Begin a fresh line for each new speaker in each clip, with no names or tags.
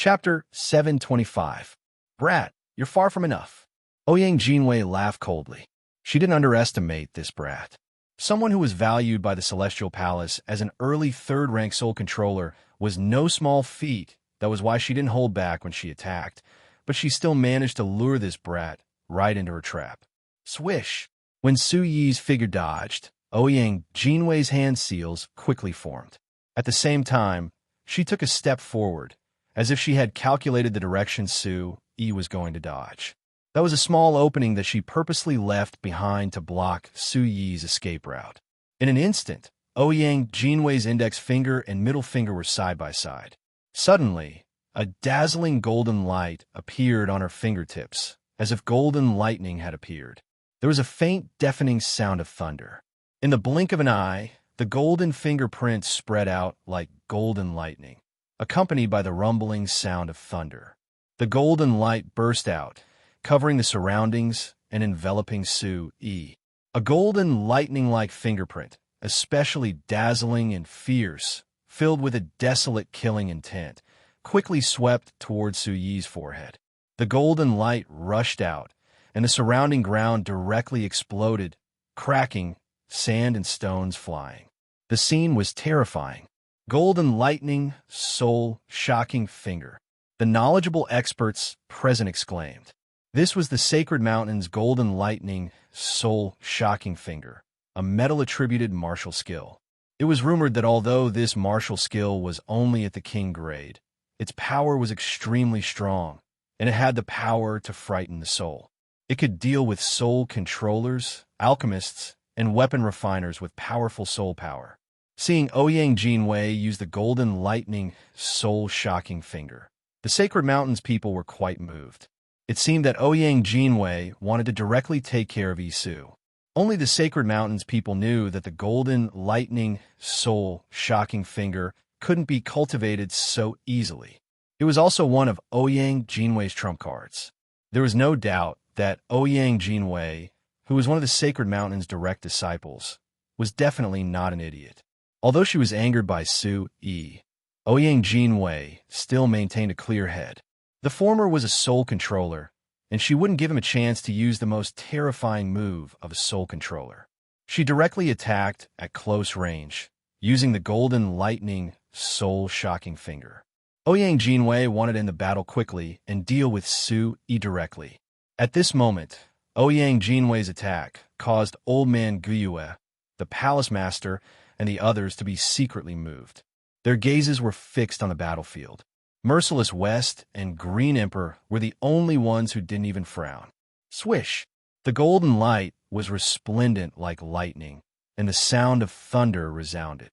Chapter 725. Brat, you're far from enough. Ouyang Jinwei laughed coldly. She didn't underestimate this brat. Someone who was valued by the Celestial Palace as an early third-rank soul controller was no small feat. That was why she didn't hold back when she attacked, but she still managed to lure this brat right into her trap. Swish! When Su Yi's figure dodged, Ouyang Jinwei's hand seals quickly formed. At the same time, she took a step forward, as if she had calculated the direction Su Yi was going to dodge. That was a small opening that she purposely left behind to block Su Yi's escape route. In an instant, Ouyang Jinwei's index finger and middle finger were side by side. Suddenly, a dazzling golden light appeared on her fingertips, as if golden lightning had appeared. There was a faint, deafening sound of thunder. In the blink of an eye, the golden fingerprint spread out like golden lightning, accompanied by the rumbling sound of thunder. The golden light burst out, covering the surroundings and enveloping Su Yi. A golden lightning-like fingerprint, especially dazzling and fierce, filled with a desolate killing intent, quickly swept toward Su Yi's forehead. The golden light rushed out, and the surrounding ground directly exploded, cracking, sand and stones flying. The scene was terrifying. Golden lightning, soul-shocking finger. The knowledgeable experts present exclaimed. This was the Sacred Mountain's golden lightning, soul-shocking finger, a metal-attributed martial skill. It was rumored that although this martial skill was only at the king grade, its power was extremely strong, and it had the power to frighten the soul. It could deal with soul controllers, alchemists, and weapon refiners with powerful soul power. Seeing Ouyang Jinwei use the golden lightning, soul-shocking finger, the Sacred Mountain's people were quite moved. It seemed that Ouyang Jinwei wanted to directly take care of Isu. Only the Sacred Mountain's people knew that the golden lightning, soul-shocking finger couldn't be cultivated so easily. It was also one of Ouyang Jinwei's trump cards. There was no doubt that Ouyang Jinwei, who was one of the Sacred Mountain's direct disciples, was definitely not an idiot. Although she was angered by Su Yi, Ouyang Jinwei still maintained a clear head. The former was a soul controller, and she wouldn't give him a chance to use the most terrifying move of a soul controller. She directly attacked at close range, using the golden lightning, soul-shocking finger. Ouyang Jinwei wanted to end the battle quickly and deal with Su Yi directly. At this moment, Ouyang Jinwei's attack caused Old Man Guyue, the palace master, and the others to be secretly moved. Their gazes were fixed on the battlefield. Merciless West and Green Emperor were the only ones who didn't even frown. Swish! The golden light was resplendent like lightning, and the sound of thunder resounded.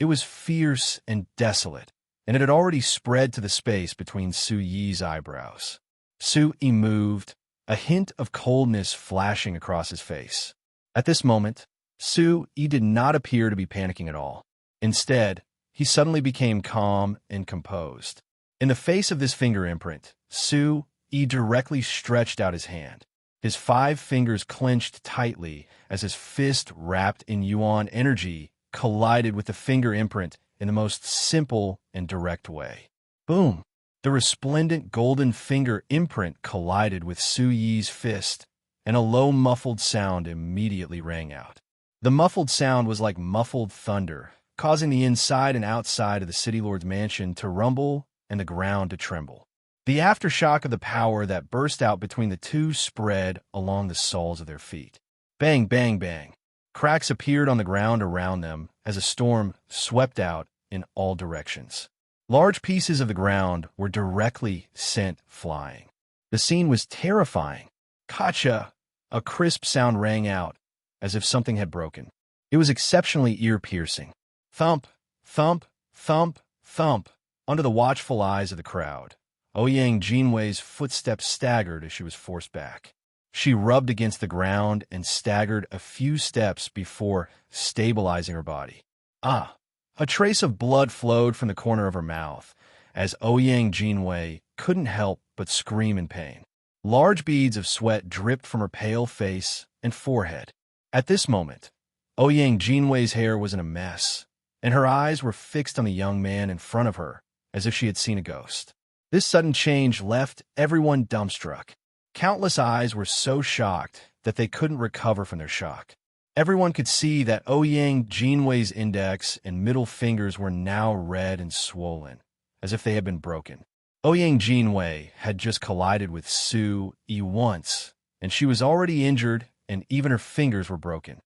It was fierce and desolate, and it had already spread to the space between Su Yi's eyebrows. Su Yi moved, a hint of coldness flashing across his face. At this moment, Su Yi did not appear to be panicking at all. Instead, he suddenly became calm and composed. In the face of this finger imprint, Su Yi directly stretched out his hand. His 5 fingers clenched tightly as his fist, wrapped in Yuan energy, collided with the finger imprint in the most simple and direct way. Boom! The resplendent golden finger imprint collided with Su Yi's fist, and a low muffled sound immediately rang out. The muffled sound was like muffled thunder, causing the inside and outside of the City Lord's mansion to rumble and the ground to tremble. The aftershock of the power that burst out between the two spread along the soles of their feet. Bang, bang, bang. Cracks appeared on the ground around them as a storm swept out in all directions. Large pieces of the ground were directly sent flying. The scene was terrifying. Kacha! A crisp sound rang out, as if something had broken. It was exceptionally ear-piercing. Thump, thump, thump, thump. Under the watchful eyes of the crowd, Ouyang Jinwei's footsteps staggered as she was forced back. She rubbed against the ground and staggered a few steps before stabilizing her body. Ah! A trace of blood flowed from the corner of her mouth, as Ouyang Jinwei couldn't help but scream in pain. Large beads of sweat dripped from her pale face and forehead. At this moment, Ouyang Jinwei's hair was in a mess, and her eyes were fixed on the young man in front of her, as if she had seen a ghost. This sudden change left everyone dumbstruck. Countless eyes were so shocked that they couldn't recover from their shock. Everyone could see that Ouyang Jinwei's index and middle fingers were now red and swollen, as if they had been broken. Ouyang Jinwei had just collided with Su Yi once, and she was already injured, and even her fingers were broken.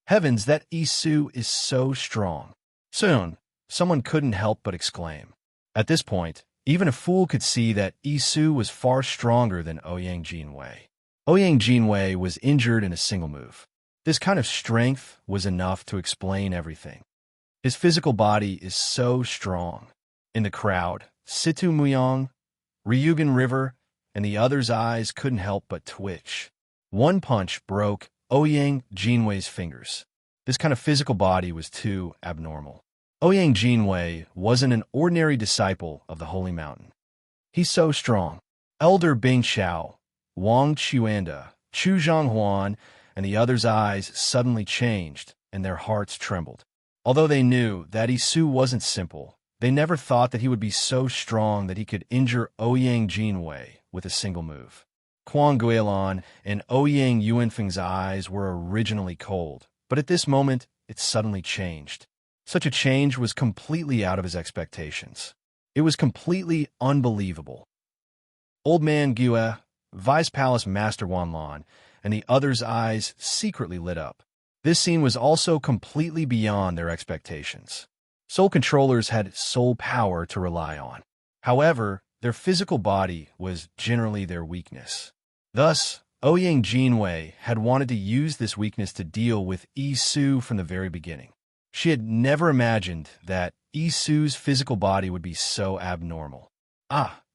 Heavens, that Isu is so strong. Soon, someone couldn't help but exclaim. At this point, even a fool could see that Isu was far stronger than Ouyang Jinwei. Ouyang Jinwei was injured in a single move. This kind of strength was enough to explain everything. His physical body is so strong. In the crowd, Situ Muyang, Ryugan River, and the others' eyes couldn't help but twitch. One punch broke Ouyang Jinwei's fingers. This kind of physical body was too abnormal. Ouyang Jinwei wasn't an ordinary disciple of the Holy Mountain. He's so strong. Elder Bing Xiao, Wang Chuanda, Chu Zhanghuan, and the others' eyes suddenly changed, and their hearts trembled. Although they knew that Isu wasn't simple, they never thought that he would be so strong that he could injure Ouyang Jinwei with a single move. Quang Guilan and Ouyang Yuanfeng's eyes were originally cold, but at this moment, it suddenly changed. Such a change was completely out of his expectations. It was completely unbelievable. Old Man Gue, Vice Palace Master Wanlan, and the others' eyes secretly lit up. This scene was also completely beyond their expectations. Soul controllers had soul power to rely on. However, their physical body was generally their weakness. Thus, Ouyang Jinwei had wanted to use this weakness to deal with Isu from the very beginning. She had never imagined that Isu's physical body would be so abnormal.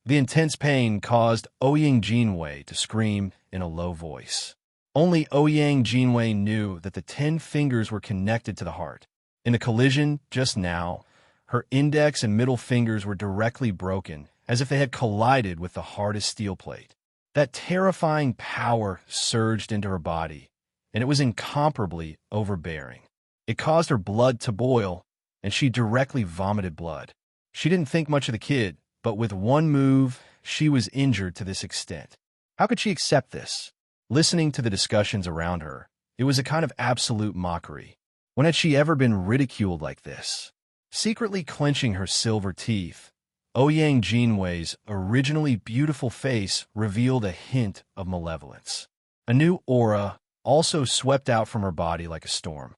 The intense pain caused Ouyang Jinwei to scream in a low voice. Only Ouyang Jinwei knew that the 10 fingers were connected to the heart. In the collision just now, her index and middle fingers were directly broken, as if they had collided with the hardest steel plate. That terrifying power surged into her body, and it was incomparably overbearing. It caused her blood to boil, and she directly vomited blood. She didn't think much of the kid, but with one move, she was injured to this extent. How could she accept this? Listening to the discussions around her, it was a kind of absolute mockery. When had she ever been ridiculed like this? Secretly clenching her silver teeth, Ouyang Jinwei's originally beautiful face revealed a hint of malevolence. A new aura also swept out from her body like a storm.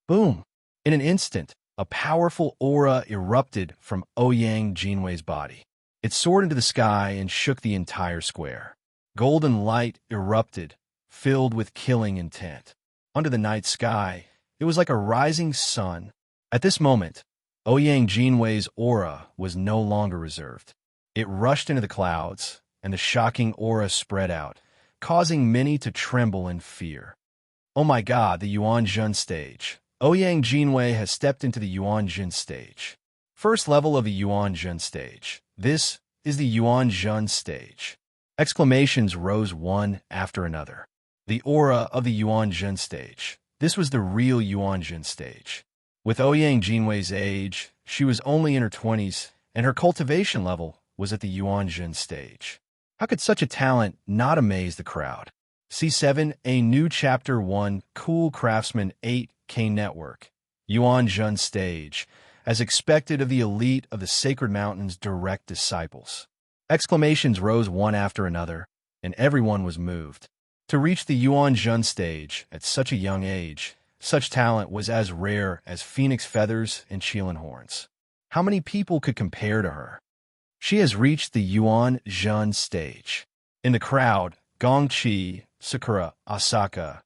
Boom! In an instant, a powerful aura erupted from Ouyang Jinwei's body. It soared into the sky and shook the entire square. Golden light erupted, filled with killing intent. Under the night sky, it was like a rising sun. At this moment, Ouyang Jinwei's aura was no longer reserved. It rushed into the clouds, and the shocking aura spread out, causing many to tremble in fear. Oh my god, the Yuan Jun stage. Ouyang Jinwei has stepped into the Yuan Jun stage. First level of the Yuan Jun stage. This is the Yuan Jun stage. Exclamations rose one after another. The aura of the Yuan Jun stage. This was the real Yuan Jun stage. With Ouyang Jinwei's age, she was only in her 20s, and her cultivation level was at the Yuan Jun stage. How could such a talent not amaze the crowd? C7, a new Chapter 1, Cool Craftsman 8K Network. Yuan Jun stage, as expected of the elite of the Sacred Mountain's direct disciples. Exclamations rose one after another, and everyone was moved. To reach the Yuan Jun stage at such a young age, such talent was as rare as phoenix feathers and Qilin horns. How many people could compare to her? She has reached the Yuan Jun stage. In the crowd, Gongqi, Sakura, Asaka,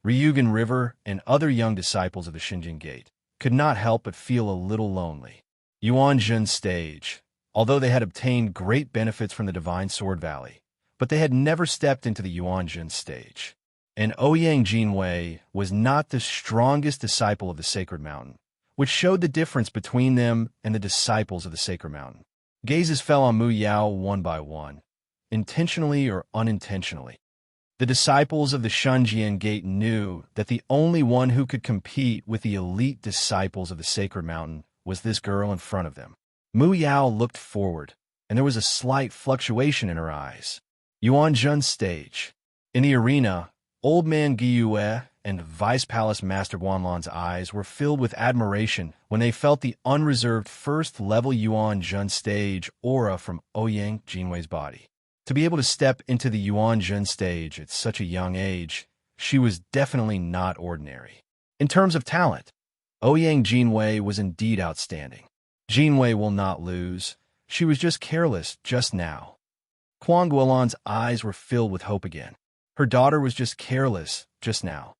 Ryugan River, and other young disciples of the Shinjin Gate could not help but feel a little lonely. Yuan Jun stage. Although they had obtained great benefits from the Divine Sword Valley, but they had never stepped into the Yuan Jun stage. And Ouyang Jinwei was not the strongest disciple of the Sacred Mountain, which showed the difference between them and the disciples of the Sacred Mountain. Gazes fell on Mu Yao one by one, intentionally or unintentionally. The disciples of the Shinjin Gate knew that the only one who could compete with the elite disciples of the Sacred Mountain was this girl in front of them. Mu Yao looked forward. and there was a slight fluctuation in her eyes. Yuan Jun's stage. In the arena, Old Man Gyue and Vice Palace Master Wanlan's eyes were filled with admiration when they felt the unreserved first-level Yuan Jun stage aura from Ouyang Jinwei's body. To be able to step into the Yuan Jun stage at such a young age, she was definitely not ordinary. In terms of talent, Ouyang Jinwei was indeed outstanding. Jinwei will not lose. She was just careless just now. Quan Guolan's eyes were filled with hope again. Her daughter was just careless just now.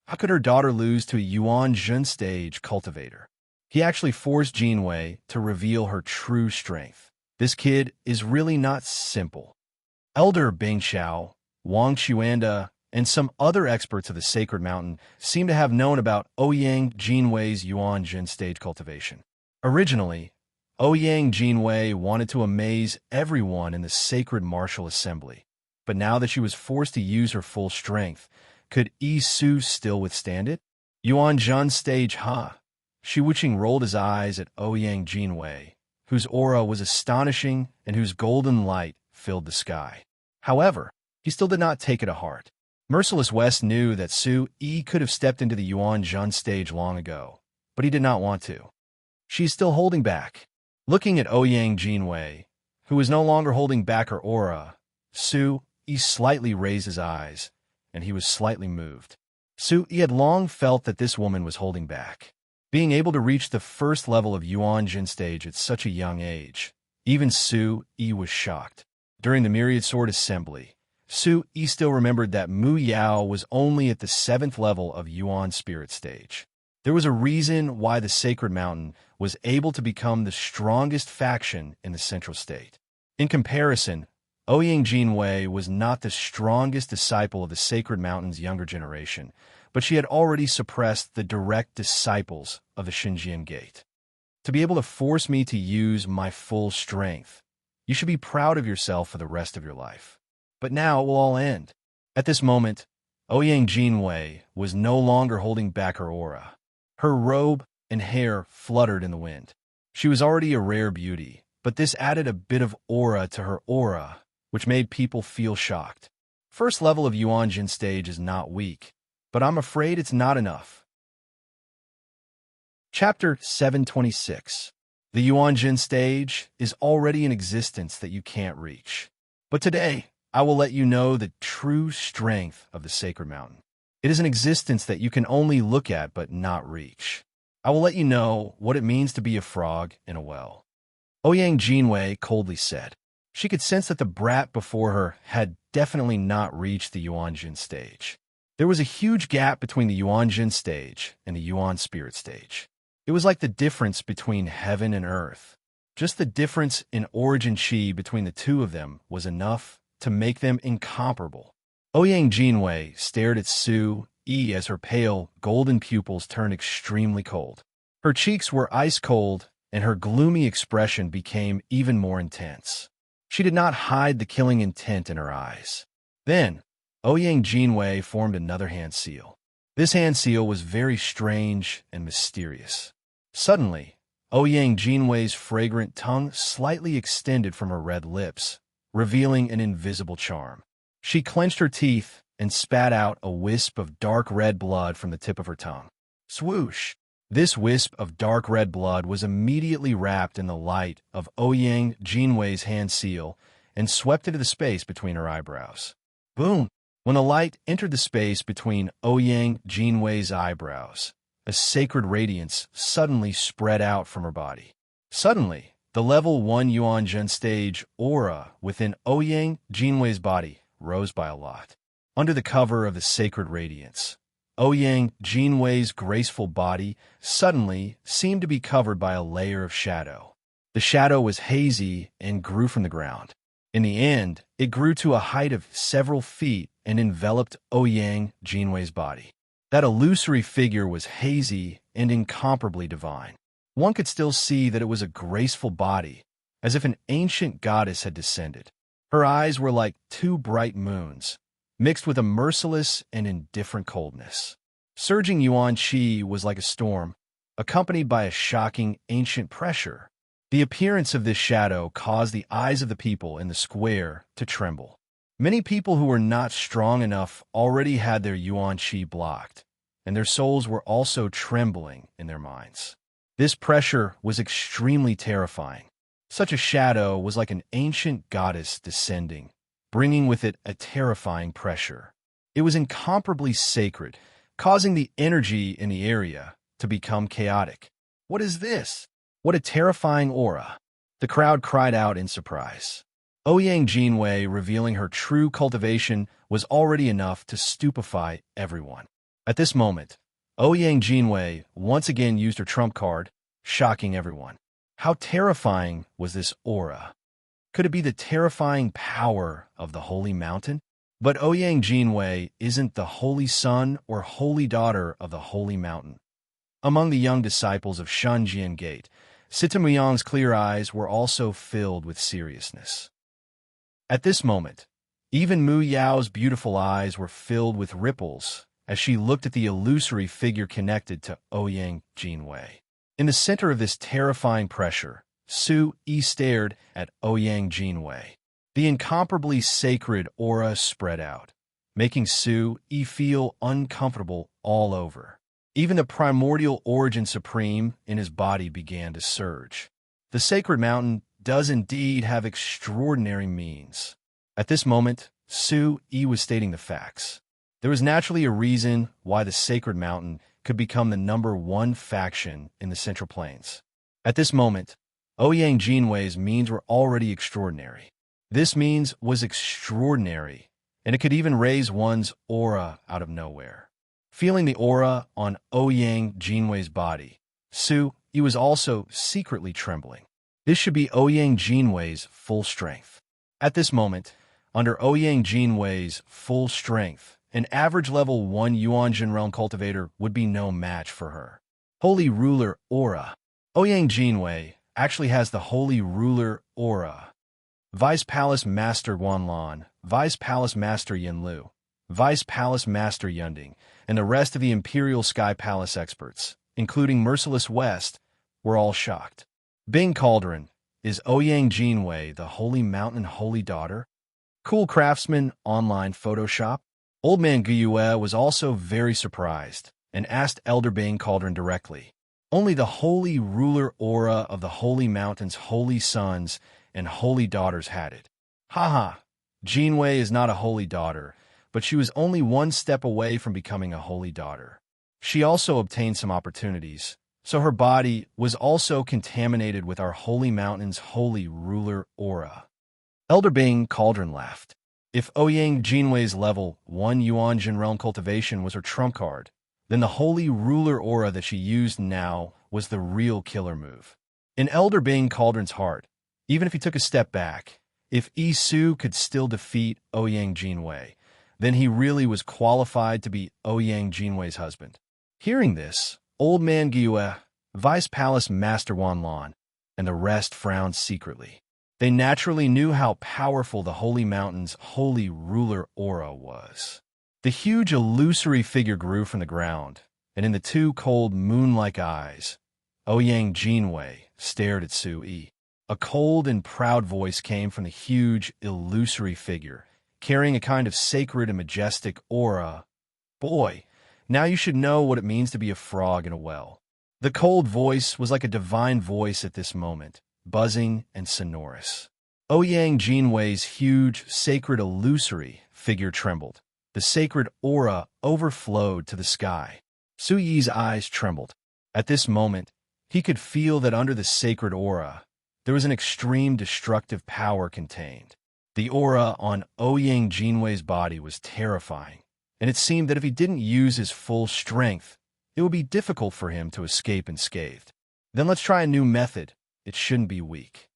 How could her daughter lose to a Yuan Jun stage cultivator? He actually forced Jinwei to reveal her true strength. This kid is really not simple. Elder Bing Xiao, Wang Xuanda, and some other experts of the Sacred Mountain seem to have known about Ouyang Jinwei's Yuan Jun stage cultivation. Originally, Ouyang Jinwei wanted to amaze everyone in the Sacred Martial Assembly, but now that she was forced to use her full strength, could Yi Su still withstand it? Yuan Jun stage, huh? Shi Wuqing rolled his eyes at Ouyang Jinwei, whose aura was astonishing and whose golden light filled the sky. However, he still did not take it to heart. Merciless West knew that Su Yi could have stepped into the Yuan Jun stage long ago, but he did not want to. She is still holding back. Looking at Ouyang Jinwei, who was no longer holding back her aura, Su Yi slightly raised his eyes, and he was slightly moved. Su Yi had long felt that this woman was holding back. Being able to reach the first level of Yuan Jin stage at such a young age, even Su Yi was shocked. During the Myriad Sword Assembly, Su Yi still remembered that Mu Yao was only at the 7th level of Yuan Spirit stage. There was a reason why the Sacred Mountain was able to become the strongest faction in the Central State. In comparison, Ouyang Jinwei was not the strongest disciple of the Sacred Mountain's younger generation, but she had already suppressed the direct disciples of the Xinjiang Gate. To be able to force me to use my full strength, you should be proud of yourself for the rest of your life. But now it will all end. At this moment, Ouyang Jinwei was no longer holding back her aura. Her robe and hair fluttered in the wind. She was already a rare beauty, but this added a bit of aura to her aura, which made people feel shocked. First level of Yuan Jin stage is not weak, but I'm afraid it's not enough. Chapter 726. The Yuan Jin stage is already an existence that you can't reach. But today, I will let you know the true strength of the Sacred Mountain. It is an existence that you can only look at but not reach. I will let you know what it means to be a frog in a well. Ouyang Jinwei coldly said. She could sense that the brat before her had definitely not reached the Yuan Jin stage. There was a huge gap between the Yuan Jin stage and the Yuan Spirit stage. It was like the difference between heaven and earth. Just the difference in origin chi between the two of them was enough to make them incomparable. Ouyang Jinwei stared at Su Yi as her pale, golden pupils turned extremely cold. Her cheeks were ice cold, and her gloomy expression became even more intense. She did not hide the killing intent in her eyes. Then, Ouyang Jinwei formed another hand seal. This hand seal was very strange and mysterious. Suddenly, Ouyang Jinwei's fragrant tongue slightly extended from her red lips, revealing an invisible charm. She clenched her teeth and spat out a wisp of dark red blood from the tip of her tongue. Swoosh! This wisp of dark red blood was immediately wrapped in the light of Ouyang Jinwei's hand seal and swept into the space between her eyebrows. Boom! When the light entered the space between Ouyang Jinwei's eyebrows, a sacred radiance suddenly spread out from her body. Suddenly, the level 1 Yuan Jin stage aura within Ouyang Jinwei's body rose by a lot. Under the cover of the sacred radiance, Ouyang Jinwei's graceful body suddenly seemed to be covered by a layer of shadow. The shadow was hazy and grew from the ground. In the end, it grew to a height of several feet and enveloped Ouyang Jinwei's body. That illusory figure was hazy and incomparably divine. One could still see that it was a graceful body, as if an ancient goddess had descended. Her eyes were like two bright moons, mixed with a merciless and indifferent coldness. Surging Yuan Qi was like a storm, accompanied by a shocking ancient pressure. The appearance of this shadow caused the eyes of the people in the square to tremble. Many people who were not strong enough already had their yuan qi blocked, and their souls were also trembling in their minds. This pressure was extremely terrifying. Such a shadow was like an ancient goddess descending, bringing with it a terrifying pressure. It was incomparably sacred, causing the energy in the area to become chaotic. What is this? What a terrifying aura! The crowd cried out in surprise. Ouyang Jinwei revealing her true cultivation was already enough to stupefy everyone. At this moment, Ouyang Jinwei once again used her trump card, shocking everyone. How terrifying was this aura? Could it be the terrifying power of the holy mountain? But Ouyang Jinwei isn't the holy son or holy daughter of the holy mountain. Among the young disciples of Shunjian Gate, Sita Muyang's clear eyes were also filled with seriousness. At this moment, even Mu Yao's beautiful eyes were filled with ripples as she looked at the illusory figure connected to Ouyang Jinwei. In the center of this terrifying pressure, Su Yi stared at Ouyang Jinwei. The incomparably sacred aura spread out, making Su Yi feel uncomfortable all over. Even the primordial origin supreme in his body began to surge. The sacred mountain does indeed have extraordinary means. At this moment, Su Yi was stating the facts. There was naturally a reason why the sacred mountain could become the #1 faction in the Central Plains. At this moment, Ouyang Jinwei's means were already extraordinary. This means was extraordinary, and it could even raise one's aura out of nowhere. Feeling the aura on Ouyang Jinwei's body, Su Yi was also secretly trembling. This should be Ouyang Jinwei's full strength. At this moment, under Ouyang Jinwei's full strength, an average level 1 Yuanjin realm cultivator would be no match for her. Holy Ruler Aura. Ouyang Jinwei actually has the Holy Ruler Aura. Vice Palace Master Wanlan, Vice Palace Master Yanlu, Vice Palace Master Yunding, and the rest of the Imperial Sky Palace experts, including Merciless West, were all shocked. Bing Cauldron, is Ouyang Jinwei the Holy Mountain Holy Daughter? Cool Craftsman Online Photoshop. Old Man Guyue was also very surprised and asked Elder Bing Cauldron directly. Only the Holy Ruler Aura of the Holy Mountain's Holy Sons and Holy Daughters had it. Haha, Jinwei is not a Holy Daughter, but she was only one step away from becoming a Holy Daughter. She also obtained some opportunities, so her body was also contaminated with our Holy Mountain's Holy Ruler Aura. Elder Bing Cauldron laughed. If Ouyang Jinwei's level 1 Yuanjin realm cultivation was her trump card, then the Holy Ruler Aura that she used now was the real killer move. In Elder Bing Cauldron's heart, even if he took a step back, if Yi Su could still defeat Ouyang Jinwei, then he really was qualified to be Ouyang Jinwei's husband. Hearing this, Old Man Giyue, Vice Palace Master Wanlan, and the rest frowned secretly. They naturally knew how powerful the Holy Mountain's Holy Ruler Aura was. The huge illusory figure grew from the ground, and in the two cold moon-like eyes, Ouyang Jinwei stared at Su Yi. A cold and proud voice came from the huge illusory figure, carrying a kind of sacred and majestic aura. Boy, now you should know what it means to be a frog in a well. The cold voice was like a divine voice at this moment, buzzing and sonorous. Ouyang Jinwei's huge, sacred illusory figure trembled. The sacred aura overflowed to the sky. Su Yi's eyes trembled. At this moment, he could feel that under the sacred aura, there was an extreme destructive power contained. The aura on Ouyang Jinwei's body was terrifying, and it seemed that if he didn't use his full strength, it would be difficult for him to escape unscathed. Then let's try a new method. It shouldn't be weak.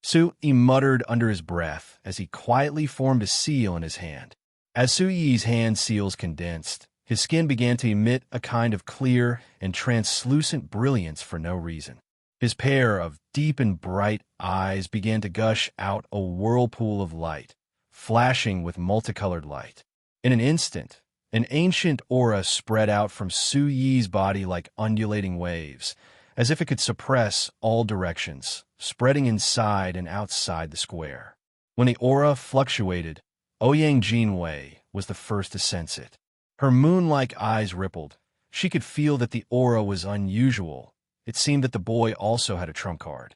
Su Yi muttered under his breath as he quietly formed a seal in his hand. As Su Yi's hand seals condensed, his skin began to emit a kind of clear and translucent brilliance for no reason. His pair of deep and bright eyes began to gush out a whirlpool of light, flashing with multicolored light. In an instant, an ancient aura spread out from Su Yi's body like undulating waves, as if it could suppress all directions, spreading inside and outside the square. When the aura fluctuated, Ouyang Jinwei was the first to sense it. Her moon-like eyes rippled. She could feel that the aura was unusual. It seemed that the boy also had a trump card.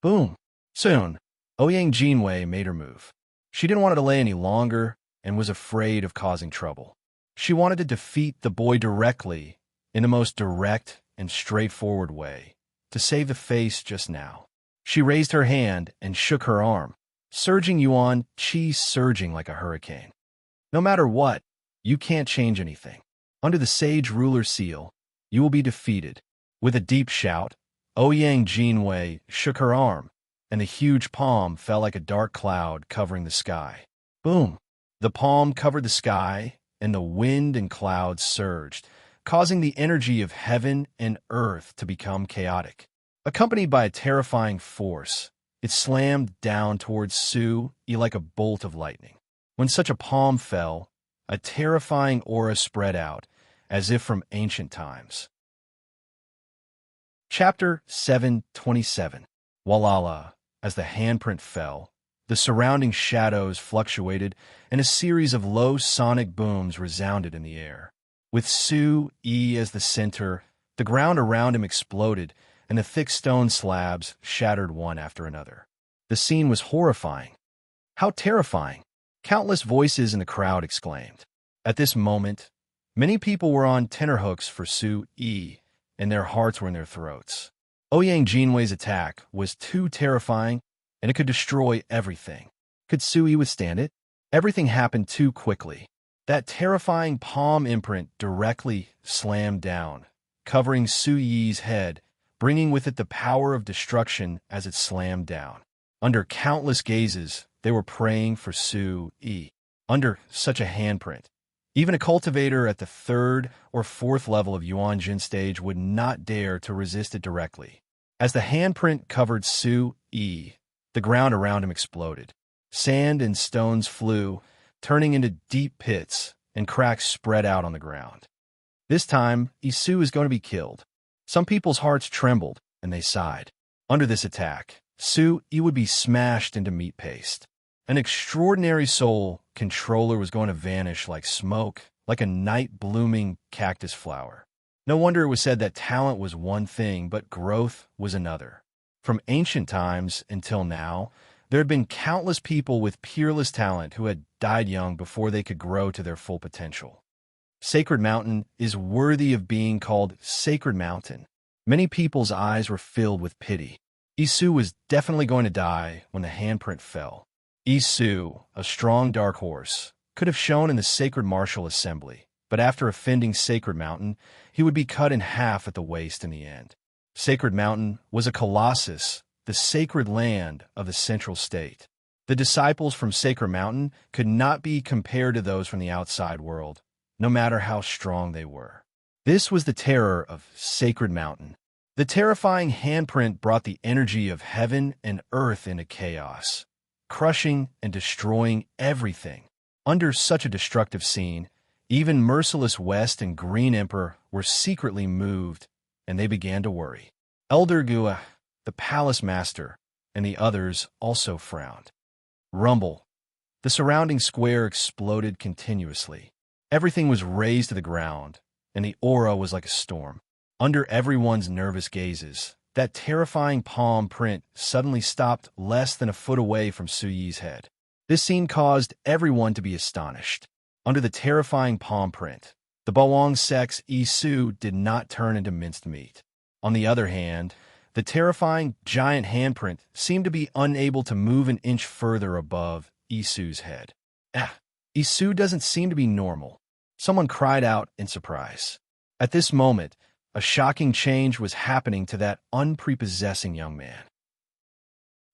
Boom! Soon, Ouyang Jinwei made her move. She didn't want to delay any longer and was afraid of causing trouble. She wanted to defeat the boy directly, in the most direct and straightforward way, to save the face just now. She raised her hand and shook her arm, surging yuan qi surging like a hurricane. No matter what, you can't change anything. Under the sage ruler seal, you will be defeated. With a deep shout, Ouyang Jinwei shook her arm, and the huge palm fell like a dark cloud covering the sky. Boom! The palm covered the sky, and the wind and clouds surged, causing the energy of heaven and earth to become chaotic. Accompanied by a terrifying force, it slammed down towards Su Yi like a bolt of lightning. When such a palm fell, a terrifying aura spread out, as if from ancient times. Chapter 727. Walala. As the handprint fell, the surrounding shadows fluctuated, and a series of low sonic booms resounded in the air. With Su Yi as the center, the ground around him exploded, and the thick stone slabs shattered one after another. The scene was horrifying. How terrifying! Countless voices in the crowd exclaimed. At this moment, many people were on tenterhooks for Su Yi, and their hearts were in their throats. Ouyang Jinwei's attack was too terrifying, and it could destroy everything. Could Su Yi withstand it? Everything happened too quickly. That terrifying palm imprint directly slammed down, covering Su Yi's head, bringing with it the power of destruction as it slammed down. Under countless gazes, they were praying for Su Yi. Under such a handprint, even a cultivator at the 3rd or 4th level of Yuanjin stage would not dare to resist it directly. As the handprint covered Su Yi, the ground around him exploded. Sand and stones flew, turning into deep pits, and cracks spread out on the ground. This time, Isu is going to be killed. Some people's hearts trembled, and they sighed. Under this attack, Su Yi would be smashed into meat paste. An extraordinary soul controller was going to vanish like smoke, like a night-blooming cactus flower. No wonder it was said that talent was one thing, but growth was another. From ancient times until now, there had been countless people with peerless talent who had died young before they could grow to their full potential. Sacred Mountain is worthy of being called Sacred Mountain. Many people's eyes were filled with pity. Isu was definitely going to die when the handprint fell. Isu, a strong dark horse, could have shown in the Sacred Martial Assembly, but after offending Sacred Mountain, he would be cut in half at the waist in the end. Sacred Mountain was a colossus, the sacred land of the Central State. The disciples from Sacred Mountain could not be compared to those from the outside world, no matter how strong they were. This was the terror of Sacred Mountain. The terrifying handprint brought the energy of heaven and earth into chaos, crushing and destroying everything. Under such a destructive scene, even Merciless West and Green Emperor were secretly moved, and they began to worry. Elder Gua, the palace master, and the others also frowned. Rumble. The surrounding square exploded continuously. Everything was razed to the ground, and the aura was like a storm. Under everyone's nervous gazes, that terrifying palm print suddenly stopped less than a foot away from Su Yi's head. This scene caused everyone to be astonished. Under the terrifying palm print, the Bawang Sect's Isu did not turn into minced meat. On the other hand, the terrifying giant handprint seemed to be unable to move an inch further above Isu's head. Isu doesn't seem to be normal. Someone cried out in surprise. At this moment, a shocking change was happening to that unprepossessing young man.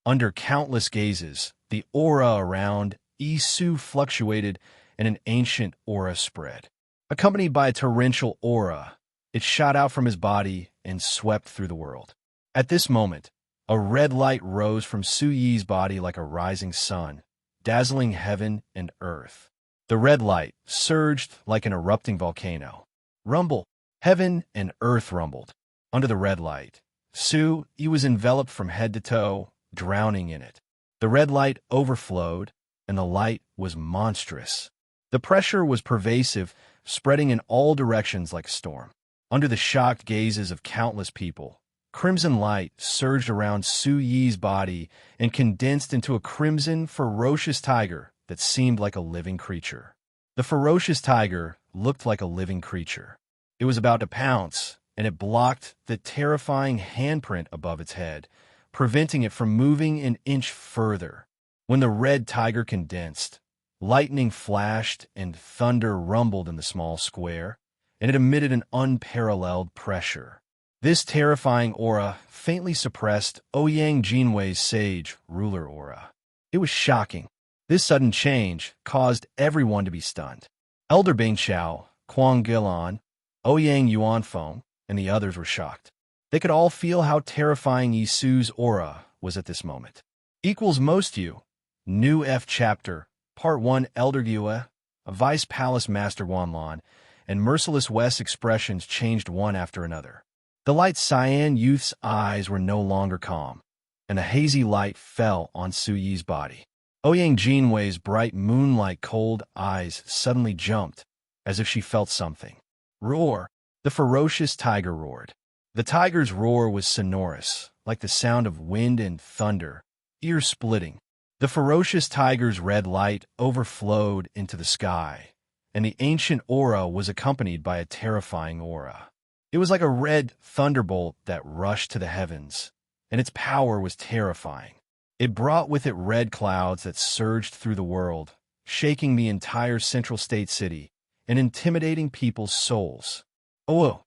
Under countless gazes, the aura around Isu fluctuated and an ancient aura spread. Accompanied by a torrential aura, it shot out from his body and swept through the world. At this moment, a red light rose from Su Yi's body like a rising sun, dazzling heaven and earth. The red light surged like an erupting volcano. Rumble! Heaven and earth rumbled. Under the red light, Su Yi was enveloped from head to toe, drowning in it. The red light overflowed, and the light was monstrous. The pressure was pervasive, spreading in all directions like a storm. Under the shocked gazes of countless people, crimson light surged around Su Yi's body and condensed into a crimson, ferocious tiger that seemed like a living creature. The ferocious tiger looked like a living creature. It was about to pounce, and it blocked the terrifying handprint above its head, preventing it from moving an inch further. When the red tiger condensed, lightning flashed and thunder rumbled in the small square, and it emitted an unparalleled pressure. This terrifying aura faintly suppressed Ouyang Jinwei's sage ruler aura. It was shocking. This sudden change caused everyone to be stunned. Elder Bing Xiao, Quang Gilan, Ouyang Yuanfeng, and the others were shocked. They could all feel how terrifying Yi Su's aura was at this moment. Equals most you. New F Chapter, Part 1. Elder Yue, a Vice Palace Master Wanlan, and Merciless West's expressions changed one after another. The light cyan youth's eyes were no longer calm, and a hazy light fell on Su Yi's body. Ouyang Jinwei's bright moonlight cold eyes suddenly jumped, as if she felt something. Roar! The ferocious tiger roared. The tiger's roar was sonorous, like the sound of wind and thunder, ear-splitting. The ferocious tiger's red light overflowed into the sky, and the ancient aura was accompanied by a terrifying aura. It was like a red thunderbolt that rushed to the heavens, and its power was terrifying. It brought with it red clouds that surged through the world, shaking the entire Central State City and intimidating people's souls. Oh!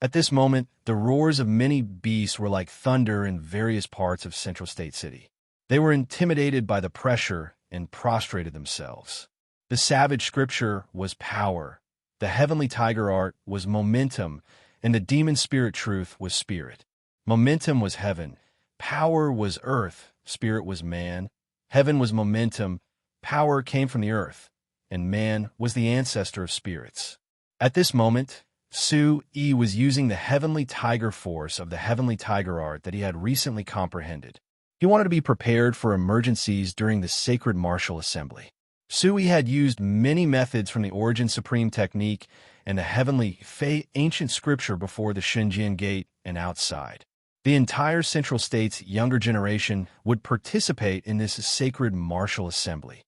At this moment, the roars of many beasts were like thunder in various parts of Central State City. They were intimidated by the pressure and prostrated themselves. The savage scripture was power, the heavenly tiger art was momentum, and the demon spirit truth was spirit. Momentum was heaven, power was earth, spirit was man. Heaven was momentum, power came from the earth, and man was the ancestor of spirits. At this moment, Su Yi was using the heavenly tiger force of the heavenly tiger art that he had recently comprehended. He wanted to be prepared for emergencies during the sacred martial assembly. Su Yi had used many methods from the Origin Supreme technique and the heavenly Fei ancient scripture before the Shenzhen Gate and outside. The entire Central State's younger generation would participate in this sacred martial assembly.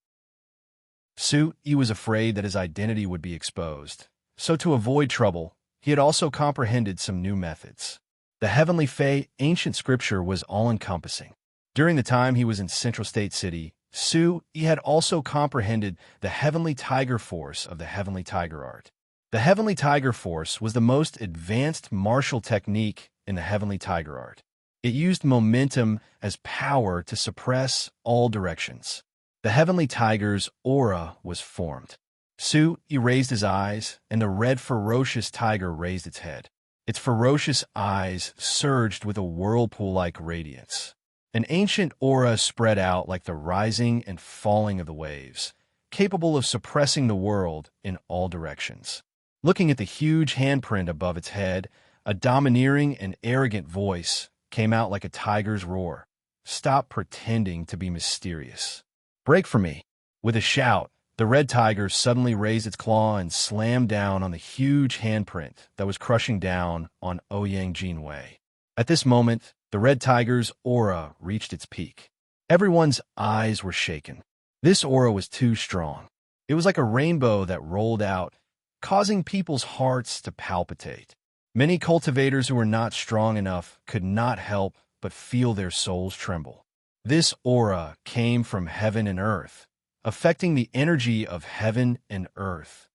Su Yi was afraid that his identity would be exposed, so to avoid trouble, he had also comprehended some new methods. The heavenly Fei ancient scripture was all-encompassing. During the time he was in Central State City, Su Yi had also comprehended the heavenly tiger force of the heavenly tiger art. The heavenly tiger force was the most advanced martial technique in the heavenly tiger art. It used momentum as power to suppress all directions. The heavenly tiger's aura was formed. Su Yi raised his eyes, and the red ferocious tiger raised its head. Its ferocious eyes surged with a whirlpool-like radiance. An ancient aura spread out like the rising and falling of the waves, capable of suppressing the world in all directions. Looking at the huge handprint above its head, a domineering and arrogant voice came out like a tiger's roar. Stop pretending to be mysterious. Break from me. With a shout, the red tiger suddenly raised its claw and slammed down on the huge handprint that was crushing down on Ouyang Jinwei. At this moment, the red tiger's aura reached its peak. Everyone's eyes were shaken. This aura was too strong. It was like a rainbow that rolled out, causing people's hearts to palpitate. Many cultivators who were not strong enough could not help but feel their souls tremble. This aura came from heaven and earth, affecting the energy of heaven and earth.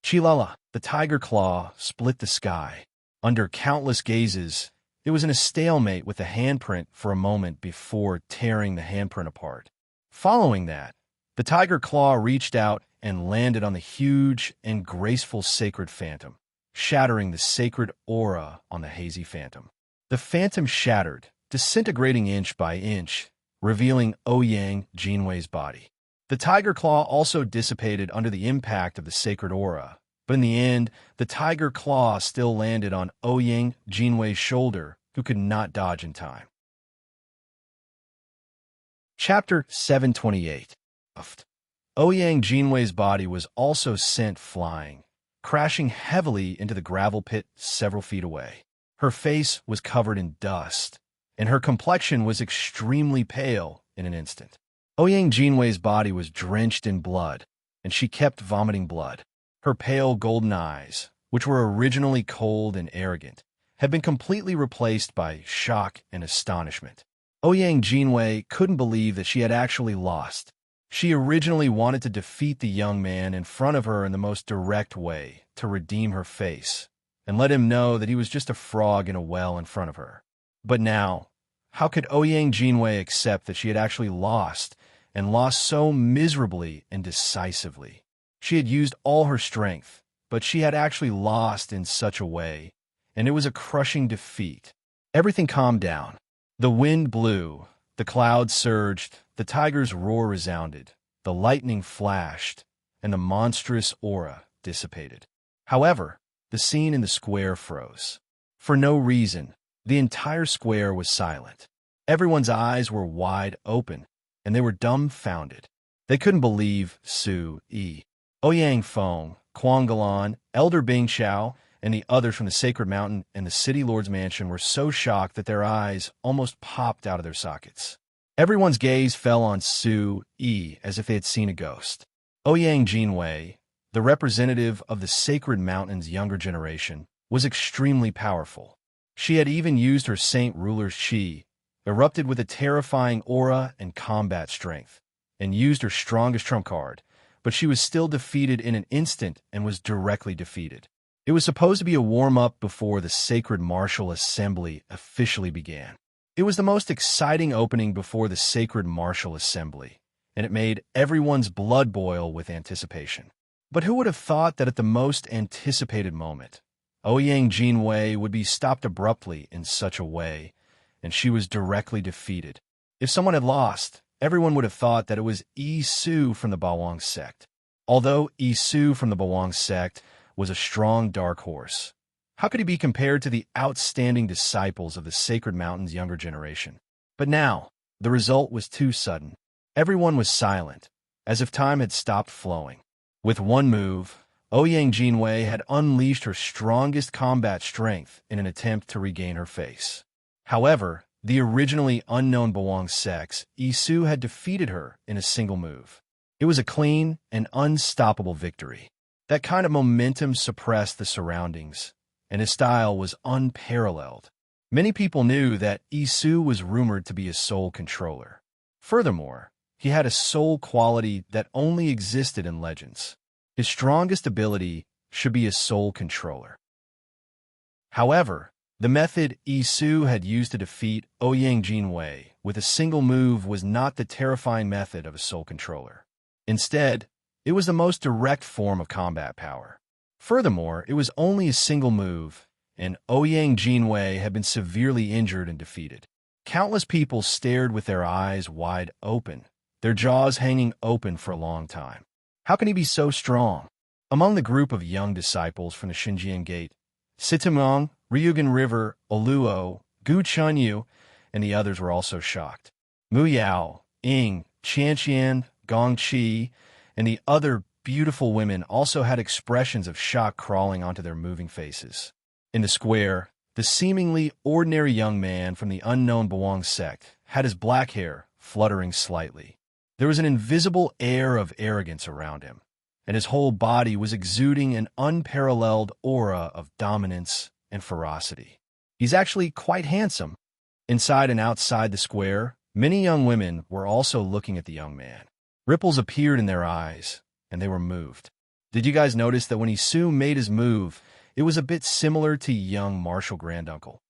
Chilala, the tiger claw, split the sky. Under countless gazes, it was in a stalemate with the handprint for a moment before tearing the handprint apart. Following that, the tiger claw reached out and landed on the huge and graceful sacred phantom, shattering the sacred aura on the hazy phantom. The phantom shattered, disintegrating inch by inch, revealing Ouyang Jinwei's body. The tiger claw also dissipated under the impact of the sacred aura, but in the end, the tiger claw still landed on Ouyang Jinwei's shoulder, who could not dodge in time. Chapter 728. Ouyang Jinwei's body was also sent flying, crashing heavily into the gravel pit several feet away. Her face was covered in dust, and her complexion was extremely pale in an instant. Ouyang Jinwei's body was drenched in blood, and she kept vomiting blood. Her pale golden eyes, which were originally cold and arrogant, had been completely replaced by shock and astonishment. Ouyang Jinwei couldn't believe that she had actually lost. She originally wanted to defeat the young man in front of her in the most direct way, to redeem her face, and let him know that he was just a frog in a well in front of her. But now, how could Ouyang Jinwei accept that she had actually lost, and lost so miserably and decisively? She had used all her strength, but she had actually lost in such a way, and it was a crushing defeat. Everything calmed down. The wind blew, the clouds surged, the tiger's roar resounded, the lightning flashed, and the monstrous aura dissipated. However, the scene in the square froze. For no reason, the entire square was silent. Everyone's eyes were wide open, and they were dumbfounded. They couldn't believe Su Yi, Ouyang Feng, Quang Galan, Elder Bing Xiao, and the others from the Sacred Mountain and the City Lord's Mansion were so shocked that their eyes almost popped out of their sockets. Everyone's gaze fell on Su Yi as if they had seen a ghost. Ouyang Jinwei, the representative of the Sacred Mountain's younger generation, was extremely powerful. She had even used her Saint Ruler's Qi, erupted with a terrifying aura and combat strength, and used her strongest trump card, but she was still defeated in an instant and was directly defeated. It was supposed to be a warm-up before the Sacred Martial Assembly officially began. It was the most exciting opening before the Sacred Martial Assembly, and it made everyone's blood boil with anticipation. But who would have thought that at the most anticipated moment, Ouyang Jinwei would be stopped abruptly in such a way, and she was directly defeated? If someone had lost, everyone would have thought that it was Yi Su from the Bawang sect. Although Yi Su from the Bawang sect was a strong dark horse, how could he be compared to the outstanding disciples of the Sacred Mountain's younger generation? But now, the result was too sudden. Everyone was silent, as if time had stopped flowing. With one move, Ouyang Jinwei had unleashed her strongest combat strength in an attempt to regain her face. However, the originally unknown Bawang sects, Yi Su had defeated her in a single move. It was a clean and unstoppable victory. That kind of momentum suppressed the surroundings, and his style was unparalleled. Many people knew that Yi Su was rumored to be a soul controller. Furthermore, he had a soul quality that only existed in legends. His strongest ability should be a soul controller. However, the method Yi Su had used to defeat Ouyang Jinwei with a single move was not the terrifying method of a soul controller. Instead, it was the most direct form of combat power. Furthermore, it was only a single move, and Ouyang Jinwei had been severely injured and defeated. Countless people stared with their eyes wide open, their jaws hanging open for a long time. How can he be so strong? Among the group of young disciples from the Xinjiang Gate, Sitamong, Ryugan River, Oluo, Gu Chunyu, and the others were also shocked. Mu Yao, Ying, Qianqian, Gong Qi, and the other beautiful women also had expressions of shock crawling onto their moving faces. In the square, the seemingly ordinary young man from the unknown Bawang sect had his black hair fluttering slightly. There was an invisible air of arrogance around him, and his whole body was exuding an unparalleled aura of dominance and ferocity. He's actually quite handsome. Inside and outside the square, many young women were also looking at the young man. Ripples appeared in their eyes, and they were moved. Did you guys notice that when Yi Su made his move, it was a bit similar to young martial granduncle?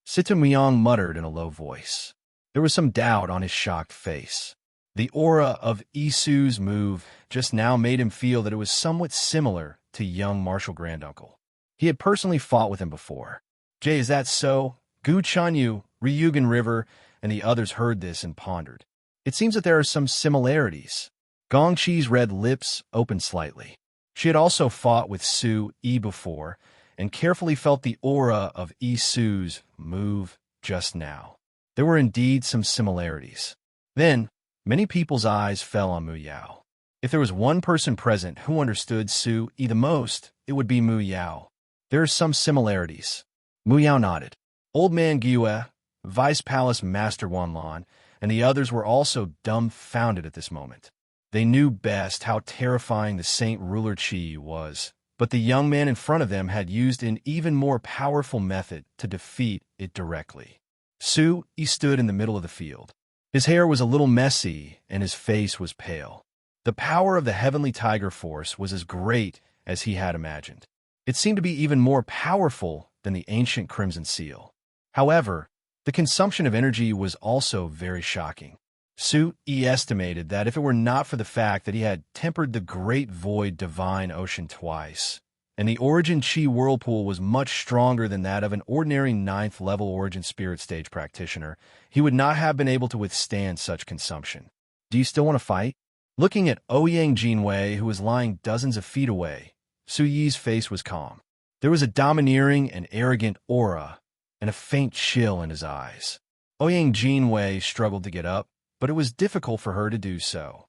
Sita Myong muttered in a low voice. There was some doubt on his shocked face. The aura of Yi Su's move just now made him feel that it was somewhat similar to young martial granduncle. He had personally fought with him before. Jay, is that so? Gu Chanyu, Ryugan River, and the others heard this and pondered. It seems that there are some similarities. Gong Qi's red lips opened slightly. She had also fought with Su Yi before, and carefully felt the aura of Yi Su's move just now. There were indeed some similarities. Then, many people's eyes fell on Mu Yao. If there was one person present who understood Su-yi the most, it would be Mu Yao. There are some similarities. Mu Yao nodded. Old Man Gyue, Vice Palace Master Wanlan, and the others were also dumbfounded at this moment. They knew best how terrifying the Saint Ruler Qi was, but the young man in front of them had used an even more powerful method to defeat it directly. Su-yi stood in the middle of the field. His hair was a little messy, and his face was pale. The power of the Heavenly Tiger Force was as great as he had imagined. It seemed to be even more powerful than the ancient Crimson Seal. However, the consumption of energy was also very shocking. Su-yi estimated that if it were not for the fact that he had tempered the Great Void Divine Ocean twice, and the Origin Chi Whirlpool was much stronger than that of an ordinary 9th-level Origin Spirit Stage practitioner, he would not have been able to withstand such consumption. Do you still want to fight? Looking at Ouyang Jinwei, who was lying dozens of feet away, Su-yi's face was calm. There was a domineering and arrogant aura, and a faint chill in his eyes. Ouyang Jinwei struggled to get up, but it was difficult for her to do so.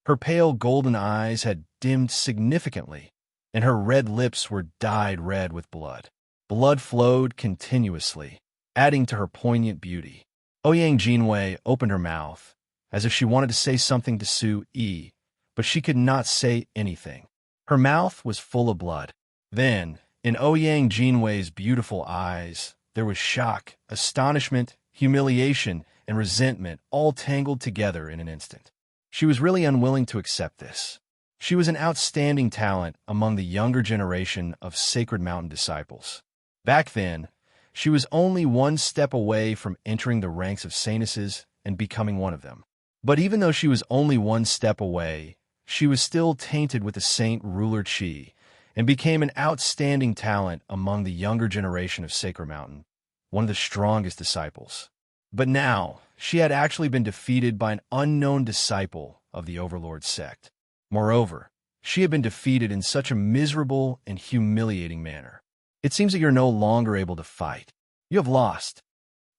Her pale golden eyes had dimmed significantly, and her red lips were dyed red with blood. Blood flowed continuously, adding to her poignant beauty. Ouyang Jinwei opened her mouth, as if she wanted to say something to Su-yi, but she could not say anything. Her mouth was full of blood. Then, in Ouyang Jinwei's beautiful eyes, there was shock, astonishment, humiliation, and resentment all tangled together in an instant. She was really unwilling to accept this. She was an outstanding talent among the younger generation of Sacred Mountain disciples. Back then, she was only one step away from entering the ranks of saintesses and becoming one of them. But even though she was only one step away, she was still tainted with the Saint Ruler Qi and became an outstanding talent among the younger generation of Sacred Mountain, one of the strongest disciples. But now, she had actually been defeated by an unknown disciple of the Overlord sect. Moreover, she had been defeated in such a miserable and humiliating manner. It seems that you're no longer able to fight. You have lost.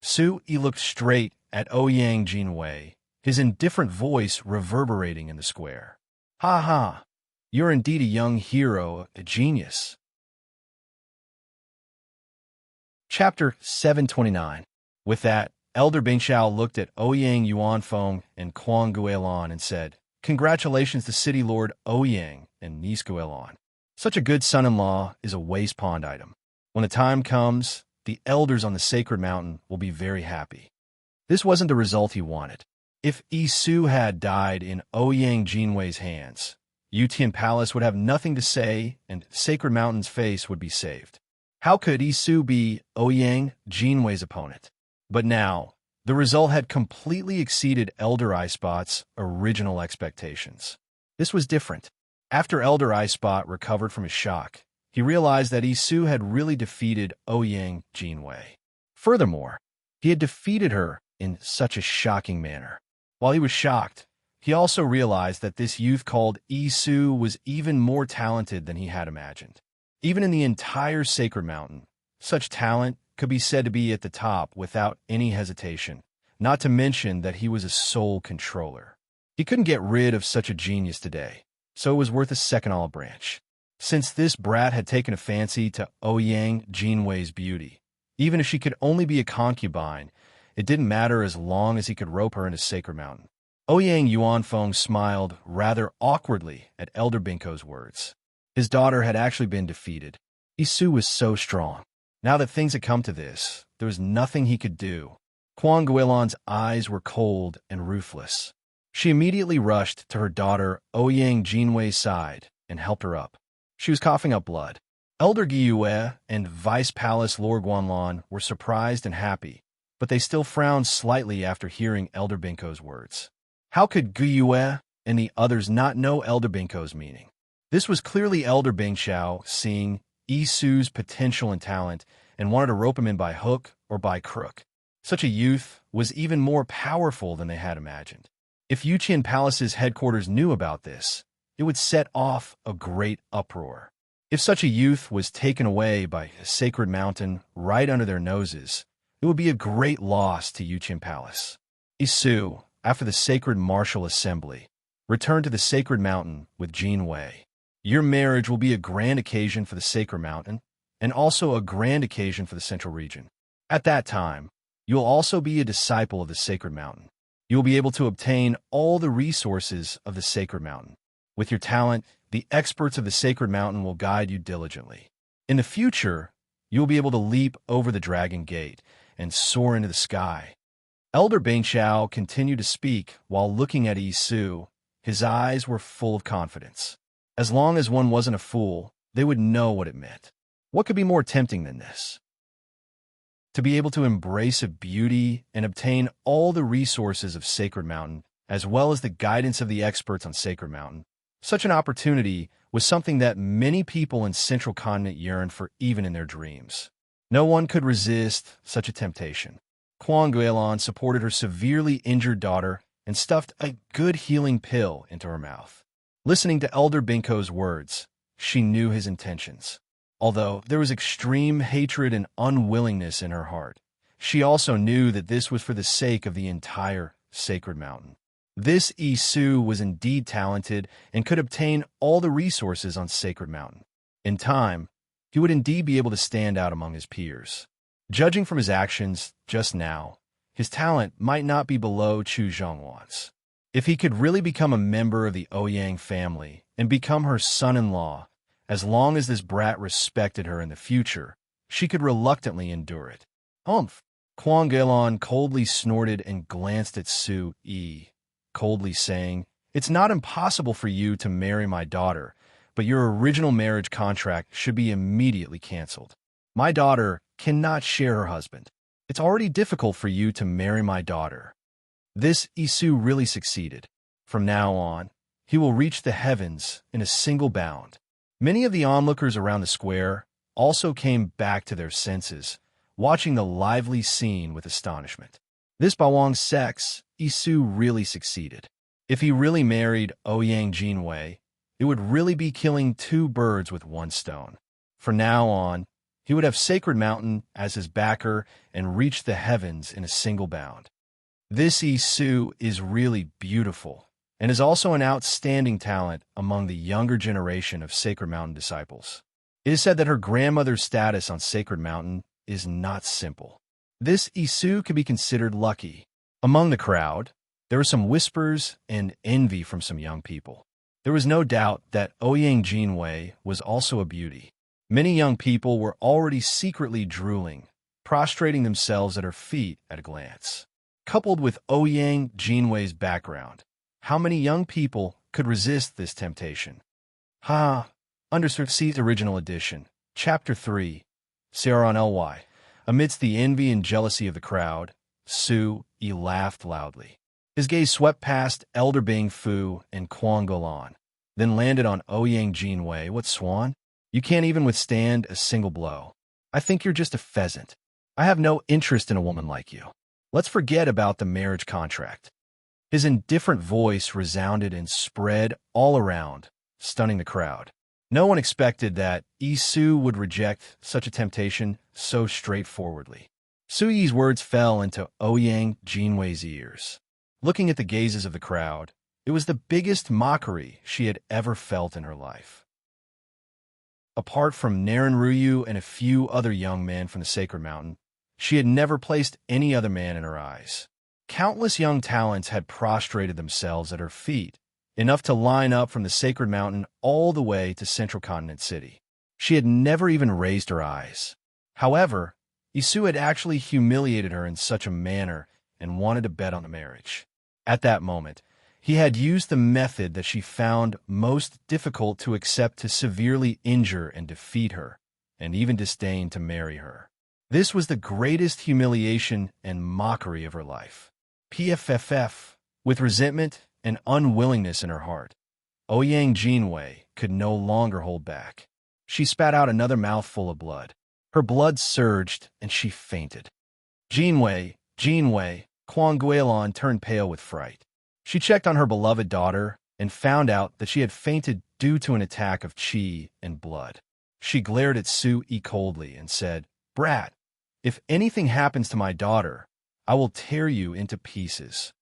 Su-yi looked straight at Ouyang Jinwei, his indifferent voice reverberating in the square. Ha ha, you're indeed a young hero, a genius. Chapter 729. With that, Elder Bingxiao looked at Ouyang Yuanfeng and Quang Guilin and said, "Congratulations to City Lord Ouyang and niece Guilin. Such a good son-in-law is a waste pond item. When the time comes, the elders on the Sacred Mountain will be very happy." This wasn't the result he wanted. If Isu had died in Ouyang Jinwei's hands, Yutian Palace would have nothing to say and Sacred Mountain's face would be saved. How could Isu be Ouyang Jinwei's opponent? But now, the result had completely exceeded Elder Eyespot's original expectations. This was different. After Elder Eyespot recovered from his shock, he realized that Isu had really defeated Ouyang Jinwei. Furthermore, he had defeated her in such a shocking manner. While he was shocked, he also realized that this youth called Isu was even more talented than he had imagined. Even in the entire Sacred Mountain, such talent could be said to be at the top without any hesitation, not to mention that he was a soul controller. He couldn't get rid of such a genius today, so it was worth a second olive branch. Since this brat had taken a fancy to Ouyang Jinwei's beauty, even if she could only be a concubine, it didn't matter as long as he could rope her into Sacred Mountain. Ouyang Yuanfeng smiled rather awkwardly at Elder Binko's words. His daughter had actually been defeated. Isu was so strong. Now that things had come to this, there was nothing he could do. Quang Guilin's eyes were cold and ruthless. She immediately rushed to her daughter Ouyang Jinwei's side and helped her up. She was coughing up blood. Elder Gyue and Vice Palace Lord Guanlan were surprised and happy, but they still frowned slightly after hearing Elder Binko's words. How could Gyue and the others not know Elder Binko's meaning? This was clearly Elder Bingxiao seeing Isu's potential and talent and wanted to rope him in by hook or by crook. Such a youth was even more powerful than they had imagined. If Yuqian Palace's headquarters knew about this, it would set off a great uproar. If such a youth was taken away by a Sacred Mountain right under their noses, It would be a great loss to Yuqin Palace. Isu, after the sacred martial assembly, returned to the sacred mountain with Jin Wei. Your marriage will be a grand occasion for the sacred mountain, and also a grand occasion for the central region. At that time, you will also be a disciple of the sacred mountain. You will be able to obtain all the resources of the sacred mountain. With your talent, the experts of the sacred mountain will guide you diligently. In the future, you will be able to leap over the dragon gate and soar into the sky. Elder Bingxiao continued to speak while looking at Isu. His eyes were full of confidence. As long as one wasn't a fool, they would know what it meant. What could be more tempting than this? To be able to embrace a beauty and obtain all the resources of Sacred Mountain, as well as the guidance of the experts on Sacred Mountain. Such an opportunity was something that many people in Central Continent yearned for even in their dreams. No one could resist such a temptation. Kuang Guilin supported her severely injured daughter and stuffed a good healing pill into her mouth. Listening to Elder Binko's words, she knew his intentions. Although there was extreme hatred and unwillingness in her heart, she also knew that this was for the sake of the entire Sacred Mountain. This Isu was indeed talented and could obtain all the resources on Sacred Mountain. In time, he would indeed be able to stand out among his peers. Judging from his actions just now, his talent might not be below Chu Zhongwan's. If he could really become a member of the Ouyang family and become her son-in-law, as long as this brat respected her in the future, she could reluctantly endure it. Humph! Kuang Guilin coldly snorted and glanced at Su Yi, coldly saying, "It's not impossible for you to marry my daughter, but your original marriage contract should be immediately canceled. My daughter cannot share her husband. It's already difficult for you to marry my daughter." This Isu really succeeded. From now on, he will reach the heavens in a single bound. Many of the onlookers around the square also came back to their senses, watching the lively scene with astonishment. This Bawang's sex, Isu really succeeded. If he really married Ouyang Jinwei, it would really be killing two birds with one stone. From now on, he would have Sacred Mountain as his backer and reach the heavens in a single bound. This Isu is really beautiful and is also an outstanding talent among the younger generation of Sacred Mountain disciples. It is said that her grandmother's status on Sacred Mountain is not simple. This Isu could be considered lucky. Among the crowd, there were some whispers and envy from some young people. There was no doubt that Ouyang Jinwei was also a beauty. Many young people were already secretly drooling, prostrating themselves at her feet at a glance. Coupled with Ouyang Jinwei's background, how many young people could resist this temptation? Under Circe's original edition, Chapter 3, Seron Ly. Amidst the envy and jealousy of the crowd, Su Yi laughed loudly. His gaze swept past Elder Bing Fu and Kuang Guilin, then landed on Ouyang Jinwei. What swan? You can't even withstand a single blow. I think you're just a pheasant. I have no interest in a woman like you. Let's forget about the marriage contract. His indifferent voice resounded and spread all around, stunning the crowd. No one expected that Isu would reject such a temptation so straightforwardly. Su Yi's words fell into Ouyang Jinwei's ears. Looking at the gazes of the crowd, it was the biggest mockery she had ever felt in her life. Apart from Naren Ruyu and a few other young men from the Sacred Mountain, she had never placed any other man in her eyes. Countless young talents had prostrated themselves at her feet, enough to line up from the Sacred Mountain all the way to Central Continent City. She had never even raised her eyes. However, Isu had actually humiliated her in such a manner and wanted to bet on the marriage. At that moment, he had used the method that she found most difficult to accept to severely injure and defeat her, and even disdain to marry her. This was the greatest humiliation and mockery of her life. PFFF, with resentment and unwillingness in her heart, Ouyang Jinwei could no longer hold back. She spat out another mouthful of blood. Her blood surged, and she fainted. Jinwei, Kuang Guilin turned pale with fright. She checked on her beloved daughter and found out that she had fainted due to an attack of qi and blood. She glared at Su Yi coldly and said, "Brat, If anything happens to my daughter, I will tear you into pieces.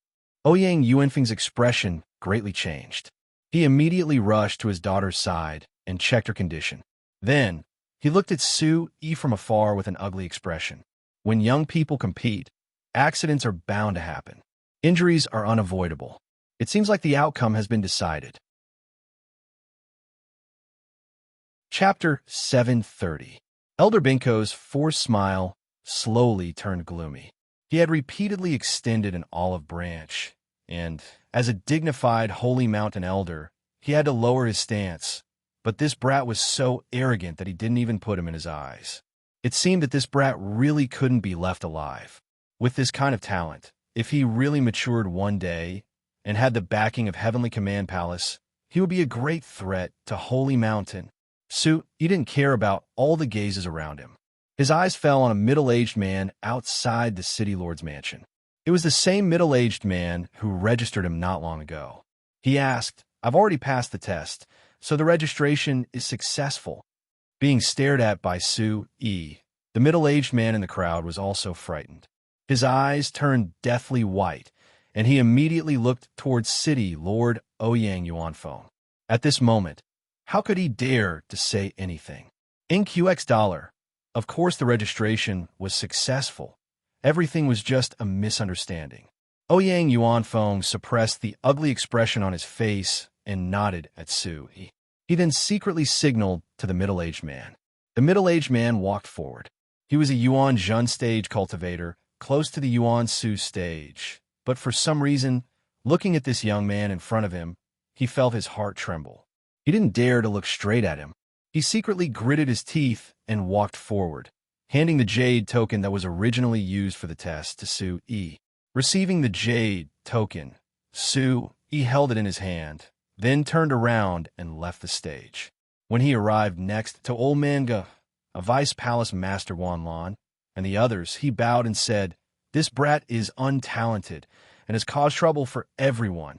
Ouyang Yuanfeng's expression greatly changed. He immediately rushed to his daughter's side and checked her condition. Then, he looked at Su Yi from afar with an ugly expression. When young people compete, accidents are bound to happen. Injuries are unavoidable. It seems like the outcome has been decided. Chapter 730. Elder Binko's forced smile slowly turned gloomy. He had repeatedly extended an olive branch, and, as a dignified holy mountain elder, he had to lower his stance. But this brat was so arrogant that he didn't even put him in his eyes. It seemed that this brat really couldn't be left alive. With this kind of talent, if he really matured one day and had the backing of Heavenly Command Palace, he would be a great threat to Holy Mountain. Su, he didn't care about all the gazes around him. His eyes fell on a middle-aged man outside the city lord's mansion. It was the same middle-aged man who registered him not long ago. He asked, "I've already passed the test, so the registration is successful." Being stared at by Su Yi, the middle-aged man in the crowd was also frightened. His eyes turned deathly white, and he immediately looked towards City Lord Ouyang Yuanfeng. At this moment, how could he dare to say anything? $. Of course the registration was successful. Everything was just a misunderstanding. Ouyang Yuanfeng suppressed the ugly expression on his face and nodded at Su Yi. He then secretly signaled to the middle-aged man. The middle-aged man walked forward. He was a Yuan Jun stage cultivator, close to the Yuan Su stage. But for some reason, looking at this young man in front of him, he felt his heart tremble. He didn't dare to look straight at him. He secretly gritted his teeth and walked forward, handing the jade token that was originally used for the test to Su Yi. Receiving the jade token, Su Yi held it in his hand, then turned around and left the stage. When he arrived next to Old Man Ge, a vice palace master Wanlan, and the others, he bowed and said, "This brat is untalented and has caused trouble for everyone."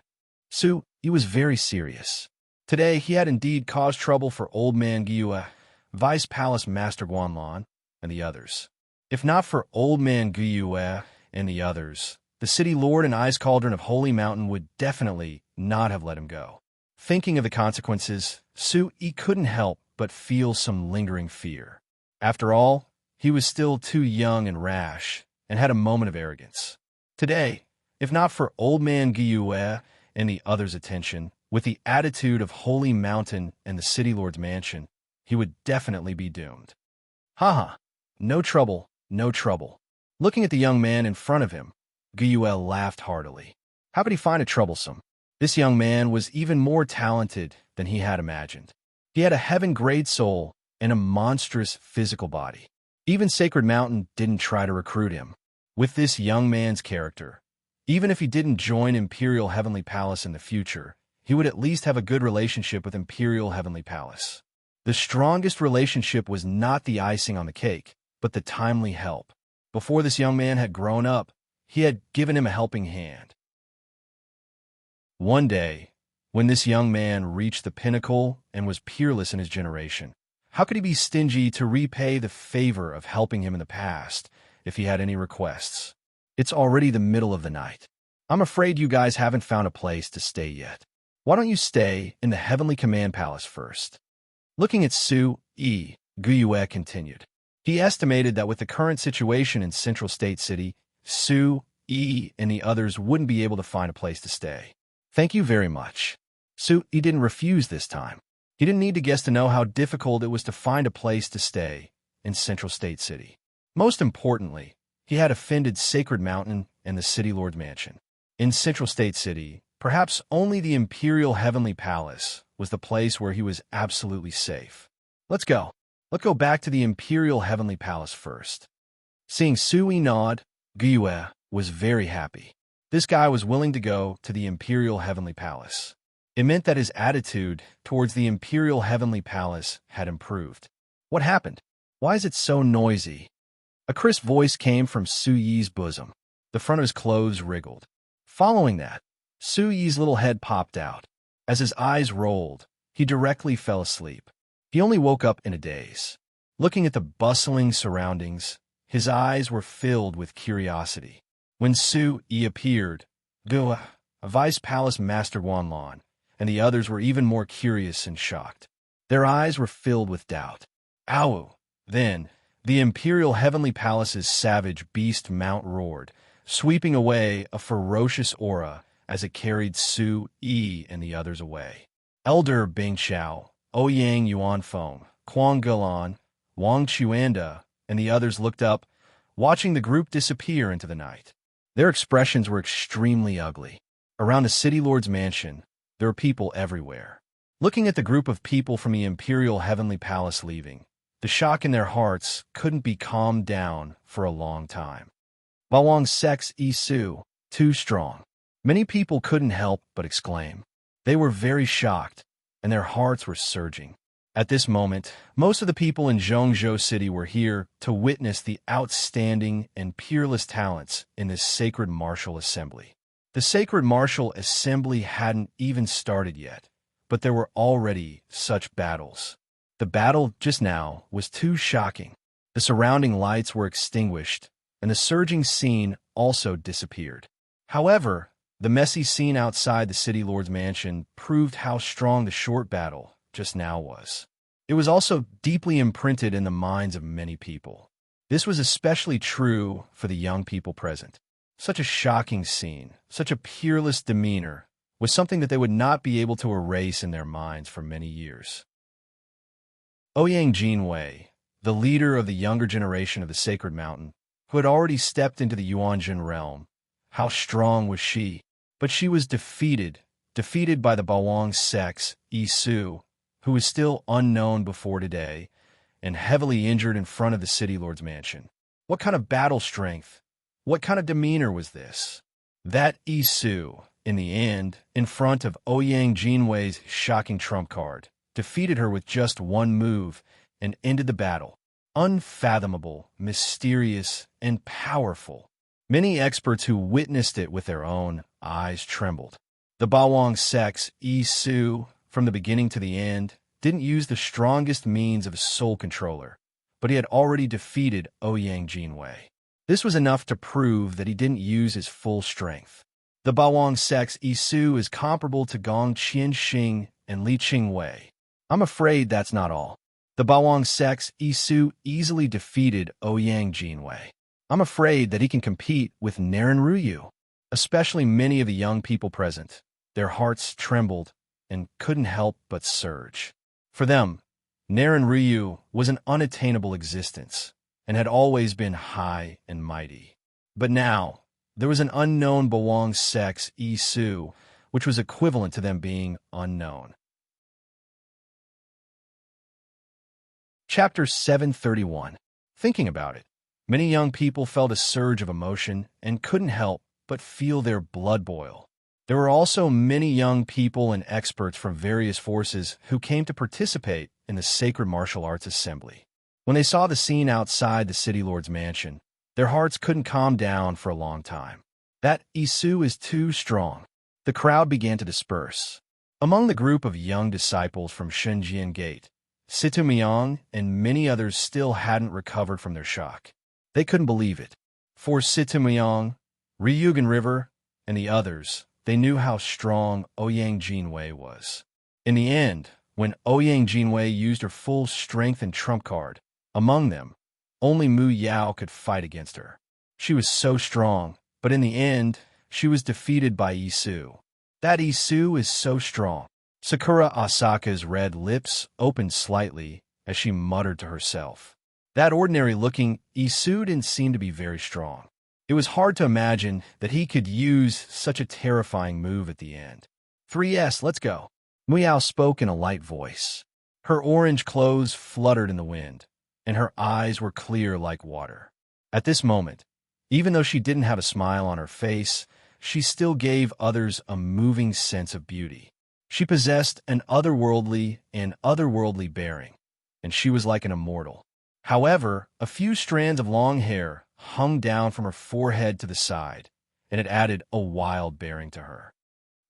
Su Yi was very serious. Today, he had indeed caused trouble for Old Man Gyue, Vice Palace Master Guanlan, and the others. If not for Old Man Gyue and the others, the City Lord and Ice Cauldron of Holy Mountain would definitely not have let him go. Thinking of the consequences, Su Yi couldn't help but feel some lingering fear. After all, he was still too young and rash, and had a moment of arrogance. Today, if not for Old Man Gyue and the others' attention, with the attitude of Holy Mountain and the City Lord's mansion, he would definitely be doomed. Haha, no trouble, no trouble. Looking at the young man in front of him, Gyue laughed heartily. How could he find it troublesome? This young man was even more talented than he had imagined. He had a heaven-grade soul and a monstrous physical body. Even Sacred Mountain didn't try to recruit him. With this young man's character, even if he didn't join Imperial Heavenly Palace in the future, he would at least have a good relationship with Imperial Heavenly Palace. The strongest relationship was not the icing on the cake, but the timely help. Before this young man had grown up, he had given him a helping hand. One day, when this young man reached the pinnacle and was peerless in his generation, how could he be stingy to repay the favor of helping him in the past if he had any requests? It's already the middle of the night. I'm afraid you guys haven't found a place to stay yet. Why don't you stay in the Heavenly Command Palace first? Looking at Su Yi, Gyue continued. He estimated that with the current situation in Central State City, Su Yi and the others wouldn't be able to find a place to stay. Thank you very much. Su Yi didn't refuse this time. He didn't need to guess to know how difficult it was to find a place to stay in Central State City. Most importantly, he had offended Sacred Mountain and the City Lord's mansion. In Central State City, perhaps only the Imperial Heavenly Palace was the place where he was absolutely safe. Let's go. Let's go back to the Imperial Heavenly Palace first. Seeing Su Yi nod, Gyue was very happy. This guy was willing to go to the Imperial Heavenly Palace. It meant that his attitude towards the Imperial Heavenly Palace had improved. What happened? Why is it so noisy? A crisp voice came from Su Yi's bosom. The front of his clothes wriggled. Following that, Su Yi's little head popped out. As his eyes rolled, he directly fell asleep. He only woke up in a daze. Looking at the bustling surroundings, His eyes were filled with curiosity. When Su-yi appeared, Dua, a vice palace master Wanlon, and the others were even more curious and shocked. Their eyes were filled with doubt. Ow! Then, the imperial heavenly palace's savage beast mount roared, sweeping away a ferocious aura as it carried Su-yi and the others away. Elder Bing Xiao, Ouyang Yuanfeng, Quang Gulan, Wang Chuanda, and the others looked up, watching the group disappear into the night. Their expressions were extremely ugly. Around the city lord's mansion, there were people everywhere. Looking at the group of people from the imperial heavenly palace leaving, the shock in their hearts couldn't be calmed down for a long time. Bawang's sex Isu, too strong. Many people couldn't help but exclaim. They were very shocked, and their hearts were surging. At this moment, most of the people in Zhongzhou City were here to witness the outstanding and peerless talents in this sacred martial assembly. The sacred martial assembly hadn't even started yet, but there were already such battles. The battle just now was too shocking. The surrounding lights were extinguished, and the surging scene also disappeared. However, the messy scene outside the city lord's mansion proved how strong the short battle just now was. It was also deeply imprinted in the minds of many people. This was especially true for the young people present. Such a shocking scene, such a peerless demeanor, was something that they would not be able to erase in their minds for many years. Ouyang Jinwei, the leader of the younger generation of the Sacred Mountain, who had already stepped into the Yuanjin realm, how strong was she? But she was defeated by the Bawang sex, Isu, who was still unknown before today, and heavily injured in front of the city lord's mansion. What kind of battle strength? What kind of demeanor was this? That Isu, in the end, in front of Ouyang Jinwei's shocking trump card, defeated her with just one move and ended the battle. Unfathomable, mysterious, and powerful. Many experts who witnessed it with their own eyes trembled. The Bawang sex, Isu, from the beginning to the end, didn't use the strongest means of soul controller, but he had already defeated Ouyang Jinwei. This was enough to prove that he didn't use his full strength. The Bawang sex Isu is comparable to Gong Qianxing and Li Qingwei. I'm afraid that's not all. The Bawang sex Isu easily defeated Ouyang Jinwei. I'm afraid that he can compete with Naren Ruyu. Especially many of the young people present, their hearts trembled and couldn't help but surge. For them, Naren Ruyu was an unattainable existence and had always been high and mighty. But now, there was an unknown Bawang sex Isu, which was equivalent to them being unknown. Chapter 731. Thinking about it, many young people felt a surge of emotion and couldn't help but feel their blood boil. There were also many young people and experts from various forces who came to participate in the Sacred Martial Arts Assembly. When they saw the scene outside the city lord's mansion, their hearts couldn't calm down for a long time. That Isu is too strong. The crowd began to disperse. Among the group of young disciples from Shenzhen Gate, Situ Miang and many others still hadn't recovered from their shock. They couldn't believe it. For Situ Miang, Ryugan River, and the others, they knew how strong Ouyang Jinwei was. In the end, when Ouyang Jinwei used her full strength and trump card, among them, only Mu Yao could fight against her. She was so strong, but in the end, she was defeated by Isu. That Isu is so strong. Sakura Asaka's red lips opened slightly as she muttered to herself. That ordinary-looking Isu didn't seem to be very strong. It was hard to imagine that he could use such a terrifying move at the end. 3S, let's go. Muyao spoke in a light voice. Her orange clothes fluttered in the wind, and her eyes were clear like water. At this moment, even though she didn't have a smile on her face, she still gave others a moving sense of beauty. She possessed an otherworldly bearing, and she was like an immortal. However, a few strands of long hair hung down from her forehead to the side, and it added a wild bearing to her.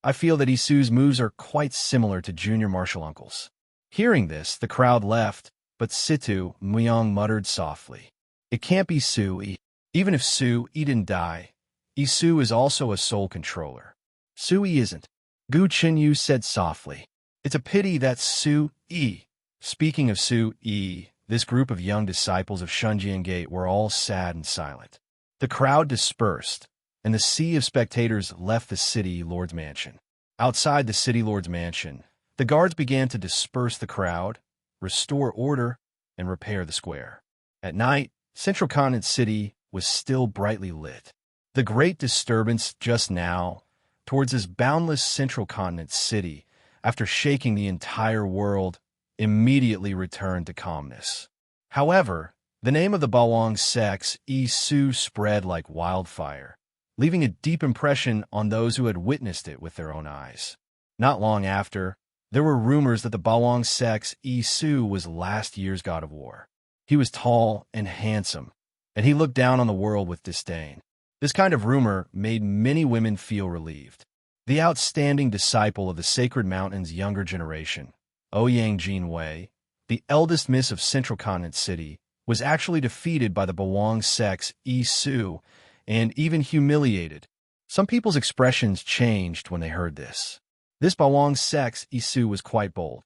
I feel that Isu's moves are quite similar to junior martial uncles. Hearing this, the crowd left, but Situ Muyang muttered softly. It can't be Sui. Even if Sui didn't die, Isu is also a soul controller. Sui isn't. Gu Chenyu said softly. It's a pity that Sui. Speaking of Sui, this group of young disciples of Shunjian Gate were all sad and silent. The crowd dispersed, and the sea of spectators left the city lord's mansion. Outside the city lord's mansion, the guards began to disperse the crowd, restore order, and repair the square. At night, Central Continent City was still brightly lit. The great disturbance just now, towards this boundless Central Continent City, after shaking the entire world, immediately returned to calmness. However, the name of the Bawang sects Isu spread like wildfire, leaving a deep impression on those who had witnessed it with their own eyes. Not long after, there were rumors that the Bawang sect's Isu was last year's god of war. He was tall and handsome, and he looked down on the world with disdain. This kind of rumor made many women feel relieved. The outstanding disciple of the Sacred Mountain's younger generation, Ouyang Jinwei, the eldest miss of Central Continent City, was actually defeated by the Bawang sect's Isu and even humiliated. Some people's expressions changed when they heard this. This Bawang sect's Isu was quite bold.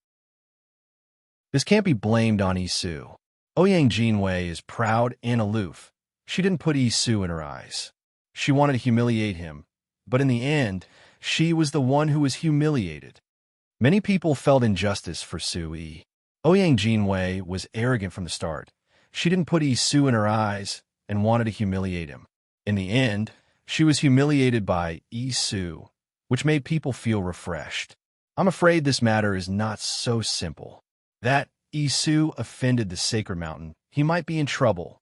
This can't be blamed on Isu. Ouyang Jinwei is proud and aloof. She didn't put Isu in her eyes. She wanted to humiliate him, but in the end, she was the one who was humiliated. Many people felt injustice for Sui. Ouyang Jinwei was arrogant from the start. She didn't put Isu in her eyes and wanted to humiliate him. In the end, she was humiliated by Isu, which made people feel refreshed. I'm afraid this matter is not so simple. That Isu offended the Sacred Mountain, he might be in trouble.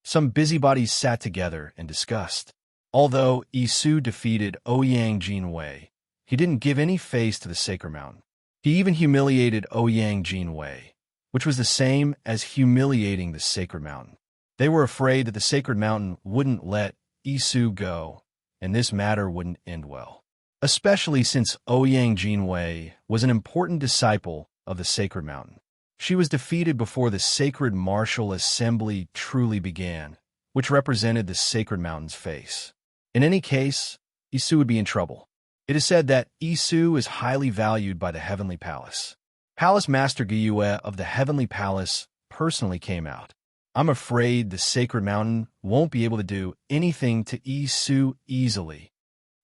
Some busybodies sat together and discussed. Although Isu defeated Ouyang Jinwei, he didn't give any face to the Sacred Mountain. He even humiliated Ouyang Jinwei, which was the same as humiliating the Sacred Mountain. They were afraid that the Sacred Mountain wouldn't let Isu go, and this matter wouldn't end well. Especially since Ouyang Jinwei was an important disciple of the Sacred Mountain. She was defeated before the Sacred Martial Assembly truly began, which represented the Sacred Mountain's face. In any case, Isu would be in trouble. It is said that Isu is highly valued by the Heavenly Palace. Palace Master Gyue of the Heavenly Palace personally came out. I'm afraid the Sacred Mountain won't be able to do anything to Isu easily.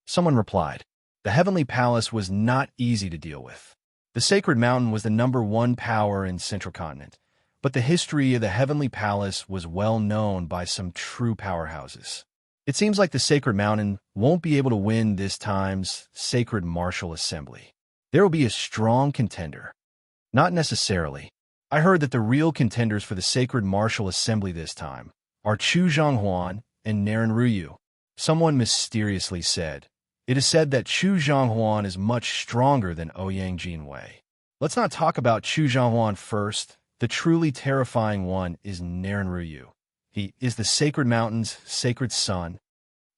Someone replied, the Heavenly Palace was not easy to deal with. The Sacred Mountain was the #1 power in Central Continent, but the history of the Heavenly Palace was well known by some true powerhouses. It seems like the Sacred Mountain won't be able to win this time's Sacred Martial Assembly. There will be a strong contender. Not necessarily. I heard that the real contenders for the Sacred Martial Assembly this time are Chu Zhonghuan and Naren Ruyu. Someone mysteriously said. It is said that Chu Zhonghuan is much stronger than Ouyang Jinwei. Let's not talk about Chu Zhonghuan first. The truly terrifying one is Naren Ruyu. He is the Sacred Mountain's sacred son.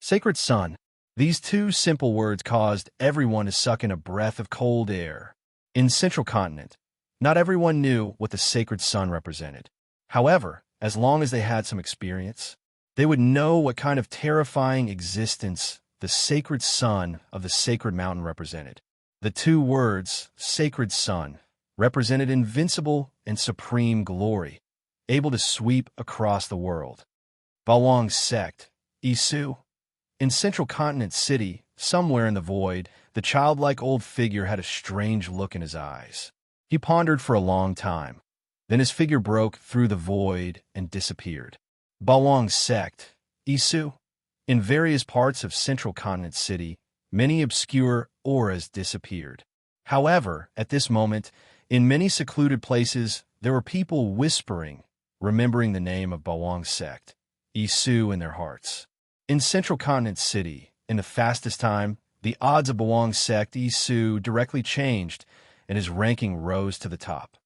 Sacred son. These two simple words caused everyone to suck in a breath of cold air. In Central Continent, not everyone knew what the sacred sun represented. However, as long as they had some experience, they would know what kind of terrifying existence the sacred sun of the Sacred Mountain represented. The two words, sacred sun, represented invincible and supreme glory, able to sweep across the world. Bawang sect, Isu. In Central Continent City, somewhere in the void, the childlike old figure had a strange look in his eyes. He pondered for a long time. Then his figure broke through the void and disappeared. Bawang sect, Isu. In various parts of Central Continent City, many obscure auras disappeared. However, at this moment, in many secluded places, there were people whispering, remembering the name of Bawang sect, Isu in their hearts. In Central Continent City, in the fastest time, the odds of Bawang sect Isu directly changed, and his ranking rose to the top.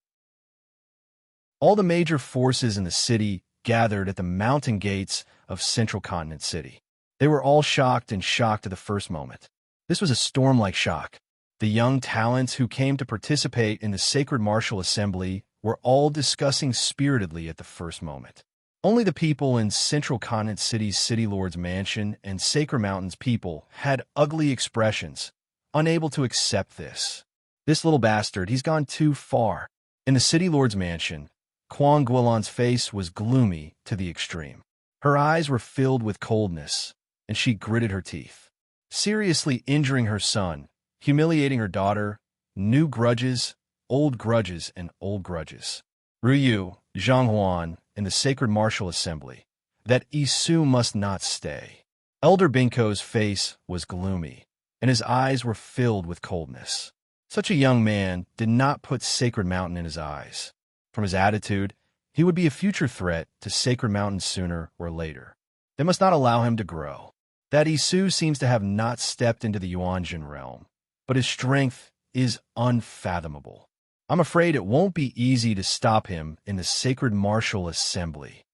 All the major forces in the city gathered at the mountain gates of Central Continent City. They were all shocked and shocked at the first moment. This was a storm-like shock. The young talents who came to participate in the Sacred Martial Assembly were all discussing spiritedly at the first moment. Only the people in Central Continent City's City Lord's Mansion and Sacred Mountain's people had ugly expressions, unable to accept this. This little bastard, he's gone too far. In the City Lord's Mansion, Kwang Guilan's face was gloomy to the extreme. Her eyes were filled with coldness, and she gritted her teeth. Seriously injuring her son, humiliating her daughter, new grudges, and old grudges. Ruyu, Zhanghuan, in the Sacred Martial Assembly, that Isu must not stay. Elder Binko's face was gloomy, and his eyes were filled with coldness. Such a young man did not put Sacred Mountain in his eyes. From his attitude, he would be a future threat to Sacred Mountain sooner or later. They must not allow him to grow. That Isu seems to have not stepped into the Yuanjin realm, but his strength is unfathomable. I'm afraid it won't be easy to stop him in the Sacred Martial Assembly,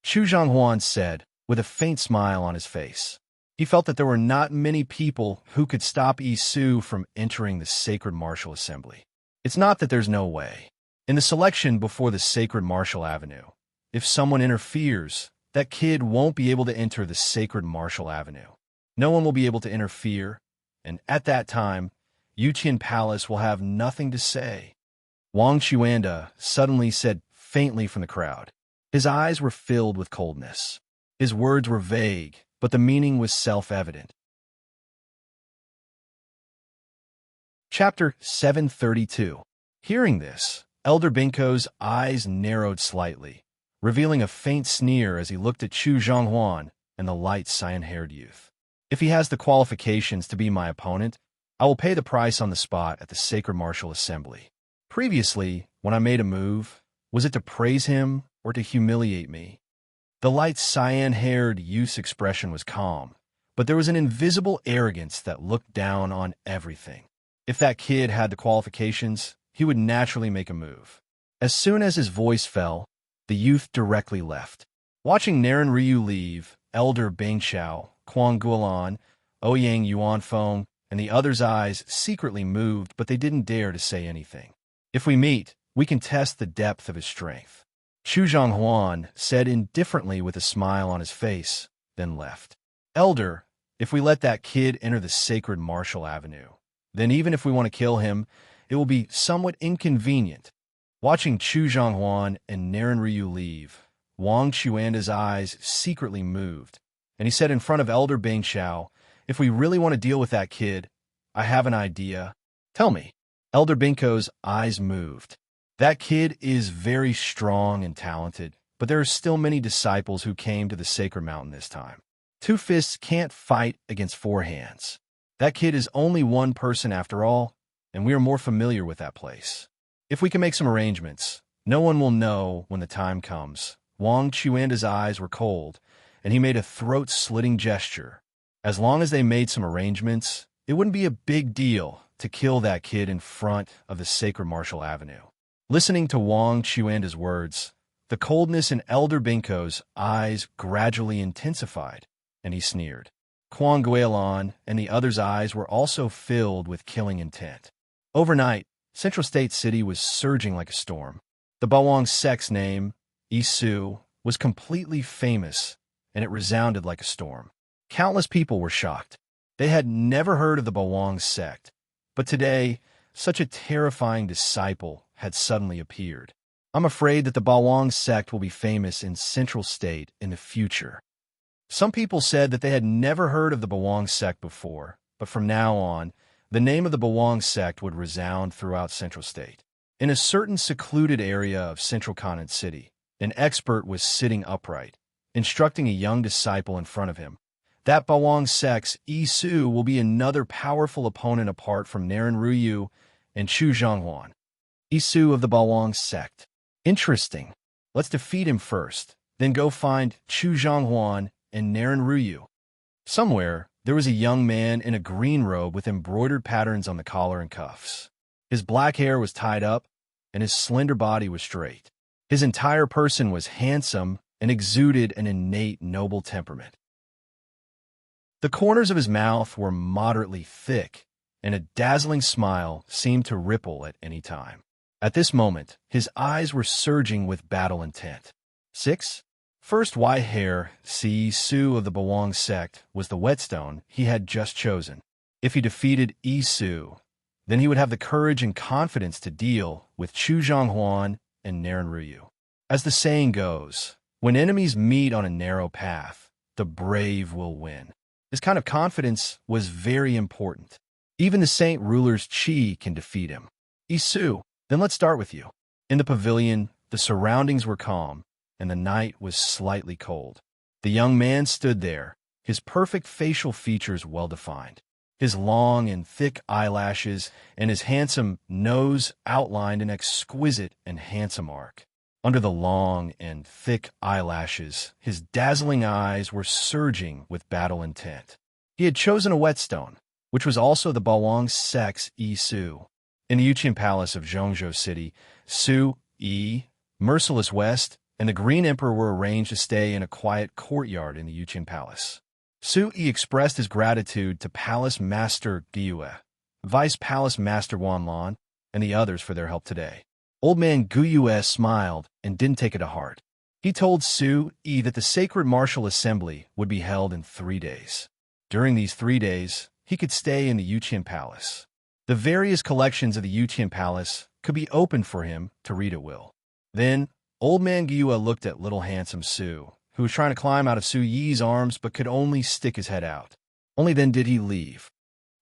Chu Zhanghuan said, with a faint smile on his face. He felt that there were not many people who could stop Isu from entering the Sacred Martial Assembly. It's not that there's no way. In the selection before the Sacred Martial Avenue, if someone interferes, that kid won't be able to enter the Sacred Martial Avenue. No one will be able to interfere, and at that time, Yuqian Palace will have nothing to say. Wang Chuanda suddenly said faintly from the crowd. His eyes were filled with coldness. His words were vague, but the meaning was self-evident. Chapter 732. Hearing this, Elder Binko's eyes narrowed slightly, revealing a faint sneer as he looked at Chu Zhanghuan and the light cyan-haired youth. If he has the qualifications to be my opponent, I will pay the price on the spot at the Sacred Martial Assembly. Previously, when I made a move, was it to praise him or to humiliate me? The light cyan-haired youth's expression was calm, but there was an invisible arrogance that looked down on everything. If that kid had the qualifications, he would naturally make a move. As soon as his voice fell, the youth directly left. Watching Naren Ryu leave, Elder Bingxiao, Kwang Guilan, Ouyang Yuanfeng, and the others' eyes secretly moved, but they didn't dare to say anything. If we meet, we can test the depth of his strength, Chu Zhanghuan said indifferently with a smile on his face, then left. Elder, if we let that kid enter the Sacred Martial Avenue, then even if we want to kill him, it will be somewhat inconvenient. Watching Chu Zhanghuan and Naren Ryu leave, Wang Chuanda's eyes secretly moved, and he said in front of Elder Bingxiao, if we really want to deal with that kid, I have an idea. Tell me. Elder Binko's eyes moved. That kid is very strong and talented, but there are still many disciples who came to the Sacred Mountain this time. Two fists can't fight against four hands. That kid is only one person after all, and we are more familiar with that place. If we can make some arrangements, no one will know when the time comes. Wang Chuanda's eyes were cold, and he made a throat-slitting gesture. As long as they made some arrangements, it wouldn't be a big deal to kill that kid in front of the Sacred Martial Avenue. Listening to Wang Chuanda's words, the coldness in Elder Binko's eyes gradually intensified, and he sneered. Kwang Guilan and the others' eyes were also filled with killing intent. Overnight, Central State City was surging like a storm. The Bawang sect's name, Isu, was completely famous, and it resounded like a storm. Countless people were shocked. They had never heard of the Bawang sect, but today, such a terrifying disciple had suddenly appeared. I'm afraid that the Bawang sect will be famous in Central State in the future. Some people said that they had never heard of the Bawang sect before, but from now on, the name of the Bawang sect would resound throughout Central State. In a certain secluded area of Central Continent City, an expert was sitting upright, instructing a young disciple in front of him. That Bawang sect's Isu will be another powerful opponent apart from Naren Ryu and Chu Zhanghuan. Isu of the Bawang sect. Interesting. Let's defeat him first, then go find Chu Zhanghuan and Naren Ryu. Somewhere, there was a young man in a green robe with embroidered patterns on the collar and cuffs. His black hair was tied up, and his slender body was straight. His entire person was handsome and exuded an innate noble temperament. The corners of his mouth were moderately thick, and a dazzling smile seemed to ripple at any time. At this moment, his eyes were surging with battle intent. 6. First white hair, Su of the Bawang sect, was the whetstone he had just chosen. If he defeated Su, then he would have the courage and confidence to deal with Chu Zhonghuan and Narenruyu. As the saying goes, when enemies meet on a narrow path, the brave will win. This kind of confidence was very important. Even the saint ruler's chi can defeat him. Su, then let's start with you. In the pavilion, the surroundings were calm, and the night was slightly cold. The young man stood there, his perfect facial features well-defined, his long and thick eyelashes and his handsome nose outlined an exquisite and handsome arc. Under the long and thick eyelashes, his dazzling eyes were surging with battle intent. He had chosen a whetstone, which was also the Bawang sect's Su. In the Yuqian Palace of Zhongzhou City, Su, Merciless West, and the Green Emperor were arranged to stay in a quiet courtyard in the Yuqian Palace. Su expressed his gratitude to Palace Master Gyue, Vice Palace Master Wanlan, and the others for their help today. Old man Gyue smiled and didn't take it to heart. He told Su that the sacred martial assembly would be held in 3 days. During these 3 days, he could stay in the Yuqian Palace. The various collections of the Yuqian Palace could be opened for him to read at will. Then, old man Gyue looked at little handsome Su, who was trying to climb out of Su Yi's arms but could only stick his head out. Only then did he leave.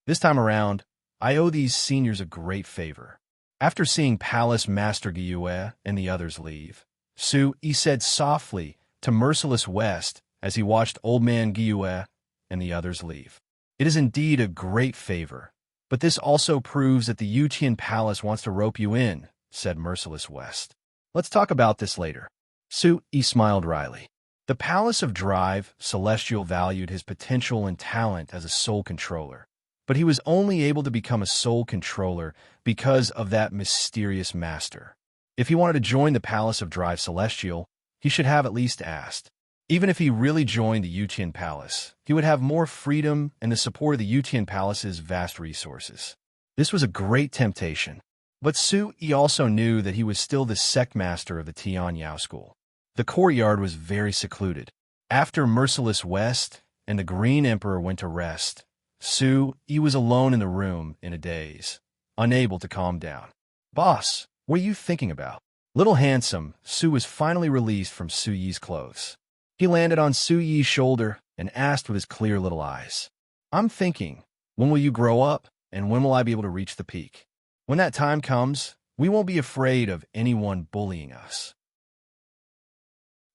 This time around, I owe these seniors a great favor. After seeing Palace Master Gyue and the others leave, Su said softly to Merciless West as he watched old man Gyue and the others leave. It is indeed a great favor, but this also proves that the Yuqian Palace wants to rope you in, said Merciless West. Let's talk about this later. Su smiled wryly. The Palace of Drive Celestial valued his potential and talent as a soul controller, but he was only able to become a soul controller because of that mysterious master. If he wanted to join the Palace of Drive Celestial, he should have at least asked. Even if he really joined the Yuqian Palace, he would have more freedom and the support of the Yuqian Palace's vast resources. This was a great temptation. But Su also knew that he was still the sect master of the Tian Yao school. The courtyard was very secluded. After Merciless West and the Green Emperor went to rest, Su was alone in the room in a daze, unable to calm down. Boss, what are you thinking about? Little handsome, Su was finally released from Su Yi's clothes. He landed on Su Yi's shoulder and asked with his clear little eyes, I'm thinking, when will you grow up, and when will I be able to reach the peak? When that time comes, we won't be afraid of anyone bullying us.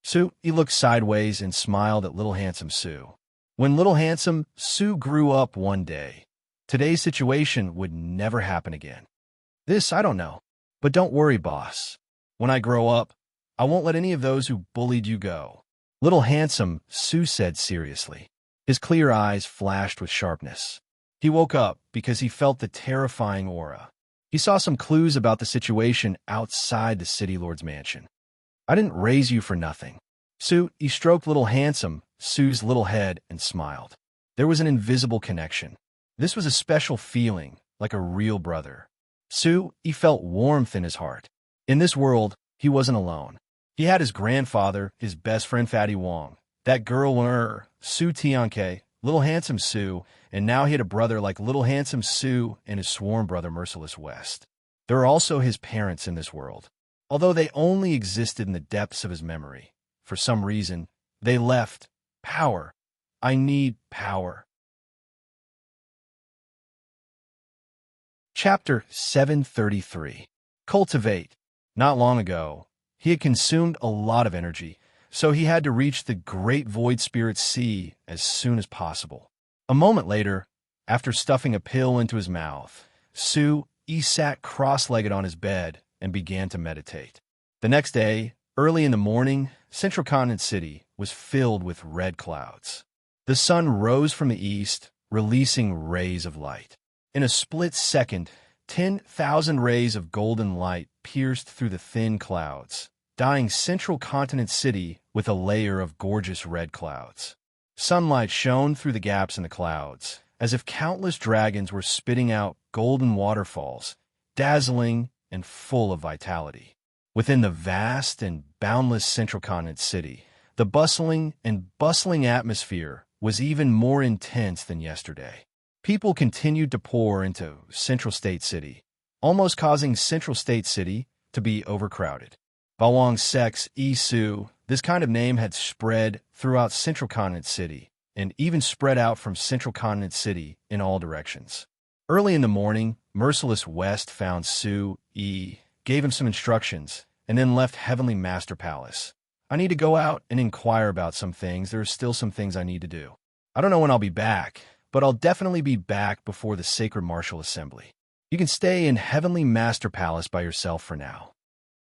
Su looked sideways and smiled at little handsome Su. When little handsome Su grew up one day, today's situation would never happen again. This I don't know, but don't worry, boss. When I grow up, I won't let any of those who bullied you go. Little handsome Su said seriously. His clear eyes flashed with sharpness. He woke up because he felt the terrifying aura. He saw some clues about the situation outside the city lord's mansion. I didn't raise you for nothing. Su stroked little handsome Su's little head and smiled. There was an invisible connection. This was a special feeling, like a real brother. Su felt warmth in his heart. In this world, he wasn't alone. He had his grandfather, his best friend Fatty Wong, that girl Su Tianke, little handsome Su, and now he had a brother like little handsome Su and his sworn brother Merciless West. There are also his parents in this world. Although they only existed in the depths of his memory, for some reason, they left. Power. I need power. Chapter 733. Cultivate. Not long ago, he had consumed a lot of energy, so he had to reach the great void spirit sea as soon as possible. A moment later, after stuffing a pill into his mouth, Su sat cross-legged on his bed and began to meditate. The next day, early in the morning, Central Continent City was filled with red clouds. The sun rose from the east, releasing rays of light. In a split second, 10,000 rays of golden light pierced through the thin clouds, dyeing Central Continent City with a layer of gorgeous red clouds. Sunlight shone through the gaps in the clouds, as if countless dragons were spitting out golden waterfalls, dazzling and full of vitality. Within the vast and boundless Central Continent City, The bustling atmosphere was even more intense than yesterday. People continued to pour into Central State City, almost causing Central State City to be overcrowded. Bawang Sex Isu, this kind of name had spread throughout Central Continent City, and even spread out from Central Continent City in all directions. Early in the morning, Merciless West found Su Yi, gave him some instructions, and then left Heavenly Master Palace. I need to go out and inquire about some things. There are still some things I need to do. I don't know when I'll be back, but I'll definitely be back before the Sacred Martial Assembly. You can stay in Heavenly Master Palace by yourself for now.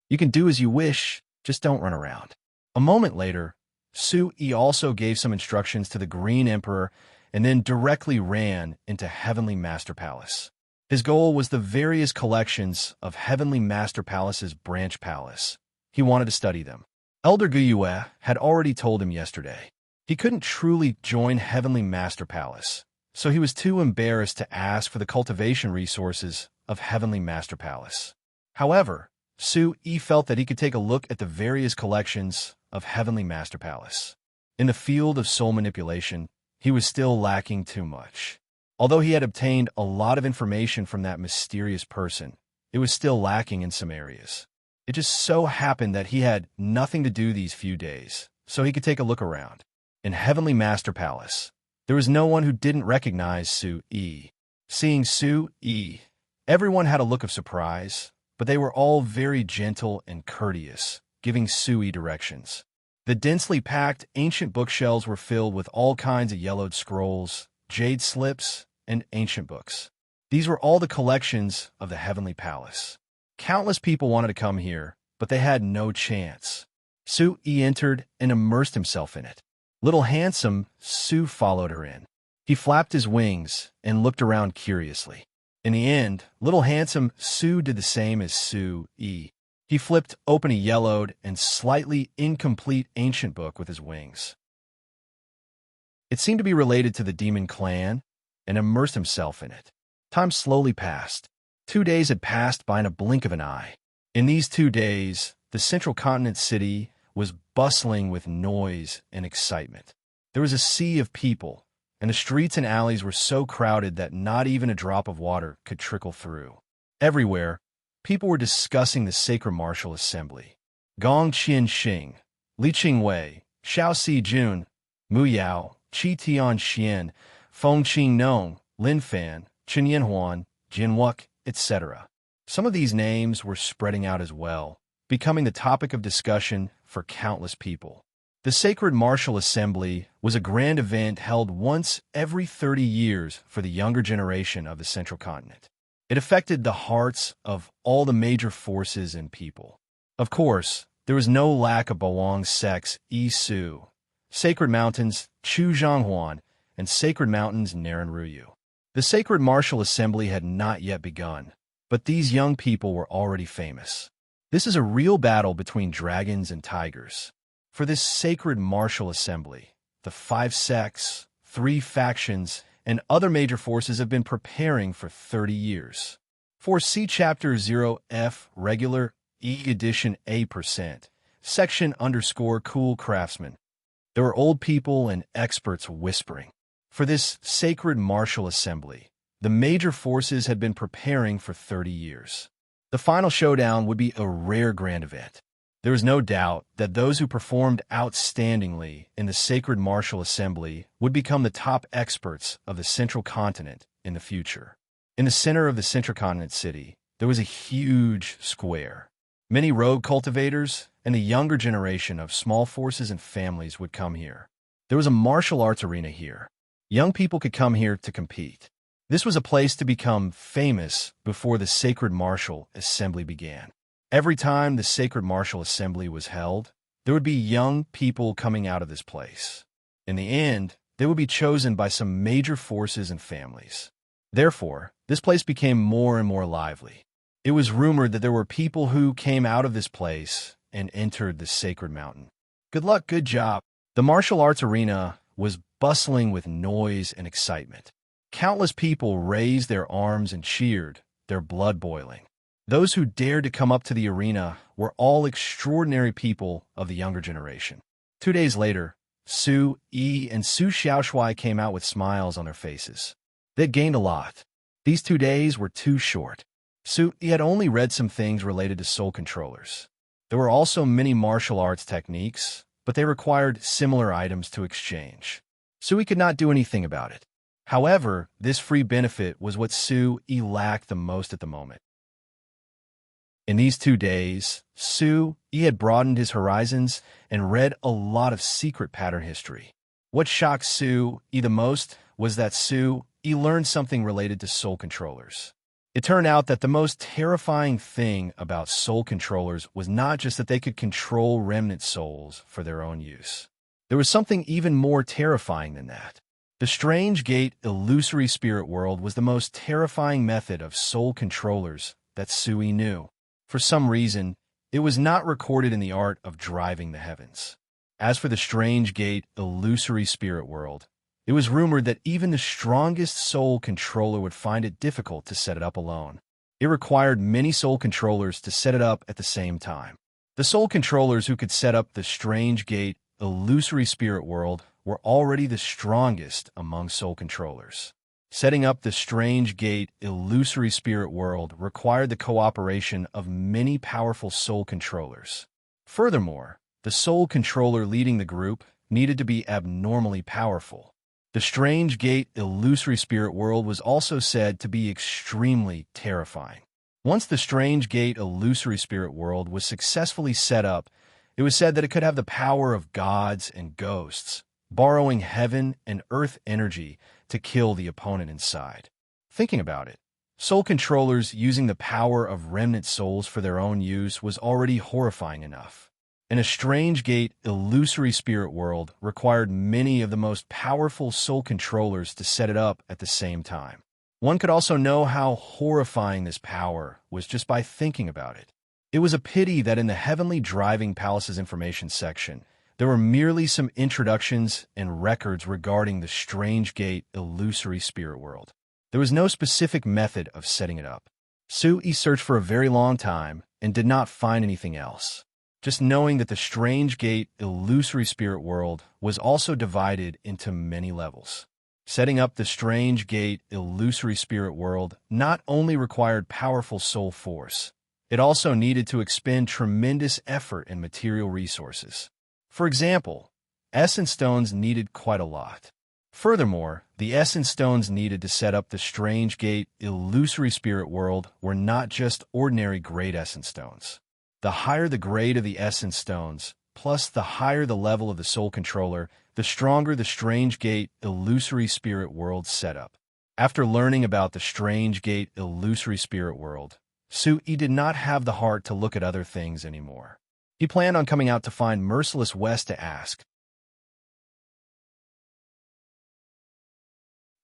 You can do as you wish, just don't run around. A moment later, Su Yi also gave some instructions to the Green Emperor and then directly ran into Heavenly Master Palace. His goal was the various collections of Heavenly Master Palace's branch palace. He wanted to study them. Elder Guyue had already told him yesterday. He couldn't truly join Heavenly Master Palace, so he was too embarrassed to ask for the cultivation resources of Heavenly Master Palace. However, Su Yi felt that he could take a look at the various collections of Heavenly Master Palace. In the field of soul manipulation, he was still lacking too much. Although he had obtained a lot of information from that mysterious person, it was still lacking in some areas. It just so happened that he had nothing to do these few days, so he could take a look around. In Heavenly Master Palace, there was no one who didn't recognize Su Yi. Seeing Su Yi, everyone had a look of surprise, but they were all very gentle and courteous, giving Su Yi directions. The densely packed ancient bookshelves were filled with all kinds of yellowed scrolls, jade slips, and ancient books. These were all the collections of the Heavenly Palace. Countless people wanted to come here, but they had no chance. Su Yi entered and immersed himself in it. Little handsome Su followed her in. He flapped his wings and looked around curiously. In the end, little handsome Su did the same as Su Yi. He flipped open a yellowed and slightly incomplete ancient book with his wings. It seemed to be related to the demon clan, and immersed himself in it. Time slowly passed. 2 days had passed by in a blink of an eye. In these 2 days, the Central Continent City was bustling with noise and excitement. There was a sea of people, and the streets and alleys were so crowded that not even a drop of water could trickle through. Everywhere, people were discussing the Sacred Martial Assembly. Gong Qian Xing, Li Qingwei, Xiao Si Jun, Mu Yao, Qi Tian Xian, Feng Qing Nong, Lin Fan, Chen Yanhuan, Jin Wuk, etc. Some of these names were spreading out as well, becoming the topic of discussion for countless people. The Sacred Martial Assembly was a grand event held once every 30 years for the younger generation of the Central Continent. It affected the hearts of all the major forces and people. Of course, there was no lack of Bawang Sex Isu, Sacred Mountains Chu Zhanghuan, and Sacred Mountains Naran Ruyu. The Sacred Martial Assembly had not yet begun, but these young people were already famous. This is a real battle between dragons and tigers. For this Sacred Martial Assembly, the 5 sects, 3 factions, and other major forces have been preparing for 30 years. For see Chapter 0F Regular E Edition A%, Section _ Cool Craftsman. There were old people and experts whispering. For this Sacred Martial Assembly, the major forces had been preparing for 30 years. The final showdown would be a rare grand event. There is no doubt that those who performed outstandingly in the Sacred Martial Assembly would become the top experts of the Central Continent in the future. In the center of the Central Continent City, there was a huge square. Many rogue cultivators and the younger generation of small forces and families would come here. There was a martial arts arena here. Young people could come here to compete. This was a place to become famous before the Sacred Martial Assembly began. Every time the Sacred Martial Assembly was held, there would be young people coming out of this place. In the end, they would be chosen by some major forces and families. Therefore, this place became more and more lively. It was rumored that there were people who came out of this place and entered the Sacred Mountain. Good luck, good job. The martial arts arena was bustling with noise and excitement. Countless people raised their arms and cheered, their blood boiling. Those who dared to come up to the arena were all extraordinary people of the younger generation. 2 days later, Su Yi and Su Xiaoshui came out with smiles on their faces. They'd gained a lot. These 2 days were too short. Su Yi had only read some things related to soul controllers. There were also many martial arts techniques, but they required similar items to exchange. Su Yi could not do anything about it. However, this free benefit was what Su Yi lacked the most at the moment. In these 2 days, Su Yi had broadened his horizons and read a lot of secret pattern history. What shocked Su Yi the most was that Su Yi learned something related to soul controllers. It turned out that the most terrifying thing about soul controllers was not just that they could control remnant souls for their own use. There was something even more terrifying than that. The Strange Gate illusory spirit world was the most terrifying method of soul controllers that Su Yi knew. For some reason, it was not recorded in the art of driving the heavens. As for the Strange Gate illusory spirit world, it was rumored that even the strongest soul controller would find it difficult to set it up alone. It required many soul controllers to set it up at the same time. The soul controllers who could set up the Strange Gate illusory spirit world were already the strongest among soul controllers. Setting up the Strange Gate illusory spirit world required the cooperation of many powerful soul controllers. Furthermore, the soul controller leading the group needed to be abnormally powerful. The Strange Gate illusory spirit world was also said to be extremely terrifying. Once the Strange Gate illusory spirit world was successfully set up, it was said that it could have the power of gods and ghosts, borrowing heaven and earth energy to kill the opponent inside. Thinking about it, soul controllers using the power of remnant souls for their own use was already horrifying enough. And a Strange Gate illusory spirit world required many of the most powerful soul controllers to set it up at the same time. One could also know how horrifying this power was just by thinking about it. It was a pity that in the Heavenly Driving Palace's information section, there were merely some introductions and records regarding the Strange Gate illusory spirit world. There was no specific method of setting it up. Su Yi searched for a very long time and did not find anything else. Just knowing that the Strange Gate illusory spirit world was also divided into many levels. Setting up the Strange Gate illusory spirit world not only required powerful soul force, it also needed to expend tremendous effort and material resources. For example, essence stones needed quite a lot. Furthermore, the essence stones needed to set up the Strange Gate illusory spirit world were not just ordinary grade essence stones. The higher the grade of the essence stones, plus the higher the level of the soul controller, the stronger the Strange Gate illusory spirit world setup. After learning about the Strange Gate illusory spirit world, Su Yi did not have the heart to look at other things anymore. He planned on coming out to find Merciless West to ask.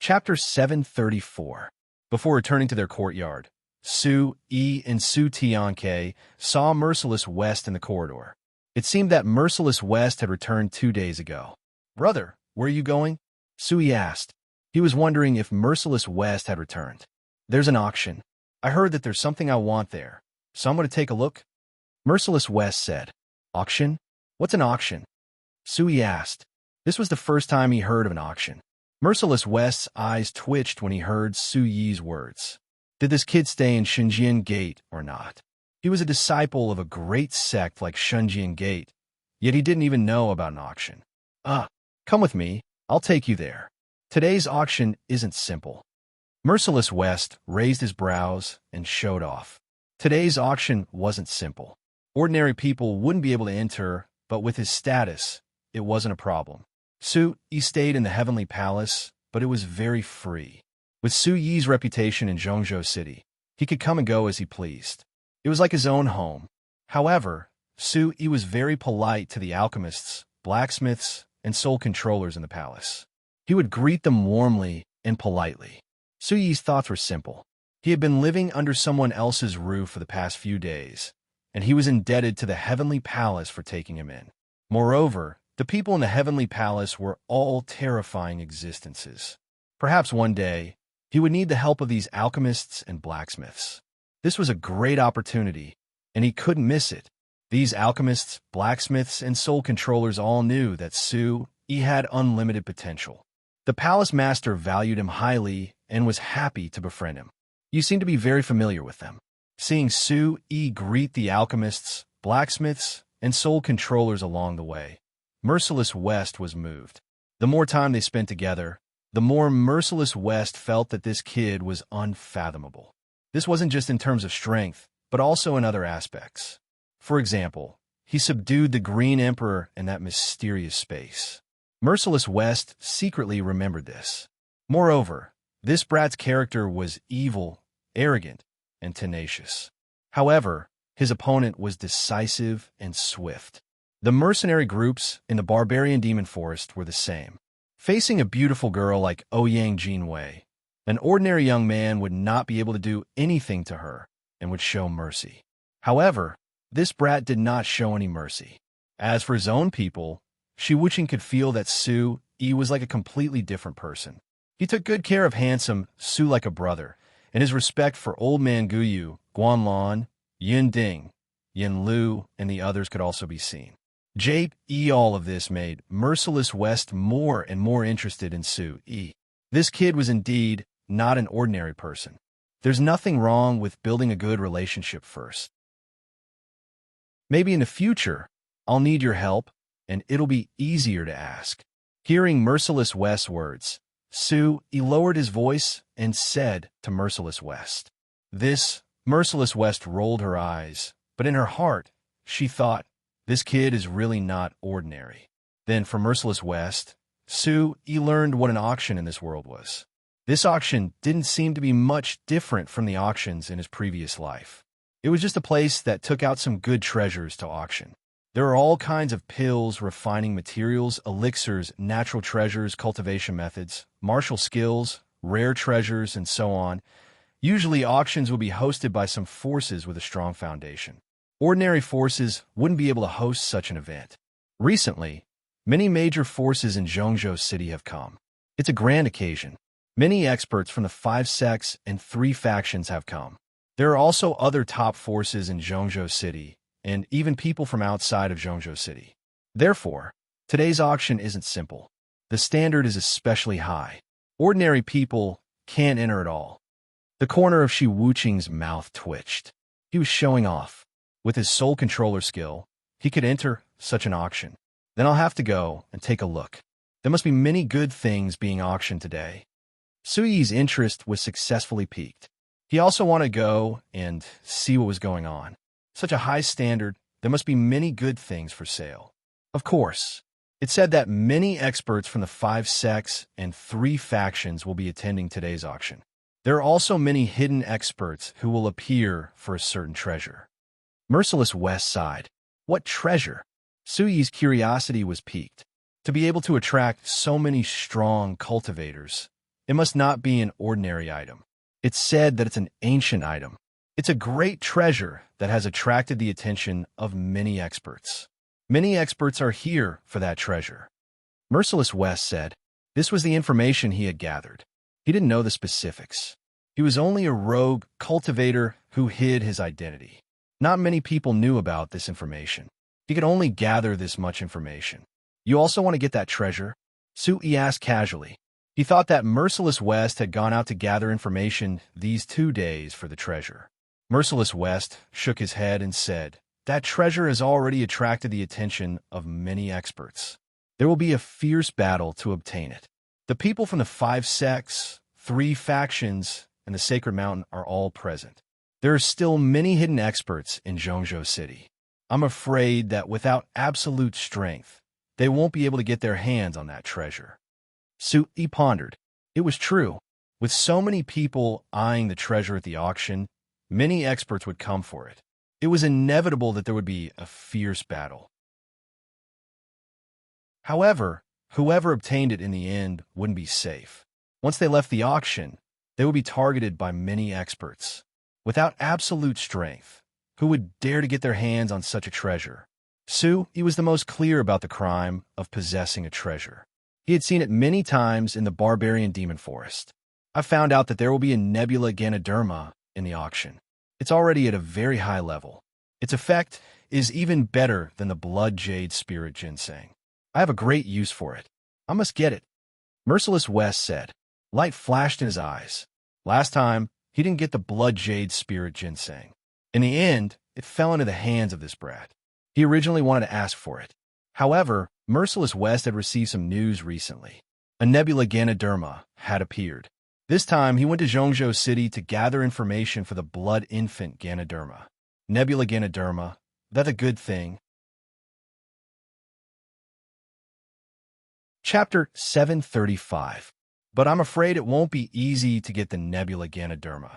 Chapter 734. Before returning to their courtyard, Su Yi and Su Tianke saw Merciless West in the corridor. It seemed that Merciless West had returned 2 days ago. "Brother, where are you going?" Su Yi asked. He was wondering if Merciless West had returned. "There's an auction. I heard that there's something I want there, so I'm going to take a look." Merciless West said. "Auction? What's an auction?" Su Yi asked. This was the first time he heard of an auction. Merciless West's eyes twitched when he heard Su Yi's words. Did this kid stay in Shunjian Gate or not? He was a disciple of a great sect like Shunjian Gate, yet he didn't even know about an auction. Come with me. I'll take you there. Today's auction isn't simple." Merciless West raised his brows and showed off. Today's auction wasn't simple. Ordinary people wouldn't be able to enter, but with his status, it wasn't a problem. Su Yi stayed in the Heavenly Palace, but it was very free. With Su Yi's reputation in Zhongzhou City, he could come and go as he pleased. It was like his own home. However, Su Yi was very polite to the alchemists, blacksmiths, and soul controllers in the palace. He would greet them warmly and politely. Su Yi's thoughts were simple. He had been living under someone else's roof for the past few days, and he was indebted to the Heavenly Palace for taking him in. Moreover, the people in the Heavenly Palace were all terrifying existences. Perhaps one day, he would need the help of these alchemists and blacksmiths. This was a great opportunity, and he couldn't miss it. These alchemists, blacksmiths, and soul controllers all knew that Su-Yi had unlimited potential. The palace master valued him highly and was happy to befriend him. You seem to be very familiar with them. Seeing Su-Yi greet the alchemists, blacksmiths, and soul controllers along the way, Merciless West was moved. The more time they spent together, the more Merciless West felt that this kid was unfathomable. This wasn't just in terms of strength, but also in other aspects. For example, he subdued the Green Emperor in that mysterious space. Merciless West secretly remembered this. Moreover, this brat's character was evil, arrogant, and tenacious. However, his opponent was decisive and swift. The mercenary groups in the barbarian demon forest were the same. Facing a beautiful girl like Ouyang Jinwei, an ordinary young man would not be able to do anything to her and would show mercy. However, this brat did not show any mercy. As for his own people, Shi Wuqing could feel that Su-Yi was like a completely different person. He took good care of handsome Su like a brother, and his respect for old man Guyu, Guanlan, Yin Ding, Yin Lu, and the others could also be seen. All of this made Merciless West more and more interested in Su-Yi. This kid was indeed not an ordinary person. There's nothing wrong with building a good relationship first. Maybe in the future, I'll need your help, and it'll be easier to ask. Hearing Merciless West's words, Su-Yi lowered his voice and said to Merciless West. Merciless West rolled her eyes, but in her heart, she thought, this kid is really not ordinary. Then from Merciless West, Su-Yi learned what an auction in this world was. This auction didn't seem to be much different from the auctions in his previous life. It was just a place that took out some good treasures to auction. There are all kinds of pills, refining materials, elixirs, natural treasures, cultivation methods, martial skills, rare treasures, and so on. Usually, auctions will be hosted by some forces with a strong foundation. Ordinary forces wouldn't be able to host such an event. Recently, many major forces in Zhongzhou City have come. It's a grand occasion. Many experts from the 5 sects and 3 factions have come. There are also other top forces in Zhongzhou City, and even people from outside of Zhongzhou City. Therefore, today's auction isn't simple. The standard is especially high. Ordinary people can't enter at all. The corner of Shi Wuqing's mouth twitched. He was showing off. With his soul controller skill, he could enter such an auction. Then I'll have to go and take a look. There must be many good things being auctioned today. Su-Yi's interest was successfully piqued. He also wanted to go and see what was going on. Such a high standard, there must be many good things for sale. Of course, it said that many experts from the 5 sects and 3 factions will be attending today's auction. There are also many hidden experts who will appear for a certain treasure. Merciless West sighed. What treasure? Su-Yi's curiosity was piqued. To be able to attract so many strong cultivators, it must not be an ordinary item. It's said that it's an ancient item. It's a great treasure that has attracted the attention of many experts. Many experts are here for that treasure. Merciless West said. This was the information he had gathered. He didn't know the specifics. He was only a rogue cultivator who hid his identity. Not many people knew about this information. He could only gather this much information. You also want to get that treasure? Su-Yi asked casually. He thought that Merciless West had gone out to gather information these 2 days for the treasure. Merciless West shook his head and said, that treasure has already attracted the attention of many experts. There will be a fierce battle to obtain it. The people from the 5 sects, 3 factions, and the Sacred Mountain are all present. There are still many hidden experts in Zhongzhou City. I'm afraid that without absolute strength, they won't be able to get their hands on that treasure. Su-Yi pondered. It was true. With so many people eyeing the treasure at the auction, many experts would come for it. It was inevitable that there would be a fierce battle. However, whoever obtained it in the end wouldn't be safe. Once they left the auction, they would be targeted by many experts. Without absolute strength, who would dare to get their hands on such a treasure? Su-Yi was the most clear about the crime of possessing a treasure. He had seen it many times in the barbarian demon forest. I found out that there will be a nebula Ganoderma in the auction. It's already at a very high level. Its effect is even better than the blood jade spirit ginseng. I have a great use for it. I must get it. Merciless West said. Light flashed in his eyes. Last time, he didn't get the blood jade spirit ginseng. In the end, it fell into the hands of this brat. He originally wanted to ask for it. However, Merciless West had received some news recently. A nebula Ganoderma had appeared. This time, he went to Zhongzhou City to gather information for the blood infant Ganoderma. Nebula Ganoderma, that's a good thing. Chapter 735. But I'm afraid it won't be easy to get the Nebula Ganoderma.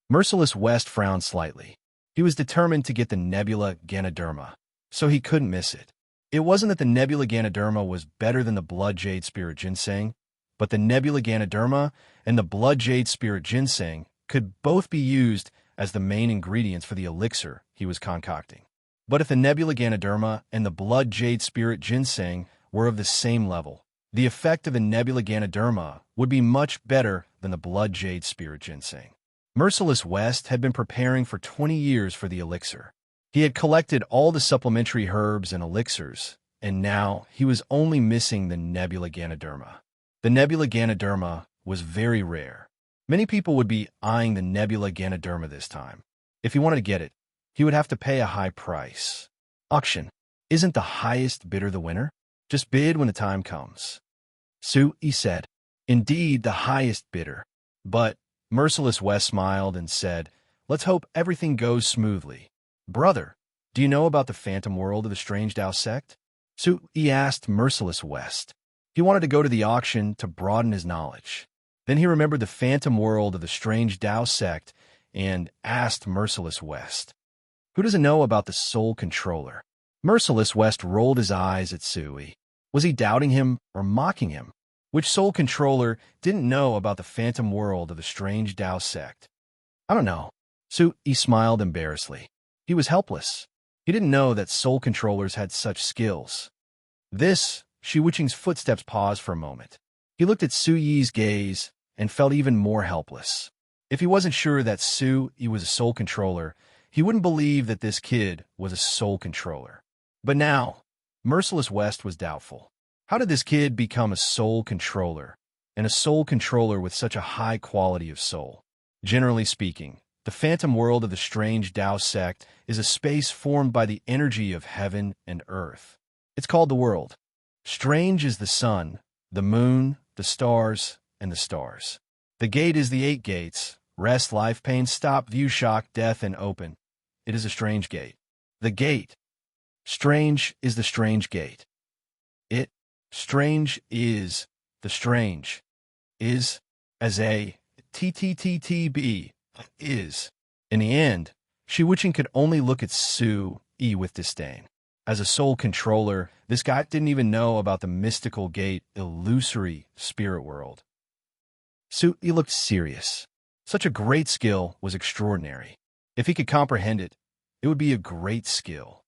Merciless West frowned slightly. He was determined to get the Nebula Ganoderma, so he couldn't miss it. It wasn't that the Nebula Ganoderma was better than the Blood Jade Spirit Ginseng, but the Nebula Ganoderma and the Blood Jade Spirit Ginseng could both be used as the main ingredients for the elixir he was concocting. But if the Nebula Ganoderma and the Blood Jade Spirit Ginseng were of the same level, the effect of the Nebula Ganoderma would be much better than the Blood Jade Spirit Ginseng. Merciless West had been preparing for 20 years for the elixir. He had collected all the supplementary herbs and elixirs, and now he was only missing the Nebula Ganoderma. The Nebula Ganoderma was very rare. Many people would be eyeing the Nebula Ganoderma this time. If he wanted to get it, he would have to pay a high price. Auction. Isn't the highest bidder the winner? Just bid when the time comes. He said. Indeed, the highest bidder. But Merciless West smiled and said, let's hope everything goes smoothly. Brother, do you know about the phantom world of the strange Tao sect? He asked Merciless West. He wanted to go to the auction to broaden his knowledge. Then he remembered the phantom world of the strange Tao sect and asked Merciless West. Who doesn't know about the soul controller? Merciless West rolled his eyes at Sui. Was he doubting him or mocking him? Which soul controller didn't know about the phantom world of the strange Tao sect? I don't know. He smiled embarrassedly. He was helpless. He didn't know that soul controllers had such skills. Shi Wuqing's footsteps paused for a moment. He looked at Su Yi's gaze and felt even more helpless. If he wasn't sure that Su Yi was a soul controller, he wouldn't believe that this kid was a soul controller. But now, Merciless West was doubtful. How did this kid become a soul controller, and a soul controller with such a high quality of soul? Generally speaking, the phantom world of the strange Tao sect is a space formed by the energy of heaven and earth. It's called the world. Strange is the sun, the moon, the stars, and the stars. The gate is the 8 gates: rest, life, pain, stop, view, shock, death, and open. It is a strange gate. The gate. Strange is the strange gate. Strange is the strange. Is as a TTTTB is. In the end, Shi Wuqing could only look at Su Yi with disdain. As a soul controller, this guy didn't even know about the mystical gate, illusory spirit world. Su Yi looked serious. Such a great skill was extraordinary. If he could comprehend it, it would be a great skill.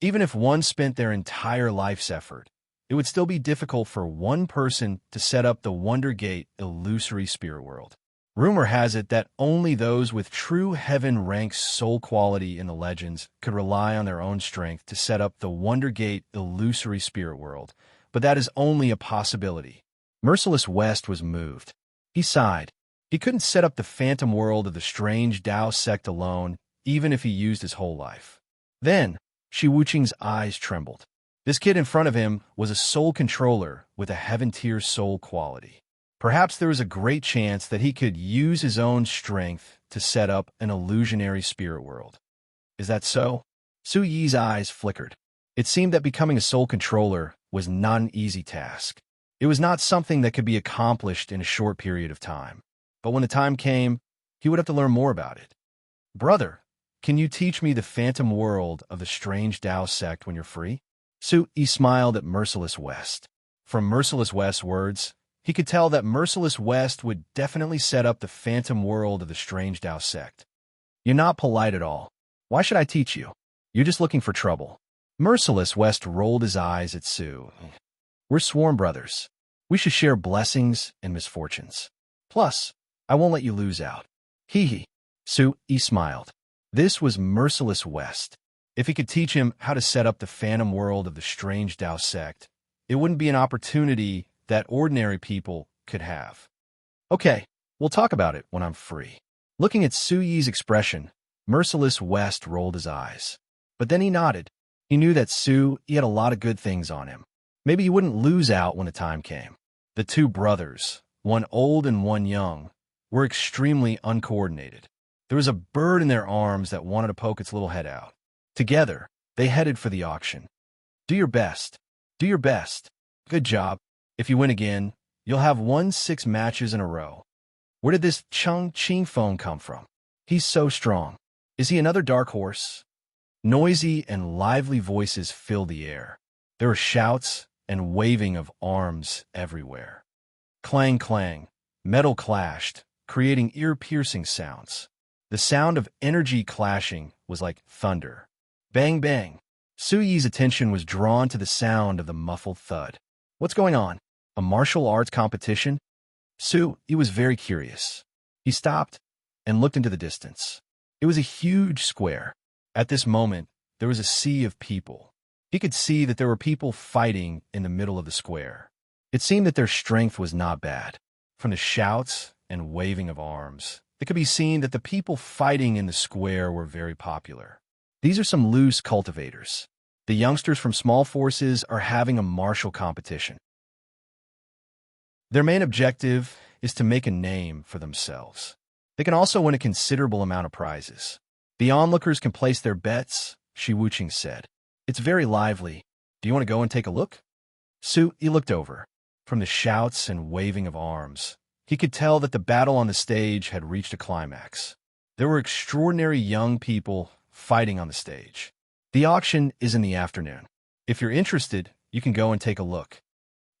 Even if one spent their entire life's effort, it would still be difficult for one person to set up the Wonder Gate illusory spirit world. Rumor has it that only those with true heaven-ranked soul quality in the legends could rely on their own strength to set up the Wonder Gate illusory spirit world, but that is only a possibility. Merciless West was moved. He sighed. He couldn't set up the phantom world of the strange Tao sect alone, even if he used his whole life. Then, Shi Wuqing's eyes trembled. This kid in front of him was a soul controller with a heaven-tier soul quality. Perhaps there was a great chance that he could use his own strength to set up an illusionary spirit world. Is that so? Su Yi's eyes flickered. It seemed that becoming a soul controller was not an easy task. It was not something that could be accomplished in a short period of time. But when the time came, he would have to learn more about it. Brother, can you teach me the phantom world of the strange Tao sect when you're free? Su Yi smiled at Merciless West. From Merciless West's words, he could tell that Merciless West would definitely set up the phantom world of the strange Tao sect. You're not polite at all. Why should I teach you? You're just looking for trouble. Merciless West rolled his eyes at Su. We're sworn brothers. We should share blessings and misfortunes. Plus, I won't let you lose out. Hee hee. Su Yi smiled. This was Merciless West. If he could teach him how to set up the phantom world of the strange Tao sect, it wouldn't be an opportunity that ordinary people could have. Okay, we'll talk about it when I'm free. Looking at Su Yi's expression, Merciless West rolled his eyes. But then he nodded. He knew that Su Yi had a lot of good things on him. Maybe he wouldn't lose out when the time came. The two brothers, one old and one young, were extremely uncoordinated. There was a bird in their arms that wanted to poke its little head out. Together, they headed for the auction. Do your best. Do your best. Good job. If you win again, you'll have won 6 matches in a row. Where did this Chung Ching phone come from? He's so strong. Is he another dark horse? Noisy and lively voices filled the air. There were shouts and waving of arms everywhere. Clang, clang. Metal clashed, creating ear-piercing sounds. The sound of energy clashing was like thunder. Bang, bang. Su Yi's attention was drawn to the sound of the muffled thud. What's going on? A martial arts competition? Su Yi was very curious. He stopped and looked into the distance. It was a huge square. At this moment, there was a sea of people. He could see that there were people fighting in the middle of the square. It seemed that their strength was not bad. From the shouts and waving of arms, it could be seen that the people fighting in the square were very popular. These are some loose cultivators. The youngsters from small forces are having a martial competition. Their main objective is to make a name for themselves. They can also win a considerable amount of prizes. The onlookers can place their bets, Shi Wuqing said. It's very lively. Do you want to go and take a look? Su Yi looked over. From the shouts and waving of arms, he could tell that the battle on the stage had reached a climax. There were extraordinary young people fighting on the stage. The auction is in the afternoon. If you're interested, you can go and take a look.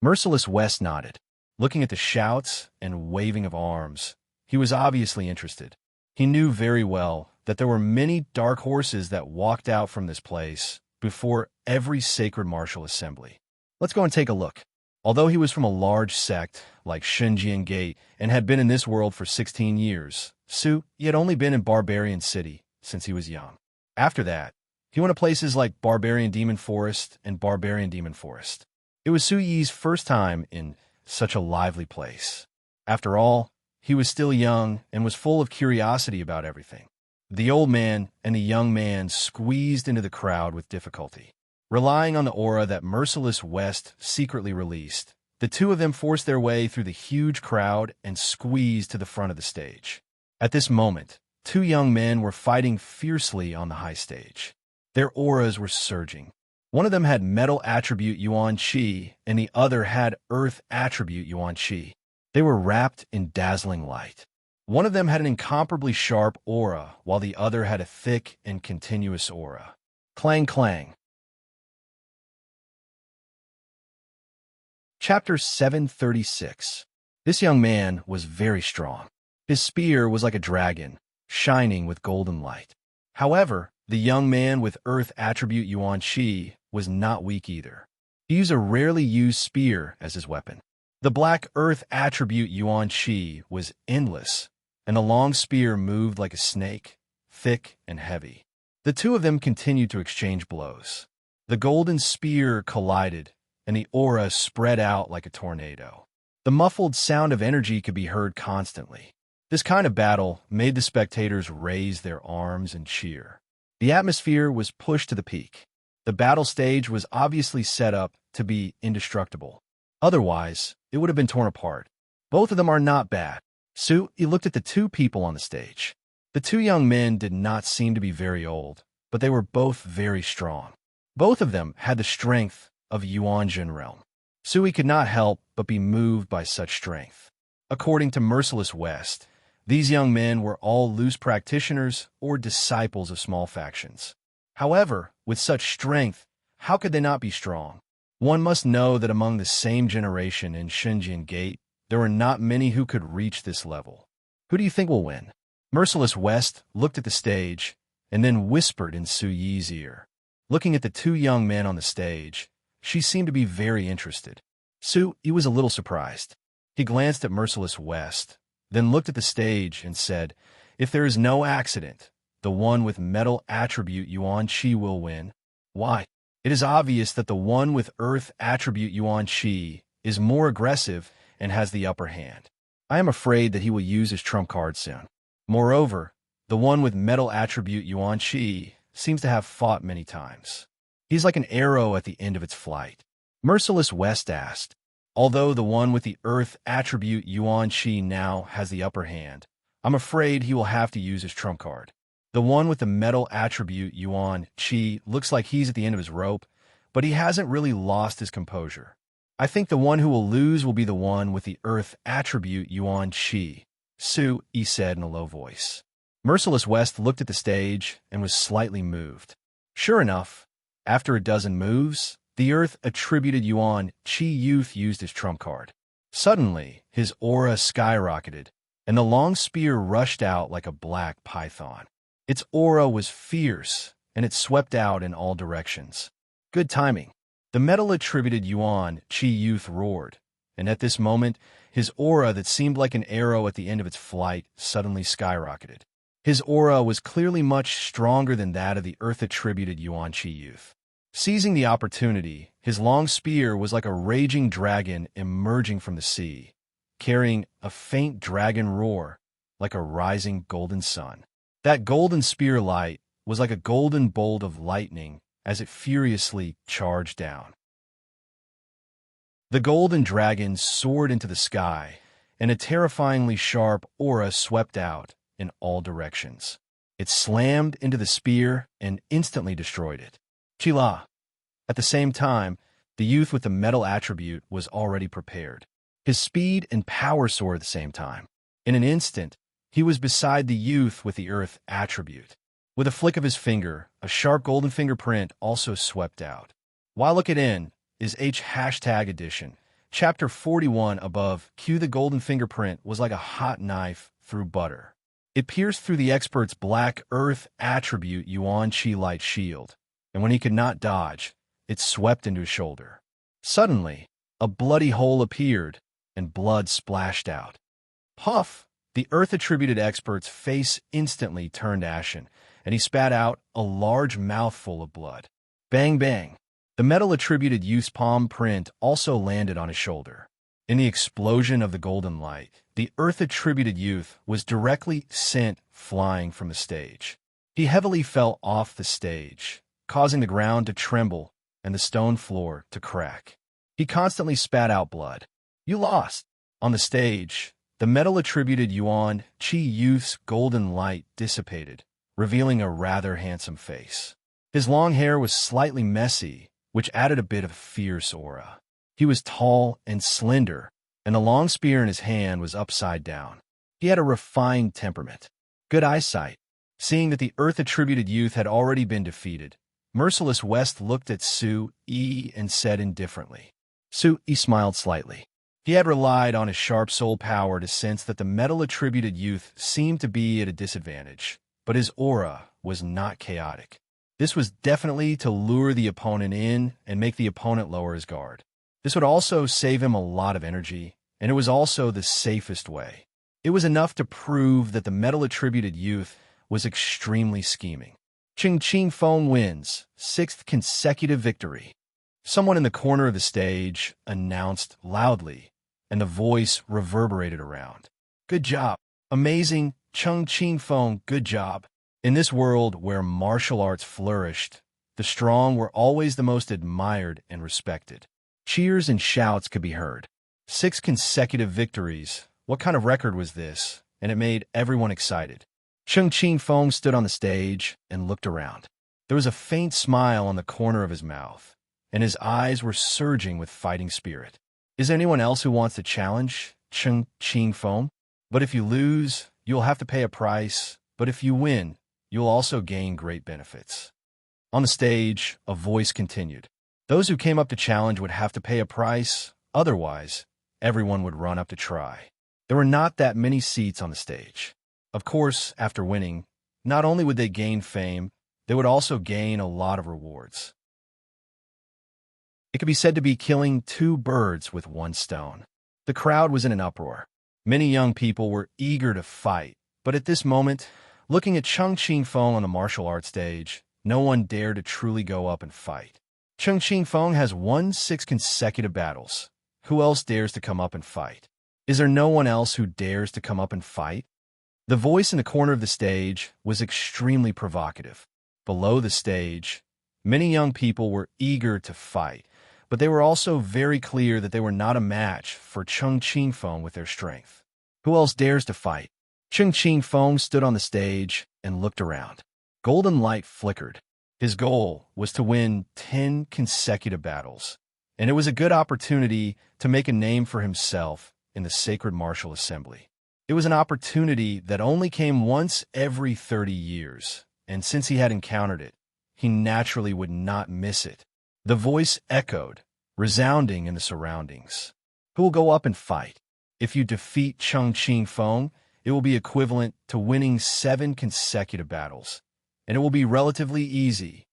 Merciless West nodded. Looking at the shouts and waving of arms, he was obviously interested. He knew very well that there were many dark horses that walked out from this place before every sacred martial assembly. Let's go and take a look. Although he was from a large sect like Shenjian Gate and had been in this world for 16 years, Su Yi had only been in Barbarian City since he was young. After that, he went to places like Barbarian Demon Forest and Barbarian Demon Forest. It was Su Yi's first time in such a lively place. After all, he was still young and was full of curiosity about everything. The old man and the young man squeezed into the crowd with difficulty. Relying on the aura that Merciless West secretly released, the two of them forced their way through the huge crowd and squeezed to the front of the stage. At this moment, 2 young men were fighting fiercely on the high stage. Their auras were surging. One of them had metal attribute Yuan Qi, and the other had earth attribute Yuan Qi. They were wrapped in dazzling light. One of them had an incomparably sharp aura, while the other had a thick and continuous aura. Clang, clang. Chapter 736. This young man was very strong. His spear was like a dragon, shining with golden light. However, the young man with earth attribute Yuan Qi was not weak either. He used a rarely used spear as his weapon. The black earth attribute Yuan Qi was endless, and the long spear moved like a snake, thick and heavy. The two of them continued to exchange blows. The golden spear collided, and the aura spread out like a tornado. The muffled sound of energy could be heard constantly. This kind of battle made the spectators raise their arms and cheer. The atmosphere was pushed to the peak. The battle stage was obviously set up to be indestructible. Otherwise, it would have been torn apart. Both of them are not bad. Su Yi looked at the 2 people on the stage. The 2 young men did not seem to be very old, but they were both very strong. Both of them had the strength of Yuanjin realm. Su Yi could not help but be moved by such strength. According to Merciless West, these young men were all loose practitioners or disciples of small factions. However, with such strength, how could they not be strong? One must know that among the same generation in Shenjian Gate, there were not many who could reach this level. Who do you think will win? Merciless West looked at the stage and then whispered in Su Yi's ear. Looking at the 2 young men on the stage, she seemed to be very interested. Su Yi was a little surprised. He glanced at Merciless West, then looked at the stage and said, "If there is no accident, the one with metal attribute Yuan Qi will win. Why? It is obvious that the one with earth attribute Yuan Qi is more aggressive and has the upper hand. I am afraid that he will use his trump card soon. Moreover, the one with metal attribute Yuan Qi seems to have fought many times. He's like an arrow at the end of its flight. Merciless West asked, although the one with the earth attribute Yuan Qi now has the upper hand, I'm afraid he will have to use his trump card. The one with the metal attribute Yuan Qi looks like he's at the end of his rope, but he hasn't really lost his composure. I think the one who will lose will be the one with the earth attribute Yuan Qi, Su Yi said in a low voice. Merciless West looked at the stage and was slightly moved. Sure enough, after a dozen moves, the earth attributed Yuan Qi youth used his trump card. Suddenly, his aura skyrocketed, and the long spear rushed out like a black python. Its aura was fierce, and it swept out in all directions. Good timing. The metal attributed Yuan Qi youth roared, and at this moment, his aura that seemed like an arrow at the end of its flight suddenly skyrocketed. His aura was clearly much stronger than that of the earth-attributed Yuan Qi youth. Seizing the opportunity, his long spear was like a raging dragon emerging from the sea, carrying a faint dragon roar like a rising golden sun. That golden spear light was like a golden bolt of lightning as it furiously charged down. The golden dragon soared into the sky, and a terrifyingly sharp aura swept out in all directions. It slammed into the spear and instantly destroyed it. Chila. At the same time, the youth with the metal attribute was already prepared. His speed and power soared at the same time. In an instant, he was beside the youth with the earth attribute. With a flick of his finger, a sharp golden fingerprint also swept out. While look at N is H #edition. Chapter 41 above, Q the golden fingerprint was like a hot knife through butter. It pierced through the expert's black earth attribute Yuan Qi light shield, and when he could not dodge, it swept into his shoulder. Suddenly, a bloody hole appeared, and blood splashed out. Puff! The earth-attributed expert's face instantly turned ashen, and he spat out a large mouthful of blood. Bang bang! The metal-attributed youth's palm print also landed on his shoulder. In the explosion of the golden light, the earth-attributed youth was directly sent flying from the stage. He heavily fell off the stage, causing the ground to tremble and the stone floor to crack. He constantly spat out blood. You lost. On the stage, the metal-attributed Yuan Qi youth's golden light dissipated, revealing a rather handsome face. His long hair was slightly messy, which added a bit of fierce aura. He was tall and slender, and the long spear in his hand was upside down. He had a refined temperament. Good eyesight. Seeing that the earth-attributed youth had already been defeated, Merciless West looked at Su Yi and said indifferently. Su Yi smiled slightly. He had relied on his sharp soul power to sense that the metal-attributed youth seemed to be at a disadvantage, but his aura was not chaotic. This was definitely to lure the opponent in and make the opponent lower his guard. This would also save him a lot of energy, and it was also the safest way. It was enough to prove that the metal-attributed youth was extremely scheming. Ching Ching Feng wins, 6th consecutive victory. Someone in the corner of the stage announced loudly, and the voice reverberated around. Good job. Amazing, Cheng Ching Feng, good job. In this world where martial arts flourished, the strong were always the most admired and respected. Cheers and shouts could be heard. 6 consecutive victories. What kind of record was this? And it made everyone excited. Cheng Ching Feng stood on the stage and looked around. There was a faint smile on the corner of his mouth, and his eyes were surging with fighting spirit. Is there anyone else who wants to challenge Cheng Ching Feng? But if you lose, you'll have to pay a price. But if you win, you'll also gain great benefits. On the stage, a voice continued. Those who came up to challenge would have to pay a price, otherwise, everyone would run up to try. There were not that many seats on the stage. Of course, after winning, not only would they gain fame, they would also gain a lot of rewards. It could be said to be killing 2 birds with 1 stone. The crowd was in an uproar. Many young people were eager to fight, but at this moment, Looking at Chung Ching-fong on the martial arts stage, no one dared to truly go up and fight. Chung Ching-fong has won 6 consecutive battles. Who else dares to come up and fight? Is there no one else who dares to come up and fight? The voice in the corner of the stage was extremely provocative. Below the stage, many young people were eager to fight, but they were also very clear that they were not a match for Chung Ching-fong with their strength. Who else dares to fight? Chung Ching-fong stood on the stage and looked around. Golden light flickered. His goal was to win 10 consecutive battles, and it was a good opportunity to make a name for himself in the sacred martial assembly. It was an opportunity that only came once every 30 years, and since he had encountered it, he naturally would not miss it. The voice echoed, resounding in the surroundings. Who will go up and fight? If you defeat Chung Ching-fong, it will be equivalent to winning 7 consecutive battles, and it will be relatively easy.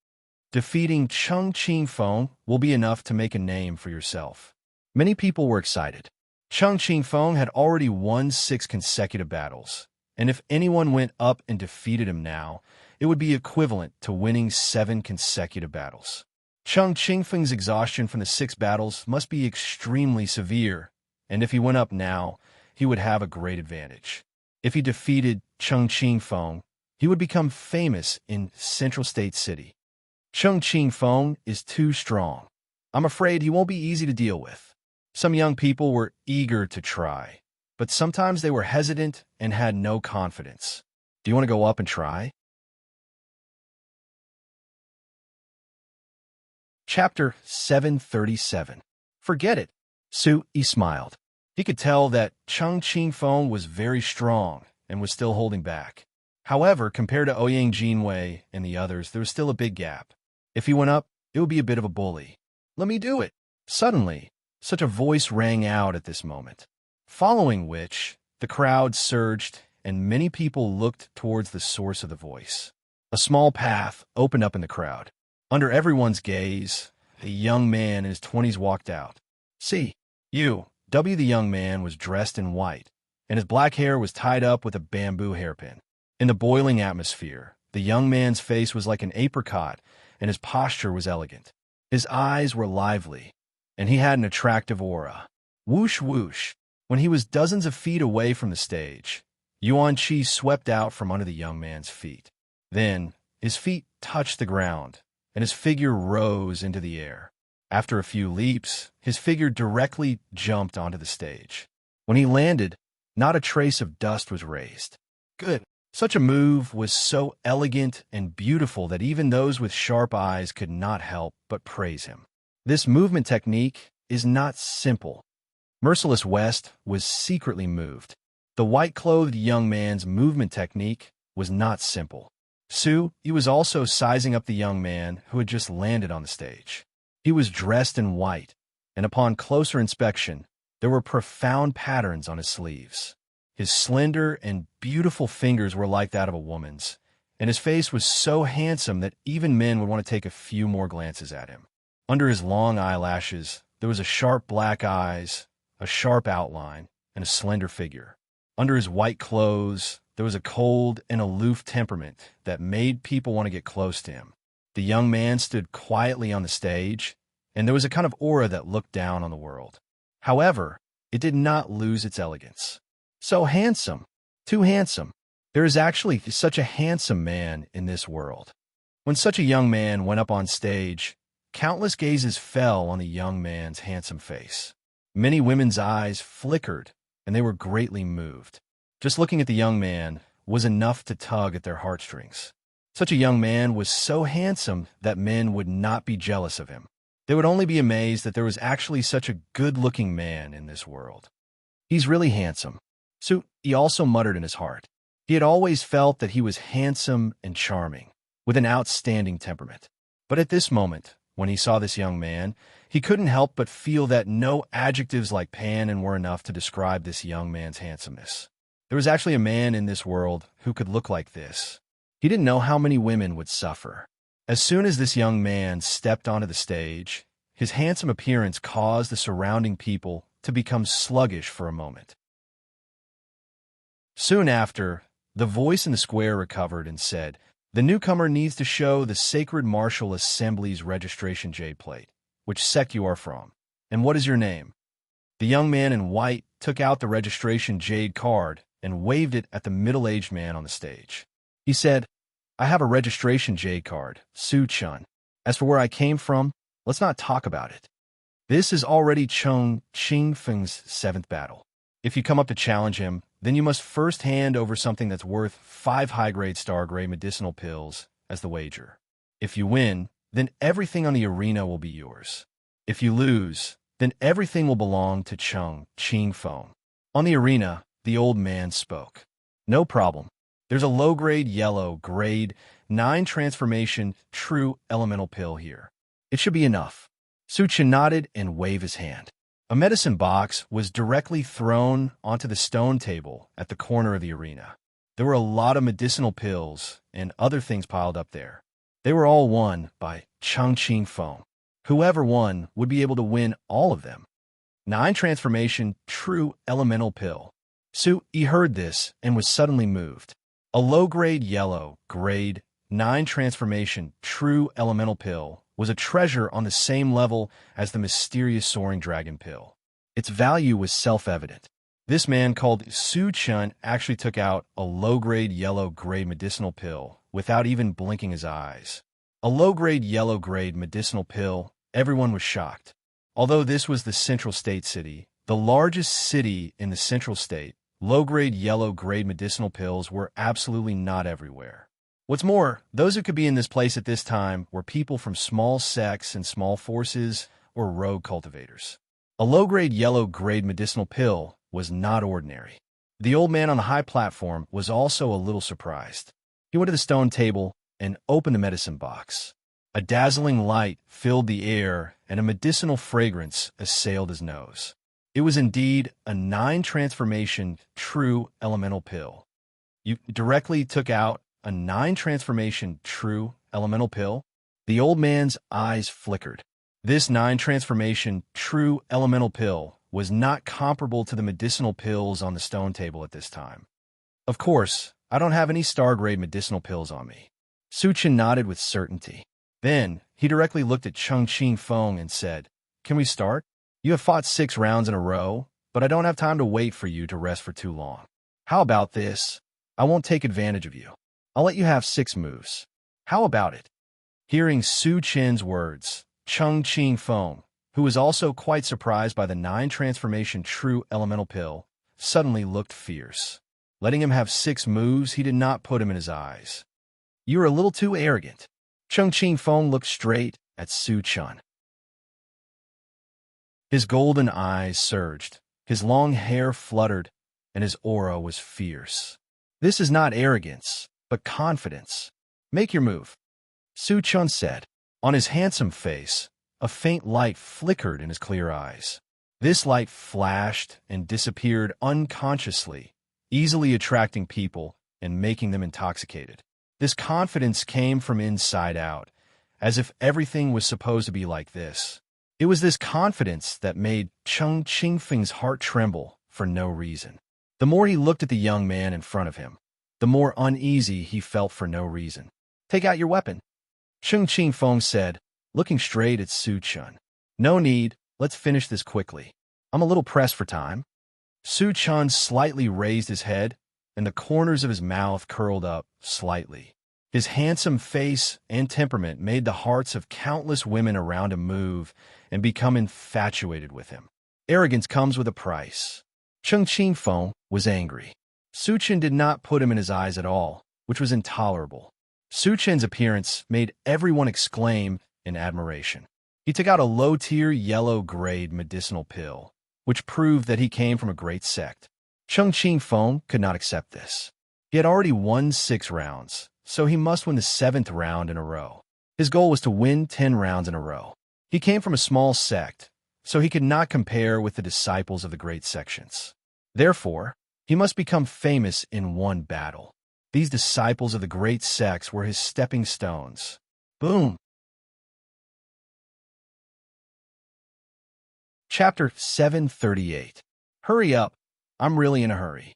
Defeating Chung Ching-fong will be enough to make a name for yourself. Many people were excited. Chung Ching-fong had already won 6 consecutive battles, and if anyone went up and defeated him now, it would be equivalent to winning 7 consecutive battles. Chung Ching-fong's exhaustion from the 6 battles must be extremely severe, and if he went up now, he would have a great advantage. If he defeated Chung Ching-fong, he would become famous in Central State City. Chung Ching-fong is too strong. I'm afraid he won't be easy to deal with. Some young people were eager to try, but sometimes they were hesitant and had no confidence. Do you want to go up and try? Chapter 737. Forget it. Su-yi smiled. He could tell that Chung Ching-fong was very strong and was still holding back. However, compared to Ouyang Jinwei and the others, there was still a big gap. If he went up, it would be a bit of a bully. Let me do it. Suddenly, such a voice rang out at this moment, following which the crowd surged and many people looked towards the source of the voice. A small path opened up in the crowd. Under everyone's gaze, a young man in his 20s walked out. The young man was dressed in white, and his black hair was tied up with a bamboo hairpin. In the boiling atmosphere, the young man's face was like an apricot, and his posture was elegant. His eyes were lively, and he had an attractive aura. Whoosh whoosh. When he was dozens of feet away from the stage, Yuan Qi swept out from under the young man's feet. Then, his feet touched the ground, and his figure rose into the air. After a few leaps, his figure directly jumped onto the stage. When he landed, not a trace of dust was raised. Good. Such a move was so elegant and beautiful that even those with sharp eyes could not help but praise him. This movement technique is not simple. Merciless West was secretly moved. The white-clothed young man's movement technique was not simple. Su-yi was also sizing up the young man who had just landed on the stage. He was dressed in white, and upon closer inspection, there were profound patterns on his sleeves. His slender and beautiful fingers were like that of a woman's, and his face was so handsome that even men would want to take a few more glances at him. Under his long eyelashes, there was a sharp black eyes, a sharp outline, and a slender figure. Under his white clothes, there was a cold and aloof temperament that made people want to get close to him. The young man stood quietly on the stage, and there was a kind of aura that looked down on the world. However, it did not lose its elegance. So handsome, too handsome. There is actually such a handsome man in this world. When such a young man went up on stage, countless gazes fell on the young man's handsome face. Many women's eyes flickered, and they were greatly moved. Just looking at the young man was enough to tug at their heartstrings. Such a young man was so handsome that men would not be jealous of him. They would only be amazed that there was actually such a good-looking man in this world. He's really handsome. He also muttered in his heart. He had always felt that he was handsome and charming, with an outstanding temperament. But at this moment, when he saw this young man, he couldn't help but feel that no adjectives like pan were enough to describe this young man's handsomeness. There was actually a man in this world who could look like this. He didn't know how many women would suffer. As soon as this young man stepped onto the stage, his handsome appearance caused the surrounding people to become sluggish for a moment. Soon after, The voice in the square recovered and said, "The newcomer needs to show the Sacred Martial Assembly's registration jade plate. Which sect you are from, and what is your name?" The young man in white took out the registration jade card and waved it at the middle-aged man on the stage. He said, "I have a registration jade card, Su-chun. As for where I came from, let's not talk about it. This is already Chung Ching-feng's 7th battle. If you come up to challenge him, then you must first hand over something that's worth 5 high-grade star-grade medicinal pills as the wager. If you win, then everything on the arena will be yours. If you lose, then everything will belong to Chung Ching-feng." On the arena, the old man spoke. "No problem. There's a low-grade yellow, grade 9 transformation true elemental pill here. It should be enough." Su-chun nodded and waved his hand. A medicine box was directly thrown onto the stone table at the corner of the arena. There were a lot of medicinal pills and other things piled up there. They were all won by Chung Ching-feng. Whoever won would be able to win all of them. 9 transformation true elemental pill. He heard this and was suddenly moved. A low-grade yellow, grade 9 transformation true elemental pill was a treasure on the same level as the mysterious soaring dragon pill. Its value was self-evident. This man called Su-chun actually took out a low-grade yellow-grade medicinal pill without even blinking his eyes. A low-grade yellow-grade medicinal pill, everyone was shocked. Although this was the Central State City, the largest city in the Central State, low-grade yellow-grade medicinal pills were absolutely not everywhere. What's more, those who could be in this place at this time were people from small sects and small forces or rogue cultivators. A low-grade yellow-grade medicinal pill was not ordinary. The old man on the high platform was also a little surprised. He went to the stone table and opened the medicine box. A dazzling light filled the air and a medicinal fragrance assailed his nose. It was indeed a 9 transformation true elemental pill. You directly took out a 9 transformation true elemental pill? The old man's eyes flickered. This 9 transformation true elemental pill was not comparable to the medicinal pills on the stone table at this time. "Of course, I don't have any star-grade medicinal pills on me." Su-chun nodded with certainty. Then, he directly looked at Chung Ching-feng and said, "Can we start? You have fought 6 rounds in a row, but I don't have time to wait for you to rest for too long. How about this? I won't take advantage of you. I'll let you have 6 moves. How about it?" Hearing Su-chun's words, Chung Ching-feng, who was also quite surprised by the 9 transformation true elemental pill, suddenly looked fierce. Letting him have 6 moves, he did not put him in his eyes. "You are a little too arrogant." Chung Ching-feng looked straight at Su-chun. His golden eyes surged, his long hair fluttered, and his aura was fierce. "This is not arrogance, but confidence. Make your move," Su-chun said. On his handsome face, a faint light flickered in his clear eyes. This light flashed and disappeared unconsciously, easily attracting people and making them intoxicated. This confidence came from inside out, as if everything was supposed to be like this. It was this confidence that made Chung Ching-feng's heart tremble for no reason. The more he looked at the young man in front of him, the more uneasy he felt for no reason. "Take out your weapon," Chung Ching-feng said, looking straight at Su-chun. "No need, let's finish this quickly. I'm a little pressed for time." Su-chun slightly raised his head, and the corners of his mouth curled up slightly. His handsome face and temperament made the hearts of countless women around him move and become infatuated with him. Arrogance comes with a price. Chung Ching-feng was angry. Su-chun did not put him in his eyes at all, which was intolerable. Su-chun's appearance made everyone exclaim in admiration. He took out a low-tier yellow-grade medicinal pill, which proved that he came from a great sect. Chung Ching-feng could not accept this. He had already won 6 rounds, so he must win the 7th round in a row. His goal was to win 10 rounds in a row. He came from a small sect, so he could not compare with the disciples of the great sections. Therefore, he must become famous in one battle. These disciples of the great sects were his stepping stones. Boom! Chapter 738. Hurry up, I'm really in a hurry.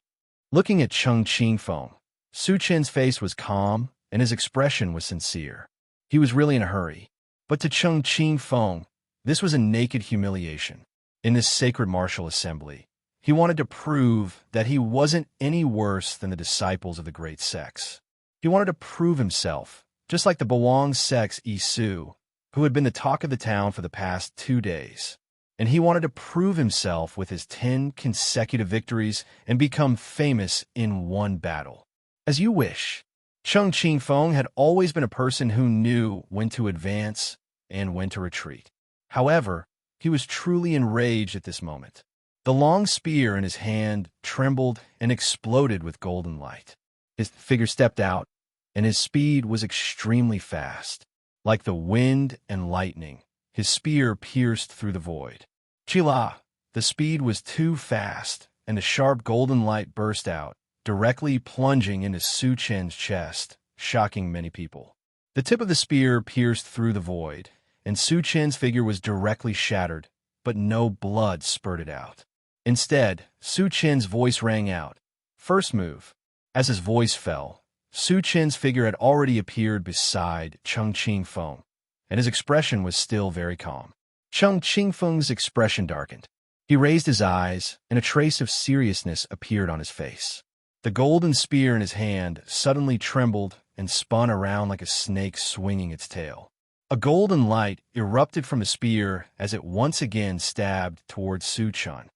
Looking at Chung Ching-feng, Su Chen's face was calm, and his expression was sincere. He was really in a hurry. But to Cheng Qing Feng, this was a naked humiliation. In this sacred martial assembly, he wanted to prove that he wasn't any worse than the disciples of the great sects. He wanted to prove himself, just like the Bawang sect's Yi Su, who had been the talk of the town for the past 2 days. And he wanted to prove himself with his 10 consecutive victories and become famous in one battle. As you wish. Cheng Qing Feng had always been a person who knew when to advance and when to retreat. However, he was truly enraged at this moment. The long spear in his hand trembled and exploded with golden light. His figure stepped out, and his speed was extremely fast. Like the wind and lightning, his spear pierced through the void. Chila! The speed was too fast, and the sharp golden light burst out, directly plunging into Su Chen's chest, shocking many people. The tip of the spear pierced through the void, and Su Chen's figure was directly shattered, but no blood spurted out. Instead, Su Chen's voice rang out. First move. As his voice fell, Su Chen's figure had already appeared beside Cheng Qing Feng, and his expression was still very calm. Cheng Qing Feng's expression darkened. He raised his eyes, and a trace of seriousness appeared on his face. The golden spear in his hand suddenly trembled and spun around like a snake swinging its tail. A golden light erupted from the spear as it once again stabbed towards Su Chen.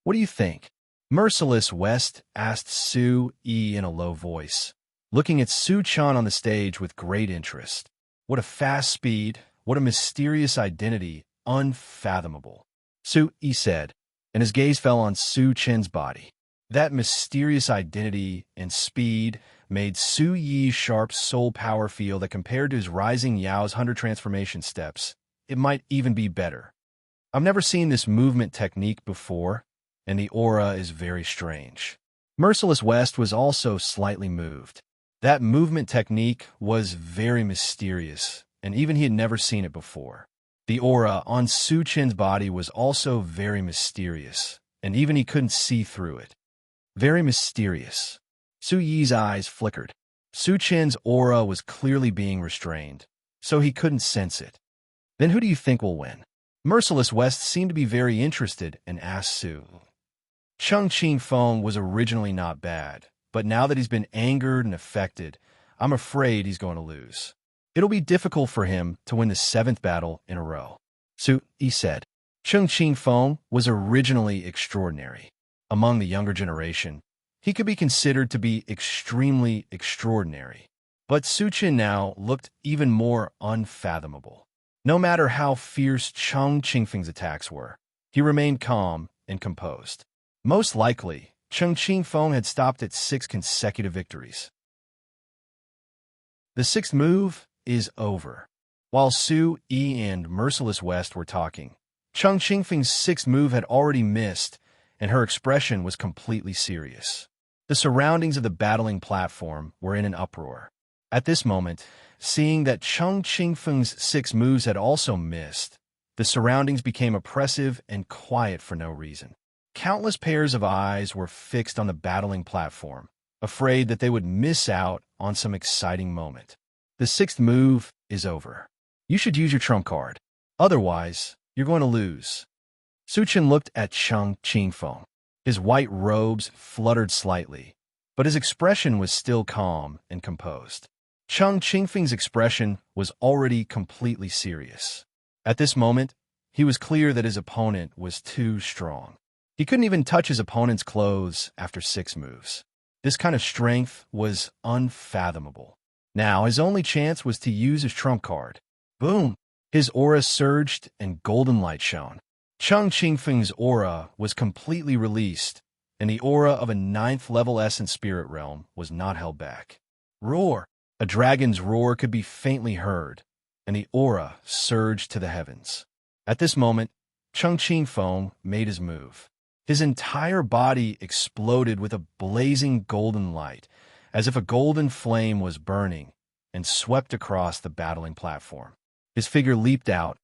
"What do you think?" Merciless West asked Su Yi in a low voice, looking at Su Chen on the stage with great interest. What a fast speed, what a mysterious identity, unfathomable. Su Yi said, and his gaze fell on Su Chen's body. That mysterious identity and speed made Su Yi's sharp soul power feel that compared to his rising Yao's 100 transformation steps, it might even be better. I've never seen this movement technique before, and the aura is very strange. Merciless West was also slightly moved. That movement technique was very mysterious, and even he had never seen it before. The aura on Su Chen's body was also very mysterious, and even he couldn't see through it. Very mysterious. Su Yi's eyes flickered. Su Chen's aura was clearly being restrained, so he couldn't sense it. Then who do you think will win? Merciless West seemed to be very interested and asked Su. Cheng Qing Feng was originally not bad, but now that he's been angered and affected, I'm afraid he's going to lose. It'll be difficult for him to win the 7th battle in a row. Su Yi said. Cheng Qing Feng was originally extraordinary. Among the younger generation, he could be considered to be extremely extraordinary. But Su Chen now looked even more unfathomable. No matter how fierce Cheng Qingfeng's attacks were, he remained calm and composed. Most likely, Cheng Qing Feng had stopped at 6 consecutive victories. The 6th move is over. While Su Yi and Merciless West were talking, Cheng Qingfeng's 6th move had already missed, and her expression was completely serious. The surroundings of the battling platform were in an uproar. At this moment, seeing that Cheng Qingfeng's 6 moves had also missed, the surroundings became oppressive and quiet for no reason. Countless pairs of eyes were fixed on the battling platform, afraid that they would miss out on some exciting moment. The 6th move is over. You should use your trump card. Otherwise, you're going to lose. Su Chen looked at Cheng Qingfeng. His white robes fluttered slightly, but his expression was still calm and composed. Cheng Qingfeng's expression was already completely serious. At this moment, he was clear that his opponent was too strong. He couldn't even touch his opponent's clothes after 6 moves. This kind of strength was unfathomable. Now, his only chance was to use his trump card. Boom! His aura surged and golden light shone. Cheng Qingfeng's aura was completely released, and the aura of a 9th level essence spirit realm was not held back. Roar! A dragon's roar could be faintly heard, and the aura surged to the heavens. At this moment, Cheng Qingfeng made his move. His entire body exploded with a blazing golden light, as if a golden flame was burning, and swept across the battling platform. His figure leaped out,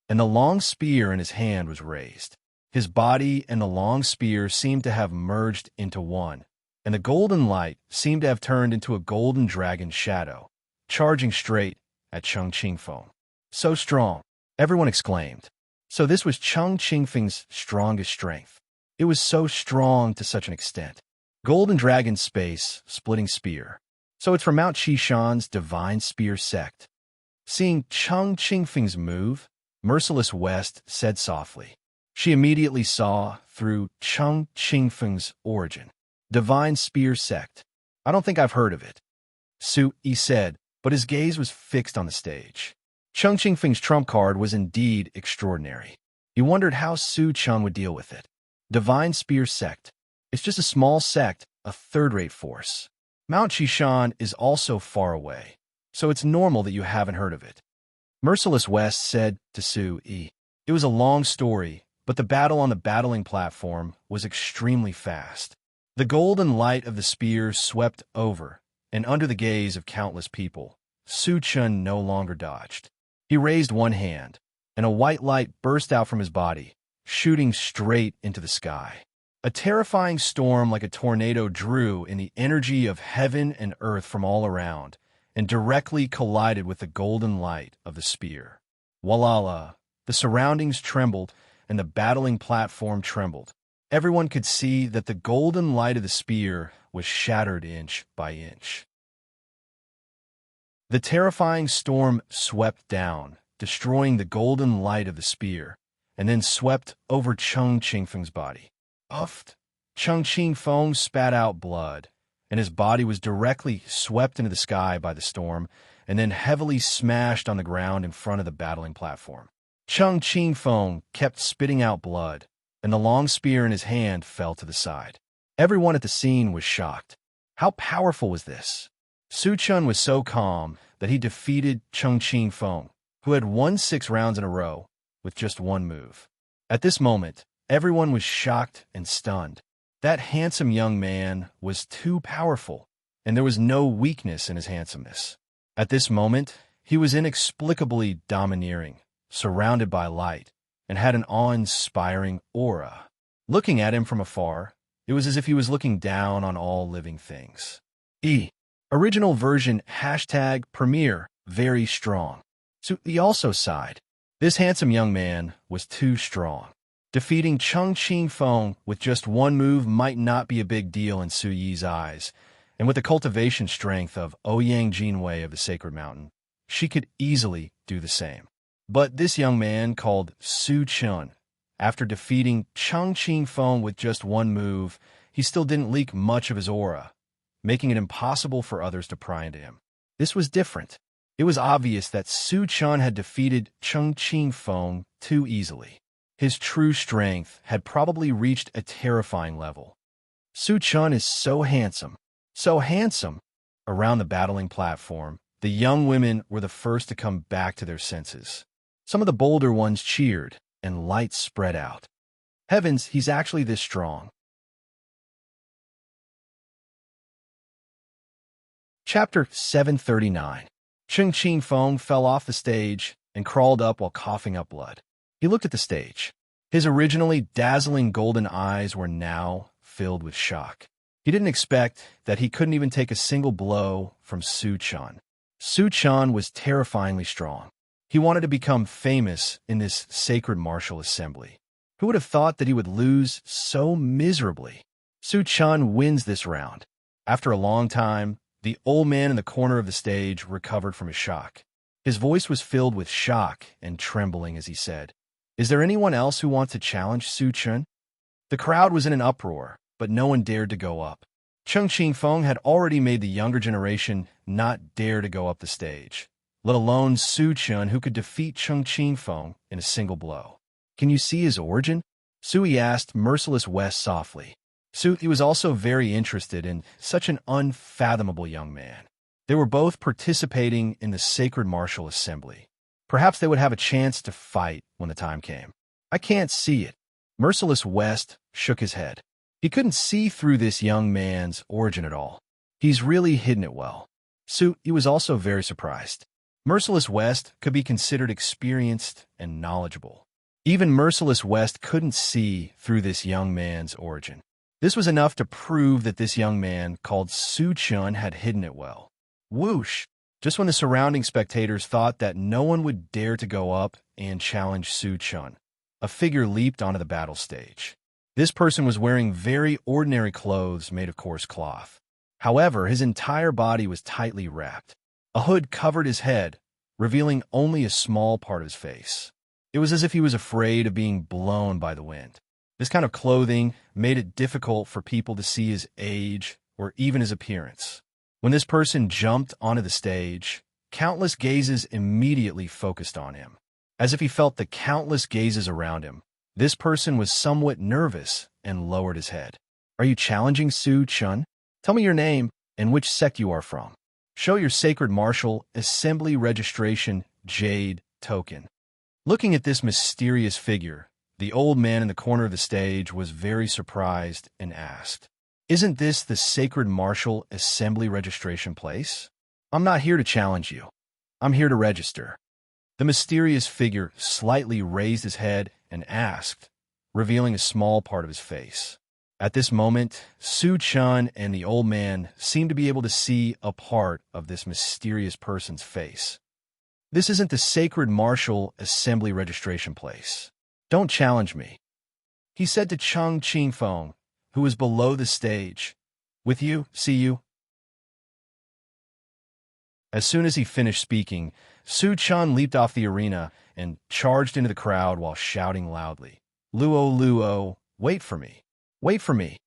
and the long spear in his hand was raised. His body and the long spear seemed to have merged into one, and the golden light seemed to have turned into a golden dragon's shadow, charging straight at Cheng Qingfeng. So strong, everyone exclaimed. So this was Cheng Qingfeng's strongest strength. It was so strong to such an extent. Golden Dragon Space, Splitting Spear. So it's from Mount Qishan's Divine Spear sect. Seeing Cheng Qingfeng's move, Merciless West said softly. She immediately saw through Cheng Qingfeng's origin. Divine Spear sect. I don't think I've heard of it. Su Yi said, but his gaze was fixed on the stage. Cheng Qingfeng's trump card was indeed extraordinary. He wondered how Su Cheng would deal with it. Divine Spear sect. It's just a small sect, a third-rate force. Mount Qishan is also far away, so it's normal that you haven't heard of it. Merciless West said to Su Yi. It was a long story, but the battle on the battling platform was extremely fast. The golden light of the spear swept over, and under the gaze of countless people, Su Chun no longer dodged. He raised one hand, and a white light burst out from his body, shooting straight into the sky. A terrifying storm like a tornado drew in the energy of heaven and earth from all around, and directly collided with the golden light of the spear. Walala! The surroundings trembled, and the battling platform trembled. Everyone could see that the golden light of the spear was shattered inch by inch. The terrifying storm swept down, destroying the golden light of the spear, and then swept over Cheng Qingfeng's body. Uffed! Cheng Qingfeng spat out blood, and his body was directly swept into the sky by the storm, and then heavily smashed on the ground in front of the battling platform. Cheng Qingfeng kept spitting out blood, and the long spear in his hand fell to the side. Everyone at the scene was shocked. How powerful was this? Su Chun was so calm that he defeated Cheng Qingfeng, who had won 6 rounds in a row, with just one move. At this moment, everyone was shocked and stunned. That handsome young man was too powerful, and there was no weakness in his handsomeness. At this moment, he was inexplicably domineering, surrounded by light, and had an awe-inspiring aura. Looking at him from afar, it was as if he was looking down on all living things. Original version #premiere, very strong. Su Yi also sighed. This handsome young man was too strong. Defeating Cheng Qingfeng with just one move might not be a big deal in Su Yi's eyes, and with the cultivation strength of Ouyang Jinwei of the Sacred Mountain, she could easily do the same. But this young man called Su Chun, after defeating Cheng Qingfeng with just one move, he still didn't leak much of his aura, making it impossible for others to pry into him. This was different. It was obvious that Su Chun had defeated Cheng Qingfeng too easily. His true strength had probably reached a terrifying level. Su Chun is so handsome, so handsome. Around the battling platform, the young women were the first to come back to their senses. Some of the bolder ones cheered, and lights spread out. Heavens, he's actually this strong. Chapter 739. Cheng Qingfeng fell off the stage and crawled up while coughing up blood. He looked at the stage. His originally dazzling golden eyes were now filled with shock. He didn't expect that he couldn't even take a single blow from Su Chun. Su Chun was terrifyingly strong. He wanted to become famous in this sacred martial assembly. Who would have thought that he would lose so miserably? Su Chun wins this round. After a long time, the old man in the corner of the stage recovered from his shock. His voice was filled with shock and trembling as he said, "Is there anyone else who wants to challenge Su Chun?" The crowd was in an uproar, but no one dared to go up. Cheng Qingfeng had already made the younger generation not dare to go up the stage, let alone Su Chun, who could defeat Cheng Qingfeng in a single blow. "Can you see his origin?" Su Yi asked Merciless West softly. Su Yi was also very interested in such an unfathomable young man. They were both participating in the sacred martial assembly. Perhaps they would have a chance to fight when the time came. "I can't see it." Merciless West shook his head. He couldn't see through this young man's origin at all. He's really hidden it well. Su Yi was also very surprised. Merciless West could be considered experienced and knowledgeable. Even Merciless West couldn't see through this young man's origin. This was enough to prove that this young man called Su Chun had hidden it well. Whoosh! Just when the surrounding spectators thought that no one would dare to go up and challenge Su Chun, a figure leaped onto the battle stage. This person was wearing very ordinary clothes made of coarse cloth. However, his entire body was tightly wrapped. A hood covered his head, revealing only a small part of his face. It was as if he was afraid of being blown by the wind. This kind of clothing made it difficult for people to see his age or even his appearance. When this person jumped onto the stage, countless gazes immediately focused on him. As if he felt the countless gazes around him, this person was somewhat nervous and lowered his head. "Are you challenging Su Chun? Tell me your name and which sect you are from. Show your sacred martial assembly registration jade token." Looking at this mysterious figure, the old man in the corner of the stage was very surprised and asked, "Isn't this the sacred martial assembly registration place? I'm not here to challenge you. I'm here to register." The mysterious figure slightly raised his head and asked, revealing a small part of his face. At this moment, Su Chun and the old man seemed to be able to see a part of this mysterious person's face. "This isn't the sacred martial assembly registration place. Don't challenge me," he said to Chung Ching Fong, who was below the stage. "With you, see you." As soon as he finished speaking, Su Chun leaped off the arena and charged into the crowd while shouting loudly, "Luo, Luo, wait for me. Wait for me."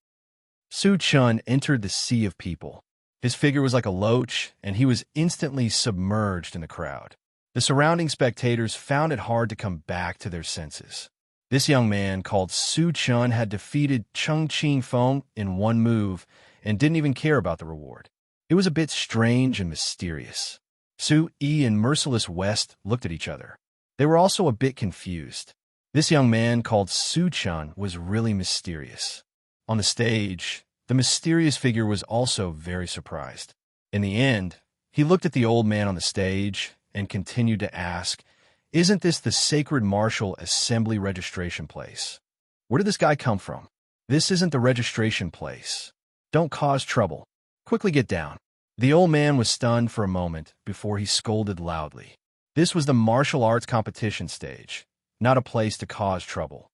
Su Chun entered the sea of people. His figure was like a loach, and he was instantly submerged in the crowd. The surrounding spectators found it hard to come back to their senses. This young man called Su Chun had defeated Chung Ching Fong in one move and didn't even care about the reward. It was a bit strange and mysterious. Su Yi and Merciless West looked at each other. They were also a bit confused. This young man called Su Chun was really mysterious. On the stage, the mysterious figure was also very surprised. In the end, he looked at the old man on the stage and continued to ask, "Isn't this the sacred martial assembly registration place? Where did this guy come from? This isn't the registration place. Don't cause trouble. Quickly get down." The old man was stunned for a moment before he scolded loudly. This was the martial arts competition stage, not a place to cause trouble.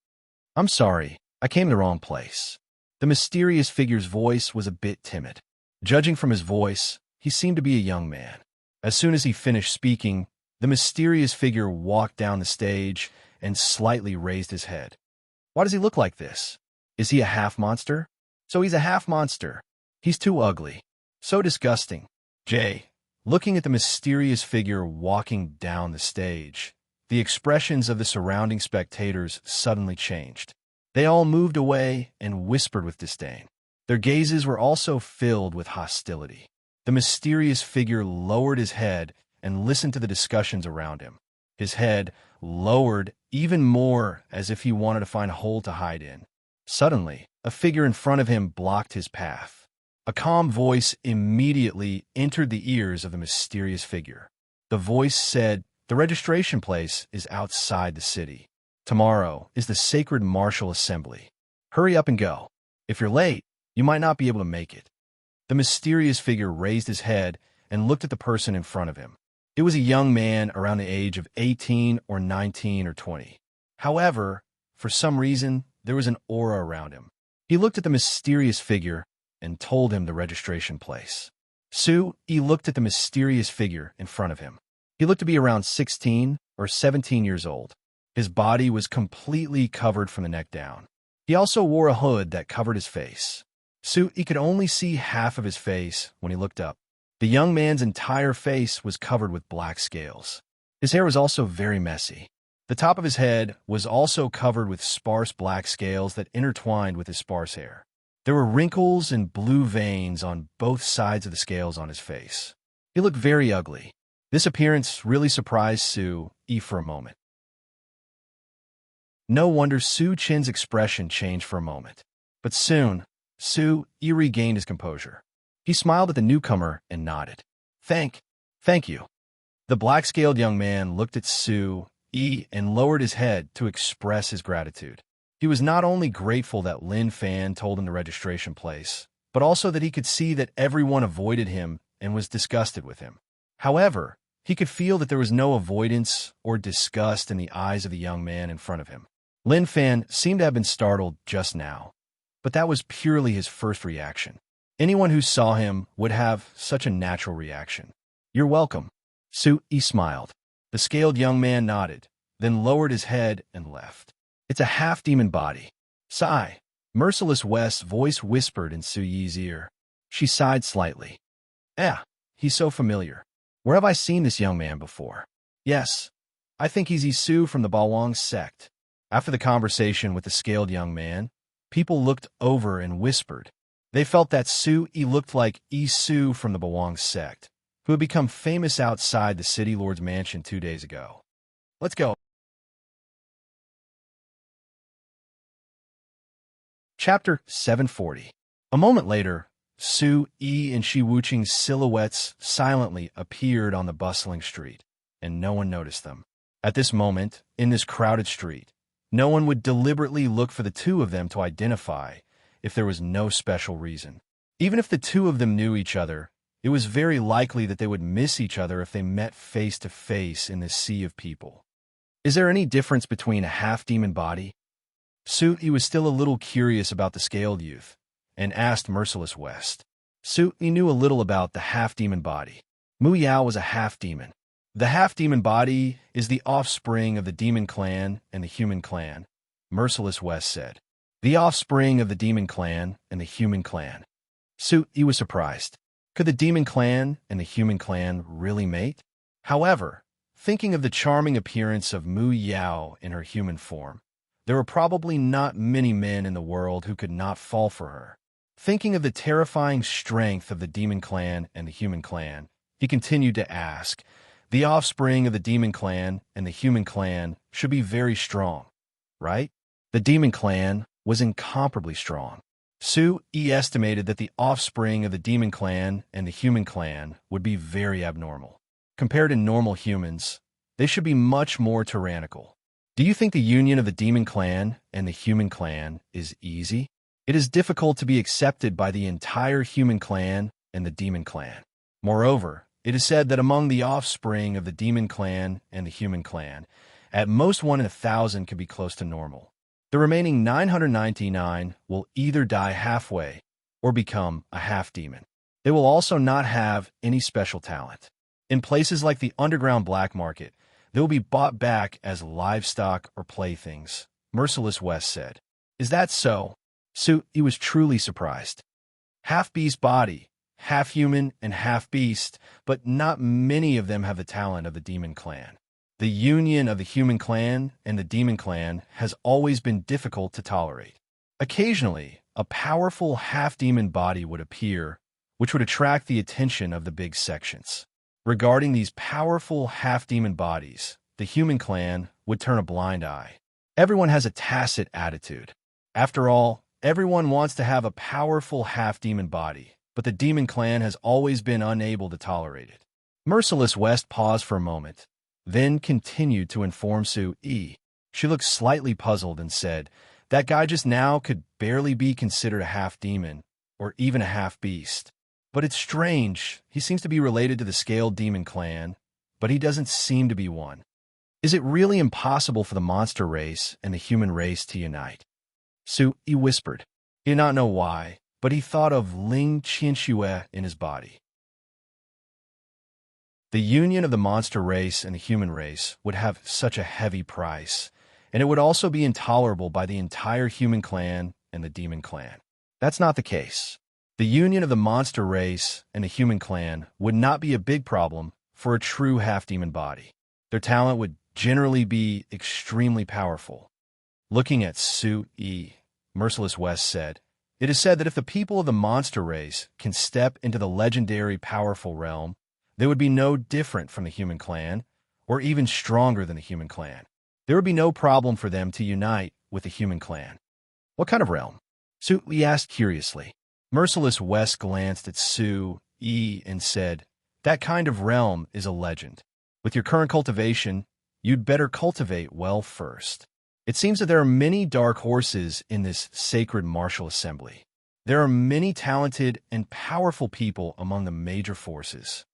"I'm sorry, I came to the wrong place." The mysterious figure's voice was a bit timid. Judging from his voice, he seemed to be a young man. As soon as he finished speaking, the mysterious figure walked down the stage and slightly raised his head. "Why does he look like this? Is he a half-monster? So he's a half-monster. He's too ugly. So disgusting." Looking at the mysterious figure walking down the stage, the expressions of the surrounding spectators suddenly changed. They all moved away and whispered with disdain. Their gazes were also filled with hostility. The mysterious figure lowered his head and listened to the discussions around him. His head lowered even more as if he wanted to find a hole to hide in. Suddenly, a figure in front of him blocked his path. A calm voice immediately entered the ears of the mysterious figure. The voice said, "The registration place is outside the city. Tomorrow is the sacred martial assembly. Hurry up and go. If you're late, you might not be able to make it." The mysterious figure raised his head and looked at the person in front of him. It was a young man around the age of 18 or 19 or 20. However, for some reason, there was an aura around him. He looked at the mysterious figure and told him the registration place. Su Yi looked at the mysterious figure in front of him. He looked to be around 16 or 17 years old. His body was completely covered from the neck down. He also wore a hood that covered his face. Su Yi could only see half of his face when he looked up. The young man's entire face was covered with black scales. His hair was also very messy. The top of his head was also covered with sparse black scales that intertwined with his sparse hair. There were wrinkles and blue veins on both sides of the scales on his face. He looked very ugly. This appearance really surprised Su Yi for a moment. No wonder Su Chin's expression changed for a moment. But soon, Su Yi regained his composure. He smiled at the newcomer and nodded. Thank you." The black-scaled young man looked at Su Yi and lowered his head to express his gratitude. He was not only grateful that Lin Fan told him the registration place, but also that he could see that everyone avoided him and was disgusted with him. However, he could feel that there was no avoidance or disgust in the eyes of the young man in front of him. Lin Fan seemed to have been startled just now, but that was purely his first reaction. Anyone who saw him would have such a natural reaction. "You're welcome." Su-yi smiled. The scaled young man nodded, then lowered his head and left. "It's a half-demon body." "Sigh." Merciless West's voice whispered in Su-yi's ear. She sighed slightly. He's so familiar. Where have I seen this young man before?" "Yes, I think he's Isu from the Bawang sect." After the conversation with the scaled young man, people looked over and whispered. They felt that Su-yi looked like Isu from the Bawang sect, who had become famous outside the city lord's mansion 2 days ago. Let's go. Chapter 740. A moment later, Su-yi and Shi Wuqing's silhouettes silently appeared on the bustling street, and no one noticed them. At this moment, in this crowded street, no one would deliberately look for the two of them to identify if there was no special reason. Even if the two of them knew each other, it was very likely that they would miss each other if they met face to face in this sea of people. Is there any difference between a half-demon body? Su-yi was still a little curious about the scaled youth, and asked Merciless West. Su-yi knew a little about the half-demon body. Mu Yao was a half-demon. The half-demon body is the offspring of the demon clan and the human clan, Merciless West said. The offspring of the demon clan and the human clan. Su-yi was surprised. Could the demon clan and the human clan really mate? However, thinking of the charming appearance of Mu Yao in her human form, there were probably not many men in the world who could not fall for her. Thinking of the terrifying strength of the demon clan and the human clan, he continued to ask, the offspring of the demon clan and the human clan should be very strong, right? The demon clan was incomparably strong. Su-yi estimated that the offspring of the demon clan and the human clan would be very abnormal. Compared to normal humans, they should be much more tyrannical. Do you think the union of the demon clan and the human clan is easy? It is difficult to be accepted by the entire human clan and the demon clan. Moreover, it is said that among the offspring of the demon clan and the human clan, at most 1 in 1,000 can be close to normal. The remaining 999 will either die halfway or become a half-demon. They will also not have any special talent. In places like the underground black market, they will be bought back as livestock or playthings, Merciless West said. Is that so? Su-yi was truly surprised. Half-beast body, half-human and half-beast, but not many of them have the talent of the demon clan. The union of the human clan and the demon clan has always been difficult to tolerate. Occasionally, a powerful half-demon body would appear, which would attract the attention of the big sections. Regarding these powerful half-demon bodies, the human clan would turn a blind eye. Everyone has a tacit attitude. After all, everyone wants to have a powerful half-demon body, but the demon clan has always been unable to tolerate it. Merciless West paused for a moment, then continued to inform Su-yi. She looked slightly puzzled and said, that guy just now could barely be considered a half-demon, or even a half-beast. But it's strange, he seems to be related to the scaled demon clan, but he doesn't seem to be one. Is it really impossible for the monster race and the human race to unite? Su-yi whispered. He did not know why, but he thought of Ling Qianxue in his body. The union of the monster race and the human race would have such a heavy price, and it would also be intolerable by the entire human clan and the demon clan. That's not the case. The union of the monster race and the human clan would not be a big problem for a true half-demon body. Their talent would generally be extremely powerful. Looking at Su-yi, Merciless West said, it is said that if the people of the monster race can step into the legendary powerful realm, they would be no different from the human clan, or even stronger than the human clan. There would be no problem for them to unite with the human clan. What kind of realm? Su-yi asked curiously. Merciless West glanced at Su-yi and said, that kind of realm is a legend. With your current cultivation, you'd better cultivate well first. It seems that there are many dark horses in this sacred martial assembly. There are many talented and powerful people among the major forces.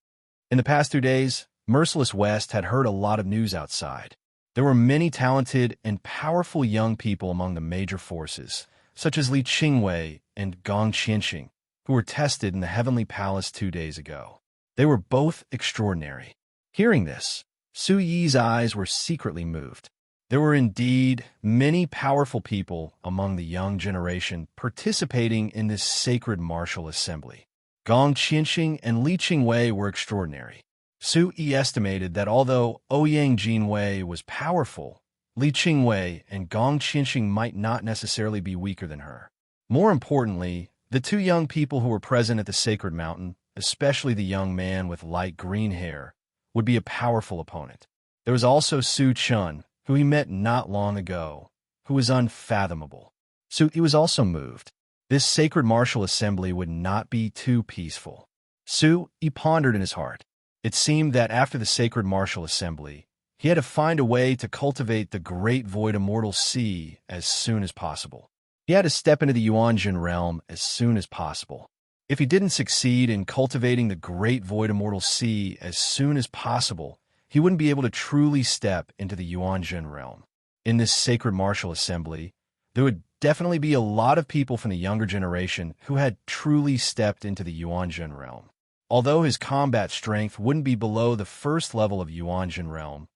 In the past 2 days, Merciless West had heard a lot of news outside. There were many talented and powerful young people among the major forces, such as Li Qingwei and Gong Qianxing, who were tested in the Heavenly Palace 2 days ago. They were both extraordinary. Hearing this, Su Yi's eyes were secretly moved. There were indeed many powerful people among the young generation participating in this sacred martial assembly. Gong Qianxing and Li Qingwei were extraordinary. Su Yi estimated that although Ouyang Jinwei was powerful, Li Qingwei and Gong Qianxing might not necessarily be weaker than her. More importantly, the two young people who were present at the sacred mountain, especially the young man with light green hair, would be a powerful opponent. There was also Su Chun, who he met not long ago, who was unfathomable. Su Yi was also moved. This sacred martial assembly would not be too peaceful. Su Yi pondered in his heart. It seemed that after the sacred martial assembly, he had to find a way to cultivate the great void immortal sea as soon as possible. He had to step into the Yuanjin realm as soon as possible. If he didn't succeed in cultivating the great void immortal sea as soon as possible, he wouldn't be able to truly step into the Yuanjin realm. In this sacred martial assembly, there would definitely be a lot of people from the younger generation who had truly stepped into the Yuanjin realm. Although his combat strength wouldn't be below the first level of Yuanjin realm,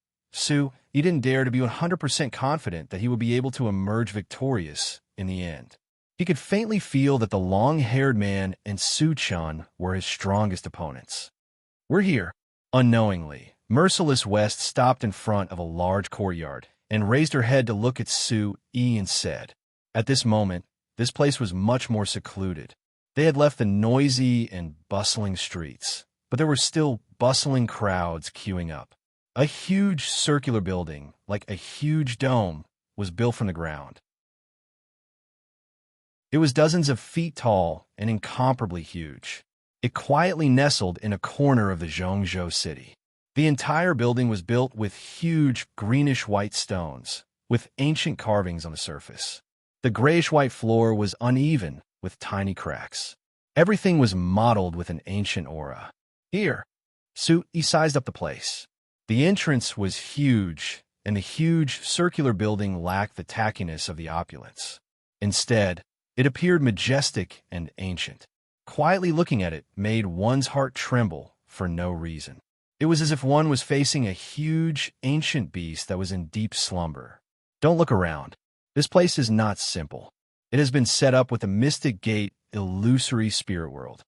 he didn't dare to be 100% confident that he would be able to emerge victorious in the end. He could faintly feel that the long-haired man and Su Chun were his strongest opponents. "We're here." Unknowingly, Merciless West stopped in front of a large courtyard and raised her head to look at Su Yi and said, at this moment, this place was much more secluded. They had left the noisy and bustling streets, but there were still bustling crowds queuing up. A huge circular building, like a huge dome, was built from the ground. It was dozens of feet tall and incomparably huge. It quietly nestled in a corner of the Zhongzhou city. The entire building was built with huge greenish-white stones, with ancient carvings on the surface. The grayish-white floor was uneven, with tiny cracks. Everything was mottled with an ancient aura. Here, Su Yi sized up the place. The entrance was huge, and the huge circular building lacked the tackiness of the opulence. Instead, it appeared majestic and ancient. Quietly looking at it made one's heart tremble for no reason. It was as if one was facing a huge, ancient beast that was in deep slumber. Don't look around. This place is not simple. It has been set up with a mystic gate, illusory spirit world.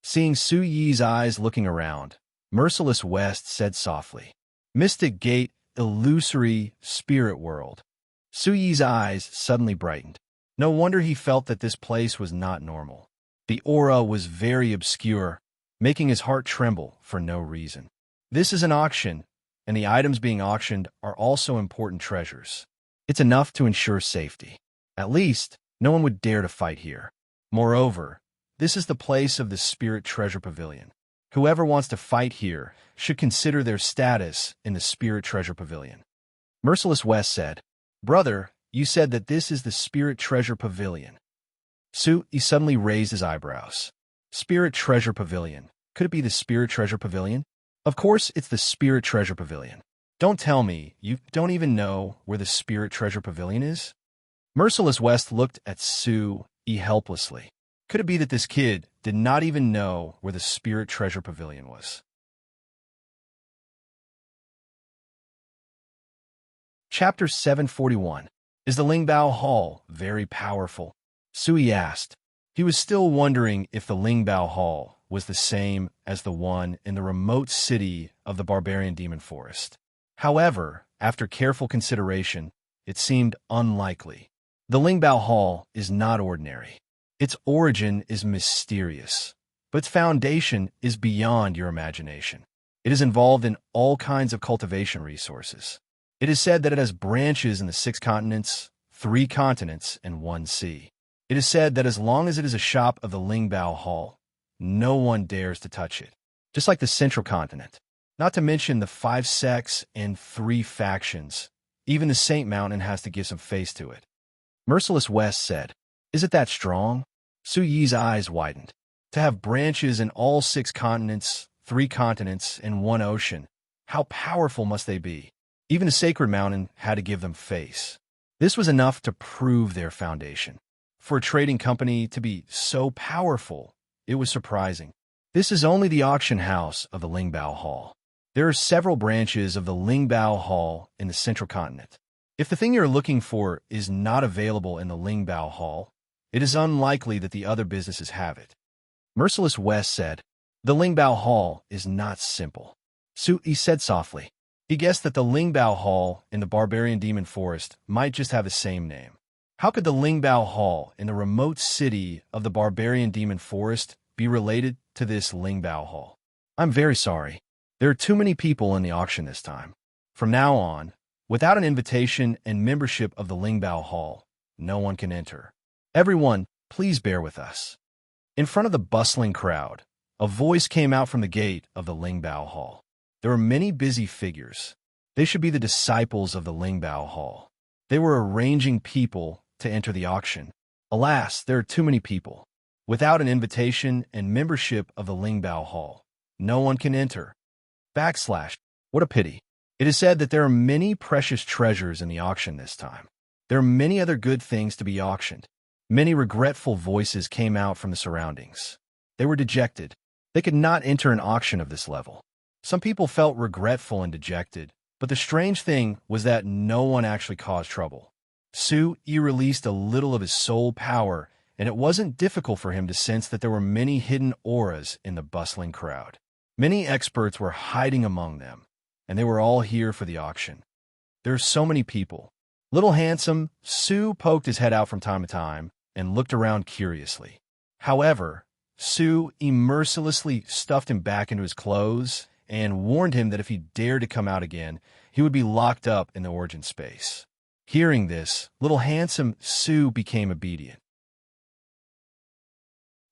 Seeing Su Yi's eyes looking around, Merciless West said softly, "Mystic gate, illusory spirit world." Su Yi's eyes suddenly brightened. No wonder he felt that this place was not normal. The aura was very obscure, making his heart tremble for no reason. This is an auction, and the items being auctioned are also important treasures. It's enough to ensure safety. At least, no one would dare to fight here. Moreover, this is the place of the Spirit Treasure Pavilion. Whoever wants to fight here should consider their status in the Spirit Treasure Pavilion. Merciless West said, "Brother, you said that this is the Spirit Treasure Pavilion." Su Yi suddenly raised his eyebrows. Spirit Treasure Pavilion. Could it be the Spirit Treasure Pavilion? Of course it's the Spirit Treasure Pavilion. Don't tell me you don't even know where the Spirit Treasure Pavilion is? Merciless West looked at Su Yi helplessly. Could it be that this kid did not even know where the Spirit Treasure Pavilion was? Chapter 741. Is the Lingbao Hall very powerful? Su Yi asked. He was still wondering if the Lingbao Hall was the same as the one in the remote city of the barbarian demon forest. However, after careful consideration, it seemed unlikely. The Lingbao Hall is not ordinary. Its origin is mysterious, but its foundation is beyond your imagination. It is involved in all kinds of cultivation resources. It is said that it has branches in the 6 continents, 3 continents, and 1 sea. It is said that as long as it is a shop of the Lingbao Hall, no one dares to touch it, just like the Central Continent. Not to mention the 5 sects and 3 factions, Even the Saint Mountain has to give some face to it. Merciless West said, "Is it that strong?" Su Yi's eyes widened. To have branches in all 6 continents, 3 continents, and 1 ocean, how powerful must they be? Even the Sacred Mountain had to give them face. This was enough to prove their foundation. For a trading company to be so powerful, it was surprising. This is only the auction house of the Lingbao Hall. There are several branches of the Lingbao Hall in the central continent. If the thing you're looking for is not available in the Lingbao Hall, it is unlikely that the other businesses have it. Merciless West said, "The Lingbao Hall is not simple." Su Yi said softly. He guessed that the Lingbao Hall in the Barbarian Demon Forest might just have the same name. How could the Lingbao Hall in the remote city of the Barbarian Demon Forest be related to this Lingbao Hall? "I'm very sorry. There are too many people in the auction this time. From now on, without an invitation and membership of the Lingbao Hall, no one can enter. Everyone, please bear with us." In front of the bustling crowd, a voice came out from the gate of the Lingbao Hall. There were many busy figures. They should be the disciples of the Lingbao Hall. They were arranging people to enter the auction. Alas, there are too many people. Without an invitation and membership of the Lingbao Hall, no one can enter. What a pity. It is said that there are many precious treasures in the auction this time. There are many other good things to be auctioned. Many regretful voices came out from the surroundings. They were dejected. They could not enter an auction of this level. Some people felt regretful and dejected, but the strange thing was that no one actually caused trouble. Su Yi released a little of his soul power, and it wasn't difficult for him to sense that there were many hidden auras in the bustling crowd. Many experts were hiding among them, and they were all here for the auction. There are so many people. Little handsome Su poked his head out from time to time and looked around curiously. However, Su Yi mercilessly stuffed him back into his clothes and warned him that if he dared to come out again, he would be locked up in the origin space. Hearing this, little handsome Su became obedient.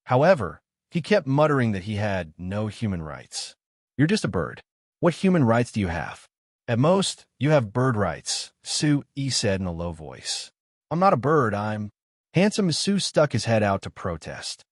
However, he kept muttering that he had no human rights. "You're just a bird. What human rights do you have?" "At most, you have bird rights," Su Yi said in a low voice. "I'm not a bird, I'm—" Handsome Su stuck his head out to protest.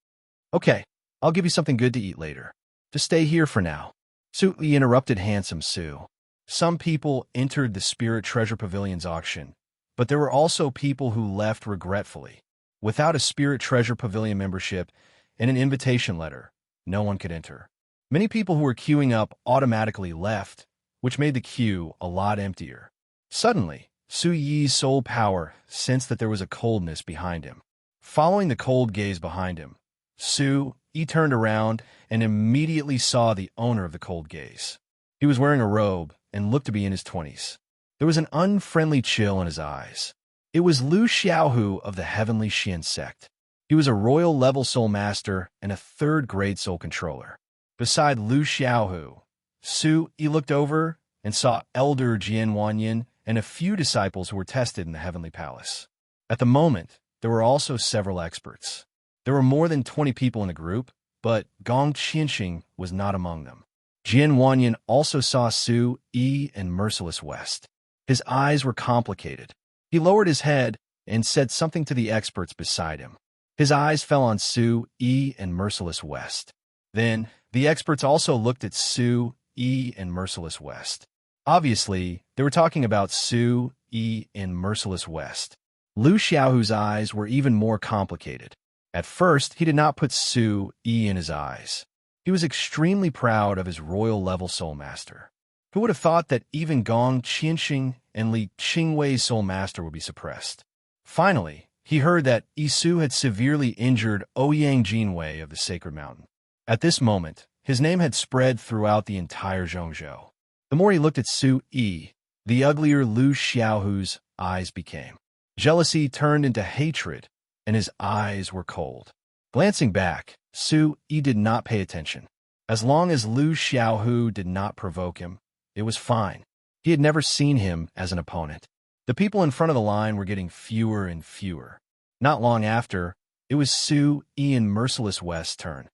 "Okay, I'll give you something good to eat later. Just stay here for now." Su Yi interrupted Handsome Su. Some people entered the Spirit Treasure Pavilion's auction, but there were also people who left regretfully. Without a Spirit Treasure Pavilion membership and an invitation letter, no one could enter. Many people who were queuing up automatically left, which made the queue a lot emptier. Suddenly, Su Yi's soul power sensed that there was a coldness behind him. Following the cold gaze behind him, Su Yi turned around and immediately saw the owner of the cold gaze. He was wearing a robe and looked to be in his 20s. There was an unfriendly chill in his eyes. It was Lu Xiaohu of the Heavenly Xian sect. He was a royal level soul master and a 3rd-grade soul controller. Beside Lu Xiaohu, Su Yi looked over and saw Elder Jian Wanyan and a few disciples who were tested in the Heavenly Palace. At the moment, there were also several experts. There were more than 20 people in the group, but Gong Qianxing was not among them. Jian Wanyan also saw Su Yi and Merciless West. His eyes were complicated. He lowered his head and said something to the experts beside him. His eyes fell on Su Yi and Merciless West. Then, the experts also looked at Su Yi and Merciless West. Obviously, they were talking about Su Yi and Merciless West. Lu Xiaohu's eyes were even more complicated. At first, he did not put Su Yi in his eyes. He was extremely proud of his royal-level soul master. Who would have thought that even Gong Qianxing and Li Qingwei's soul master would be suppressed? Finally, he heard that Isu had severely injured Ouyang Jinwei of the Sacred Mountain. At this moment, his name had spread throughout the entire Zhongzhou. The more he looked at Su Yi, the uglier Lu Xiaohu's eyes became. Jealousy turned into hatred, and his eyes were cold. Glancing back, Su Yi did not pay attention. As long as Lu Xiaohu did not provoke him, it was fine. He had never seen him as an opponent. The people in front of the line were getting fewer and fewer. Not long after, it was Su Yi and Merciless West's turn.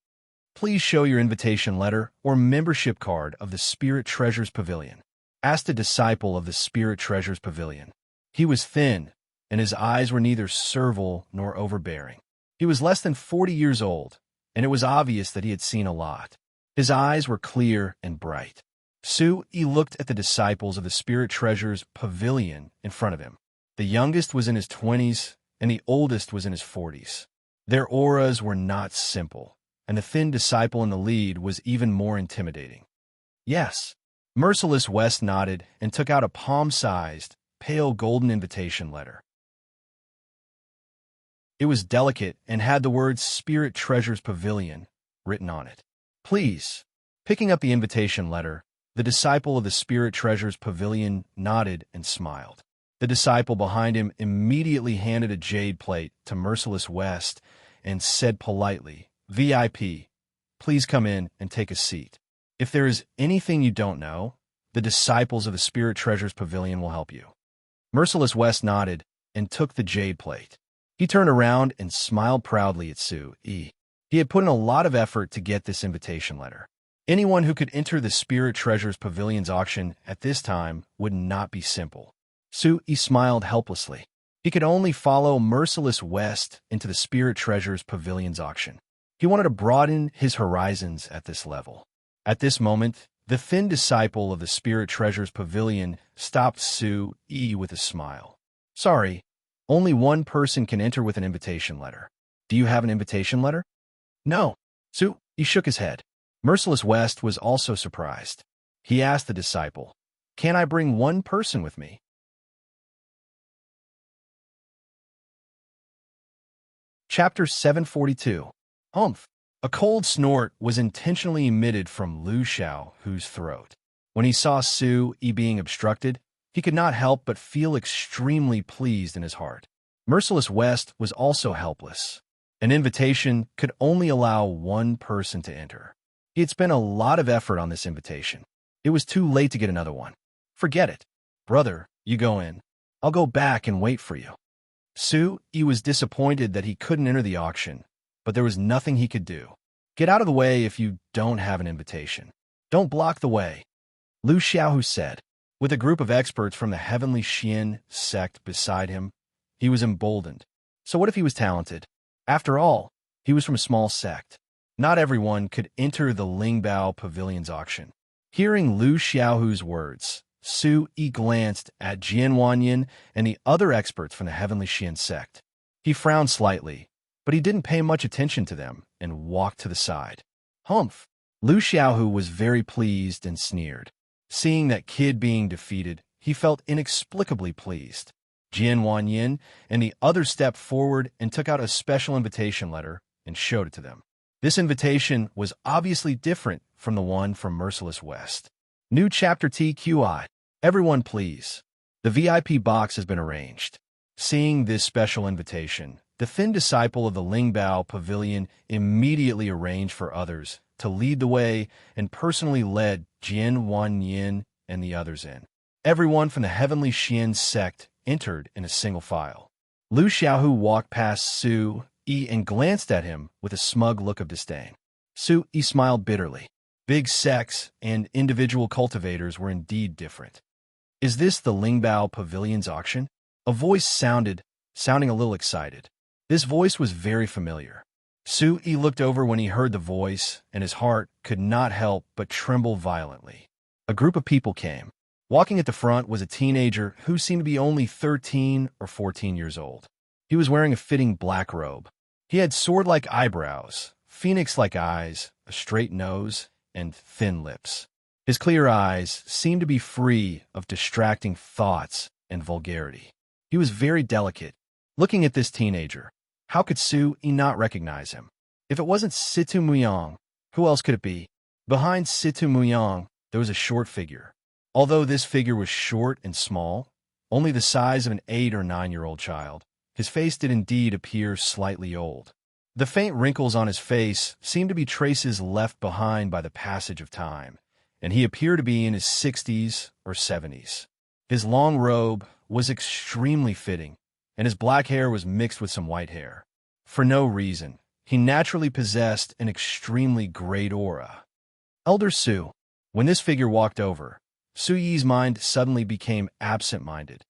"Please show your invitation letter or membership card of the Spirit Treasures Pavilion." asked a disciple of the Spirit Treasures Pavilion. He was thin, and his eyes were neither servile nor overbearing. He was less than 40 years old, and it was obvious that he had seen a lot. His eyes were clear and bright. He looked at the disciples of the Spirit Treasures Pavilion in front of him. The youngest was in his 20s, and the oldest was in his 40s. Their auras were not simple, and the thin disciple in the lead was even more intimidating. Yes. Merciless West nodded and took out a palm-sized, pale golden invitation letter. It was delicate and had the words Spirit Treasures Pavilion written on it. Please. Picking up the invitation letter, the disciple of the Spirit Treasures Pavilion nodded and smiled. The disciple behind him immediately handed a jade plate to Merciless West and said politely, VIP, please come in and take a seat. If there is anything you don't know, the disciples of the Spirit Treasures Pavilion will help you. Merciless West nodded and took the jade plate. He turned around and smiled proudly at He had put in a lot of effort to get this invitation letter. Anyone who could enter the Spirit Treasures Pavilion's auction at this time would not be simple. He smiled helplessly. He could only follow Merciless West into the Spirit Treasures Pavilion's auction. He wanted to broaden his horizons at this level. At this moment, the thin disciple of the Spirit Treasures Pavilion stopped with a smile. Sorry, only one person can enter with an invitation letter. Do you have an invitation letter? No. He shook his head. Merciless West was also surprised. He asked the disciple, can I bring one person with me? Chapter 742. Humph. A cold snort was intentionally emitted from Lu Xiaohu's throat. When he saw being obstructed, he could not help but feel extremely pleased in his heart. Merciless West was also helpless. An invitation could only allow one person to enter. He had spent a lot of effort on this invitation. It was too late to get another one. Forget it. Brother, you go in. I'll go back and wait for you. He was disappointed that he couldn't enter the auction, but there was nothing he could do. Get out of the way if you don't have an invitation. Don't block the way, Lu Xiaohu said. With a group of experts from the Heavenly Xian sect beside him, he was emboldened. So what if he was talented? After all, he was from a small sect. Not everyone could enter the Lingbao Pavilion's auction. Hearing Lu Xiaohu's words, glanced at Jian Wanyin and the other experts from the Heavenly Xian sect. He frowned slightly, but he didn't pay much attention to them and walked to the side. Humph! Lu Xiaohu was very pleased and sneered. Seeing that kid being defeated, he felt inexplicably pleased. Jian Wanyin and the others stepped forward and took out a special invitation letter and showed it to them. This invitation was obviously different from the one from Merciless West. New Chapter TQI. Everyone please. The VIP box has been arranged. Seeing this special invitation, the thin disciple of the Lingbao Pavilion immediately arranged for others to lead the way and personally led Jian Wanyin and the others in. Everyone from the Heavenly Xian sect entered in a single file. Lu Xiaohu walked past and glanced at him with a smug look of disdain. Smiled bitterly. Big sects and individual cultivators were indeed different. Is this the Lingbao Pavilion's auction? A voice sounding a little excited. This voice was very familiar. Looked over when he heard the voice, and his heart could not help but tremble violently. A group of people came. Walking at the front was a teenager who seemed to be only 13 or 14 years old. He was wearing a fitting black robe. He had sword-like eyebrows, phoenix-like eyes, a straight nose, and thin lips. His clear eyes seemed to be free of distracting thoughts and vulgarity. He was very delicate. Looking at this teenager, how could not recognize him? If it wasn't Situ Muyang, who else could it be? Behind Situ Muyang, there was a short figure. Although this figure was short and small, only the size of an 8 or 9-year-old child, his face did indeed appear slightly old. The faint wrinkles on his face seemed to be traces left behind by the passage of time, and he appeared to be in his 60s or 70s. His long robe was extremely fitting, and his black hair was mixed with some white hair. For no reason, he naturally possessed an extremely great aura. Elder Su. When this figure walked over, Su Yi's mind suddenly became absent-minded.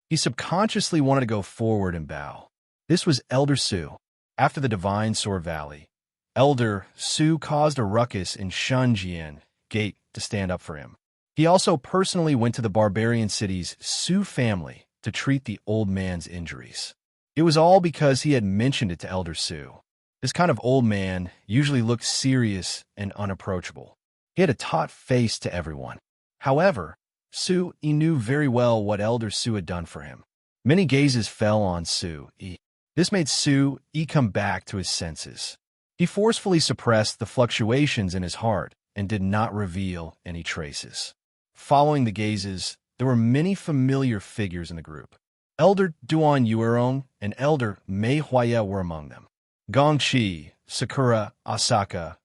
He subconsciously wanted to go forward and bow. This was Elder Su. After the Divine Sword Valley, Elder Su caused a ruckus in Shunjian Gate to stand up for him. He also personally went to the barbarian city's Su family to treat the old man's injuries. It was all because he had mentioned it to Elder Su. This kind of old man usually looked serious and unapproachable. He had a taut face to everyone. However, Su Yi knew very well what Elder Su had done for him. Many gazes fell on Su Yi. This made Su Yi come back to his senses. He forcefully suppressed the fluctuations in his heart and did not reveal any traces. Following the gazes, there were many familiar figures in the group. Elder Duan Yuerong and Elder Mei Huaya were among them. Gongqi, Sakura, Asaka,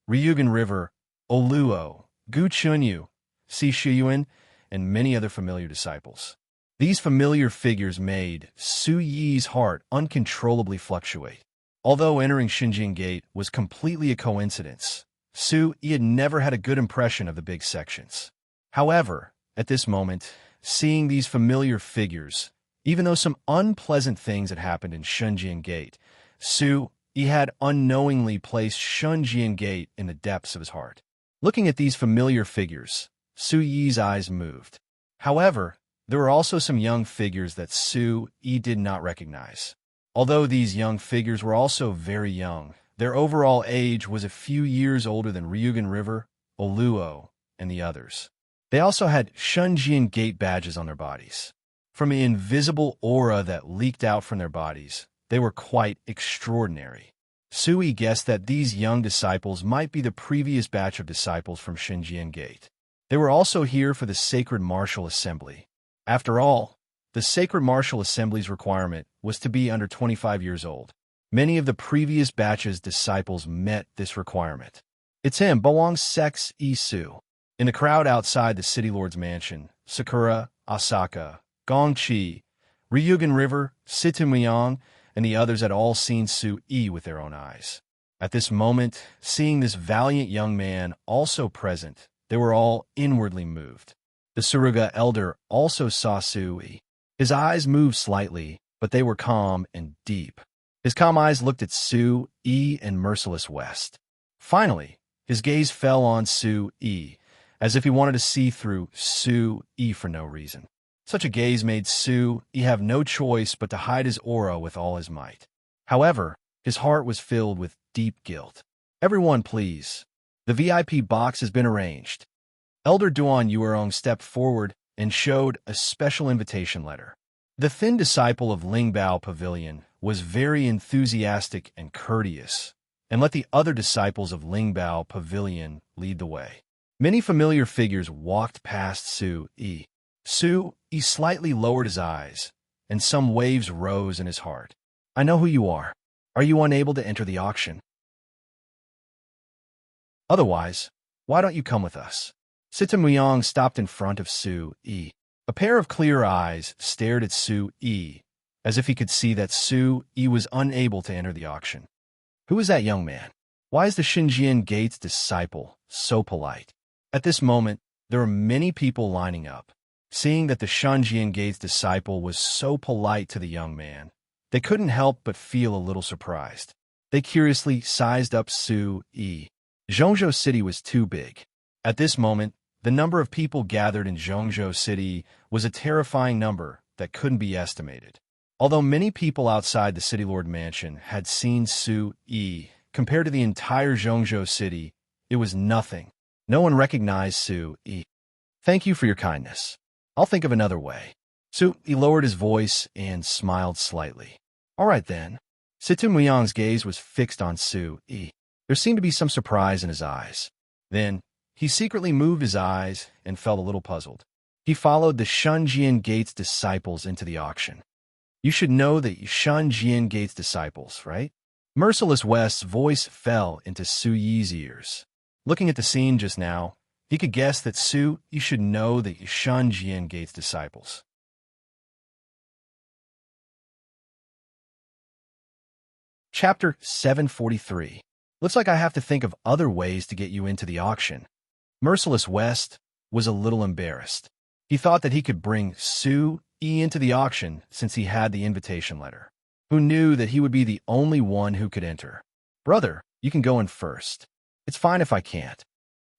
Ryugan River, Oluo, Gu Chunyu, Si Shiyuan, and many other familiar disciples. These familiar figures made Su Yi's heart uncontrollably fluctuate. Although entering Xinjiang Gate was completely a coincidence, Su Yi had never had a good impression of the big sections. However, at this moment, seeing these familiar figures, even though some unpleasant things had happened in Xinjiang Gate, Su Yi had unknowingly placed Xinjiang Gate in the depths of his heart. Looking at these familiar figures, Su Yi's eyes moved. However, there were also some young figures that Su Yi did not recognize. Although these young figures were also very young, their overall age was a few years older than Ryugan River, Oluo, and the others. They also had Xinjiang Gate badges on their bodies. From the invisible aura that leaked out from their bodies, they were quite extraordinary. Su Yi guessed that these young disciples might be the previous batch of disciples from Xinjiang Gate. They were also here for the Sacred Martial Assembly. After all, the Sacred Martial Assembly's requirement was to be under 25 years old. Many of the previous batch's disciples met this requirement. It's him, Boang Sex Isu. In the crowd outside the City Lord's mansion, Sakura, Asaka, Gongqi, Ryugan River, Situmyang, and the others had all seen Su Yi with their own eyes. At this moment, seeing this valiant young man also present, they were all inwardly moved. The Suruga elder also saw Su Yi. His eyes moved slightly, but they were calm and deep. His calm eyes looked at Su Yi and Merciless West. Finally, his gaze fell on Su Yi, as if he wanted to see through Su Yi for no reason. Such a gaze made Su Yi have no choice but to hide his aura with all his might. However, his heart was filled with deep guilt. Everyone, please. The VIP box has been arranged. Elder Duan Yuerong stepped forward and showed a special invitation letter. The thin disciple of Lingbao Pavilion was very enthusiastic and courteous, and let the other disciples of Lingbao Pavilion lead the way. Many familiar figures walked past Su Yi. Su Yi slightly lowered his eyes, and some waves rose in his heart. I know who you are. Are you unable to enter the auction? Otherwise, why don't you come with us? Situmyang stopped in front of Su Yi. A pair of clear eyes stared at Su Yi, as if he could see that Su Yi was unable to enter the auction. Who is that young man? Why is the Xinjiang Gate's disciple so polite? At this moment, there were many people lining up. Seeing that the Xinjiang Gate's disciple was so polite to the young man, they couldn't help but feel a little surprised. They curiously sized up Su Yi. Zhongzhou City was too big. At this moment, the number of people gathered in Zhongzhou City was a terrifying number that couldn't be estimated. Although many people outside the City Lord Mansion had seen Su Yi, compared to the entire Zhongzhou City, it was nothing. No one recognized Su Yi. Thank you for your kindness. I'll think of another way. Su Yi lowered his voice and smiled slightly. All right then. Situmyang's gaze was fixed on Su Yi. There seemed to be some surprise in his eyes. Then, he secretly moved his eyes and felt a little puzzled. He followed the Xinjiang Gate's disciples into the auction. You should know the Xinjiang Gate's disciples, right? Merciless West's voice fell into Su Yi's ears. Looking at the scene just now, he could guess that Su Yi should know the Xinjiang Gate's disciples. Chapter 743. Looks like I have to think of other ways to get you into the auction. Merciless West was a little embarrassed. He thought that he could bring Sue-E into the auction since he had the invitation letter. Who knew that he would be the only one who could enter? Brother, you can go in first. It's fine if I can't.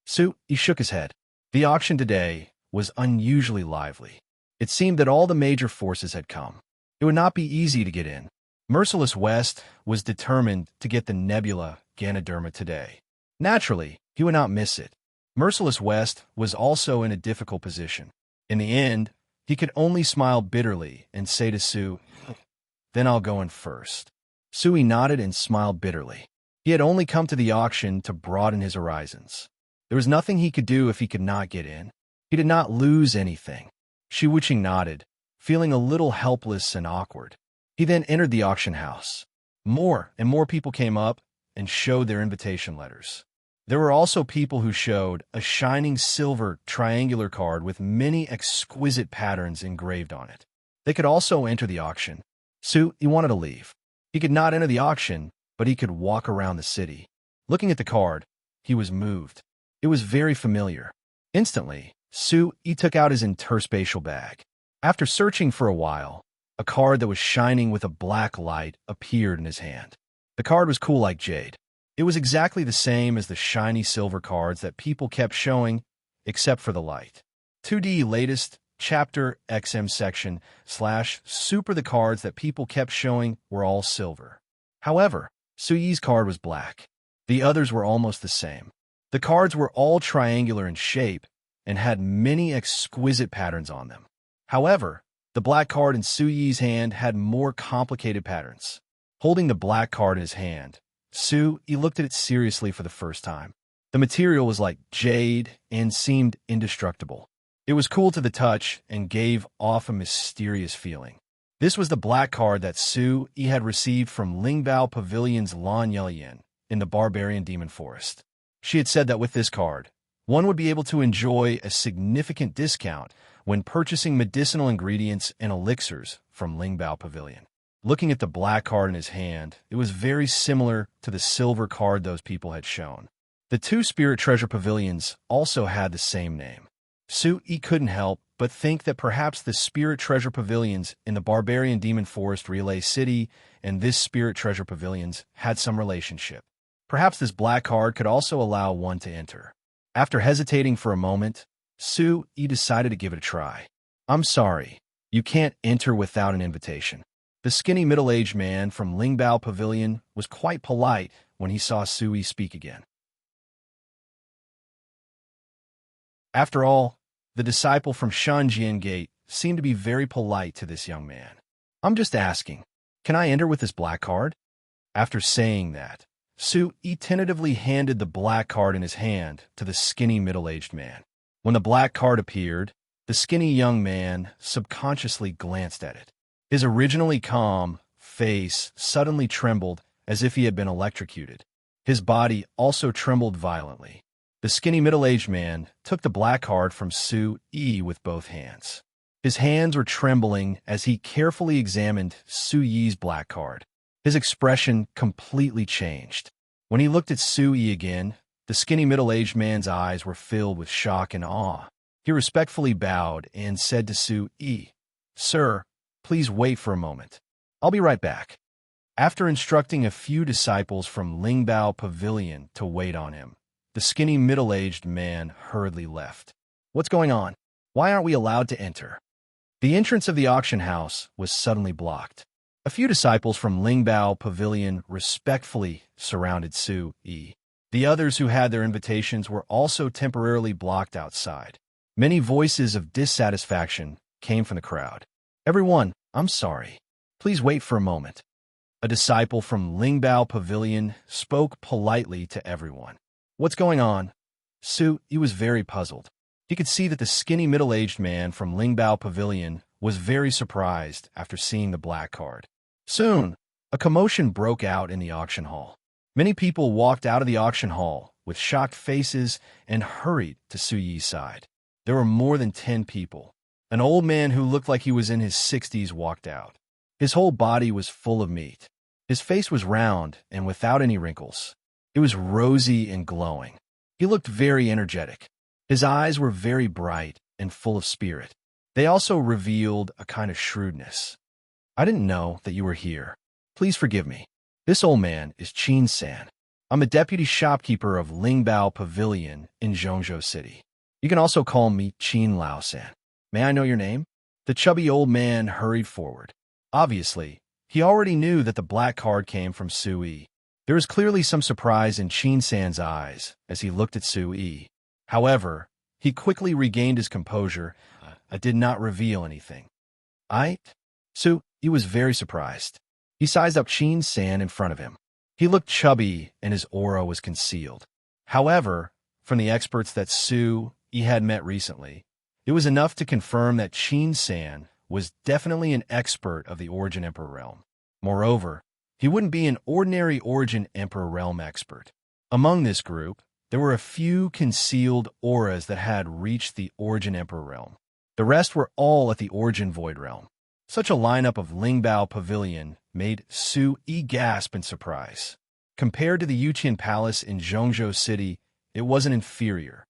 Sue-E shook his head. The auction today was unusually lively. It seemed that all the major forces had come. It would not be easy to get in. Merciless West was determined to get the Nebula Ganoderma today. Naturally, he would not miss it. Merciless West was also in a difficult position. In the end, he could only smile bitterly and say to Sue, "Then I'll go in first." Sue nodded and smiled bitterly. He had only come to the auction to broaden his horizons. There was nothing he could do if he could not get in. He did not lose anything. Shi nodded, feeling a little helpless and awkward. He then entered the auction house. More and more people came up and showed their invitation letters. There were also people who showed a shining silver triangular card with many exquisite patterns engraved on it. They could also enter the auction. He wanted to leave. He could not enter the auction, but he could walk around the city. Looking at the card, he was moved. It was very familiar. Instantly, he took out his interspatial bag. After searching for a while, a card that was shining with a black light appeared in his hand. The card was cool like jade. It was exactly the same as the shiny silver cards that people kept showing, except for the light. 2D latest chapter XM section / super the cards that people kept showing were all silver. However, Suyi's card was black. The others were almost the same. The cards were all triangular in shape and had many exquisite patterns on them. However, the black card in Suyi's hand had more complicated patterns. Holding the black card in his hand, he looked at it seriously for the first time. The material was like jade and seemed indestructible. It was cool to the touch and gave off a mysterious feeling. This was the black card that Sue-E had received from Lingbao Pavilion's Lan Yelian in the Barbarian Demon Forest. She had said that with this card, one would be able to enjoy a significant discount when purchasing medicinal ingredients and elixirs from Lingbao Pavilion. Looking at the black card in his hand, it was very similar to the silver card those people had shown. The two Spirit Treasure Pavilions also had the same name. Sue-E couldn't help but think that perhaps the Spirit Treasure Pavilions in the Barbarian Demon Forest Relay City and this Spirit Treasure Pavilions had some relationship. Perhaps this black card could also allow one to enter. After hesitating for a moment, Sue-E decided to give it a try. "I'm sorry, you can't enter without an invitation." The skinny middle-aged man from Lingbao Pavilion was quite polite when he saw Sue-E speak again. After all, the disciple from Shanjian Gate seemed to be very polite to this young man. "I'm just asking, can I enter with this black card?" After saying that, Sue-E tentatively handed the black card in his hand to the skinny middle-aged man. When the black card appeared, the skinny young man subconsciously glanced at it. His originally calm face suddenly trembled as if he had been electrocuted. His body also trembled violently. The skinny middle-aged man took the black card from Sue-E with both hands. His hands were trembling as he carefully examined Sue-Yi's black card. His expression completely changed. When he looked at Sue-E again, the skinny middle-aged man's eyes were filled with shock and awe. He respectfully bowed and said to Sue-E, "Sir, please wait for a moment. I'll be right back." After instructing a few disciples from Lingbao Pavilion to wait on him, the skinny middle-aged man hurriedly left. "What's going on? Why aren't we allowed to enter?" The entrance of the auction house was suddenly blocked. A few disciples from Lingbao Pavilion respectfully surrounded Sue-E. The others who had their invitations were also temporarily blocked outside. Many voices of dissatisfaction came from the crowd. "Everyone, I'm sorry. Please wait for a moment." A disciple from Lingbao Pavilion spoke politely to everyone. "What's going on?" Sue-E was very puzzled. He could see that the skinny middle-aged man from Lingbao Pavilion was very surprised after seeing the black card. Soon, a commotion broke out in the auction hall. Many people walked out of the auction hall with shocked faces and hurried to Sue-Yi's side. There were more than 10 people. An old man who looked like he was in his 60s walked out. His whole body was full of meat. His face was round and without any wrinkles. It was rosy and glowing. He looked very energetic. His eyes were very bright and full of spirit. They also revealed a kind of shrewdness. I didn't know that you were here. Please forgive me. This old man is Qin-san. I'm a deputy shopkeeper of Lingbao Pavilion in Zhongzhou City. You can also call me Qin Lao-san. May I know your name? The chubby old man hurried forward. Obviously, he already knew that the black card came from Sui. There was clearly some surprise in Qin-san's eyes as he looked at Sui. However, he quickly regained his composure. I did not reveal anything. Sui was very surprised. He sized up Qin-san in front of him. He looked chubby and his aura was concealed. However, from the experts that Sui had met recently, it was enough to confirm that Qin-san was definitely an expert of the Origin Emperor realm. Moreover, he wouldn't be an ordinary Origin Emperor realm expert. Among this group, there were a few concealed auras that had reached the Origin Emperor realm. The rest were all at the Origin Void realm. Such a lineup of Lingbao Pavilion made Sui gasp in surprise. Compared to the Yuqian Palace in Zhongzhou City, it wasn't inferior.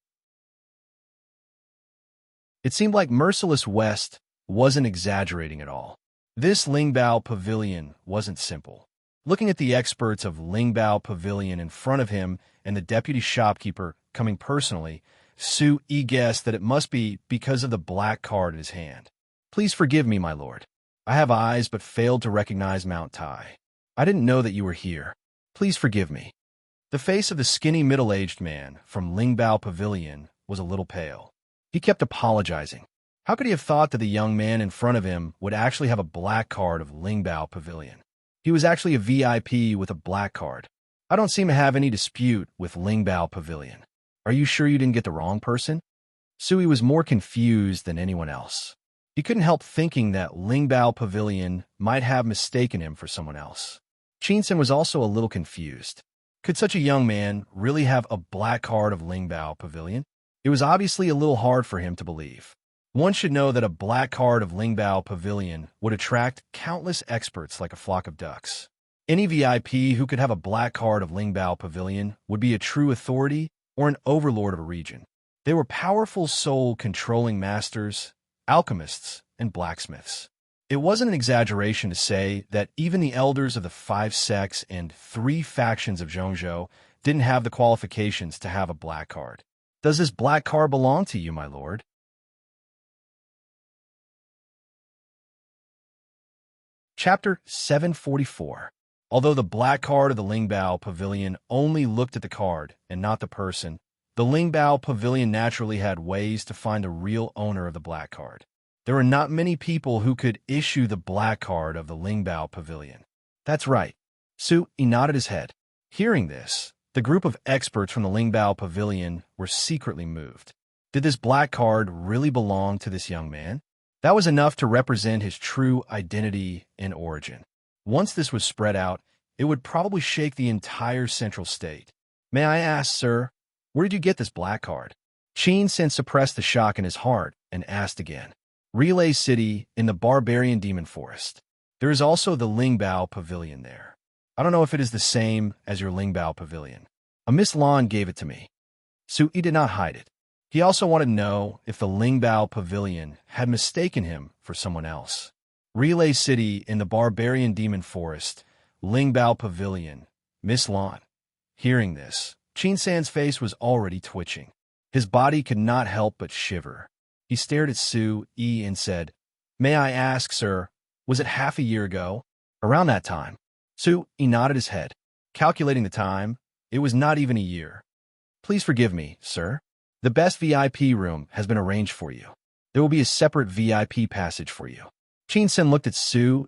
It seemed like Merciless West wasn't exaggerating at all. This Lingbao Pavilion wasn't simple. Looking at the experts of Lingbao Pavilion in front of him and the deputy shopkeeper coming personally, Sui guessed that it must be because of the black card in his hand. Please forgive me, my lord. I have eyes but failed to recognize Mount Tai. I didn't know that you were here. Please forgive me. The face of the skinny middle-aged man from Lingbao Pavilion was a little pale. He kept apologizing. How could he have thought that the young man in front of him would actually have a black card of Lingbao Pavilion? He was actually a VIP with a black card. I don't seem to have any dispute with Lingbao Pavilion. Are you sure you didn't get the wrong person? Sui was more confused than anyone else. He couldn't help thinking that Lingbao Pavilion might have mistaken him for someone else. Qin-san was also a little confused. Could such a young man really have a black card of Lingbao Pavilion? It was obviously a little hard for him to believe. One should know that a black card of Lingbao Pavilion would attract countless experts like a flock of ducks. Any VIP who could have a black card of Lingbao Pavilion would be a true authority or an overlord of a region. They were powerful soul-controlling masters, alchemists, and blacksmiths. It wasn't an exaggeration to say that even the elders of the 5 sects and 3 factions of Zhongzhou didn't have the qualifications to have a black card. Does this black card belong to you, my lord? Chapter 744. Although the black card of the Lingbao Pavilion only looked at the card and not the person, the Lingbao Pavilion naturally had ways to find the real owner of the black card. There were not many people who could issue the black card of the Lingbao Pavilion. That's right. Sui nodded his head. Hearing this, the group of experts from the Lingbao Pavilion were secretly moved. Did this black card really belong to this young man? That was enough to represent his true identity and origin. Once this was spread out, it would probably shake the entire central state. May I ask, sir, where did you get this black card? Qin-san suppressed the shock in his heart and asked again. Relay City in the barbarian demon forest. There is also the Lingbao Pavilion there. I don't know if it is the same as your Lingbao Pavilion. A Miss Lan gave it to me. Sui did not hide it. He also wanted to know if the Lingbao Pavilion had mistaken him for someone else. Relay City in the barbarian demon forest, Lingbao Pavilion, Miss Lan. Hearing this, Qin-san's face was already twitching. His body could not help but shiver. He stared at Sui and said, May I ask, sir, was it half a year ago? Around that time. Sui nodded his head. Calculating the time, it was not even a year. Please forgive me, sir. The best VIP room has been arranged for you. There will be a separate VIP passage for you. Qin-san looked at Sui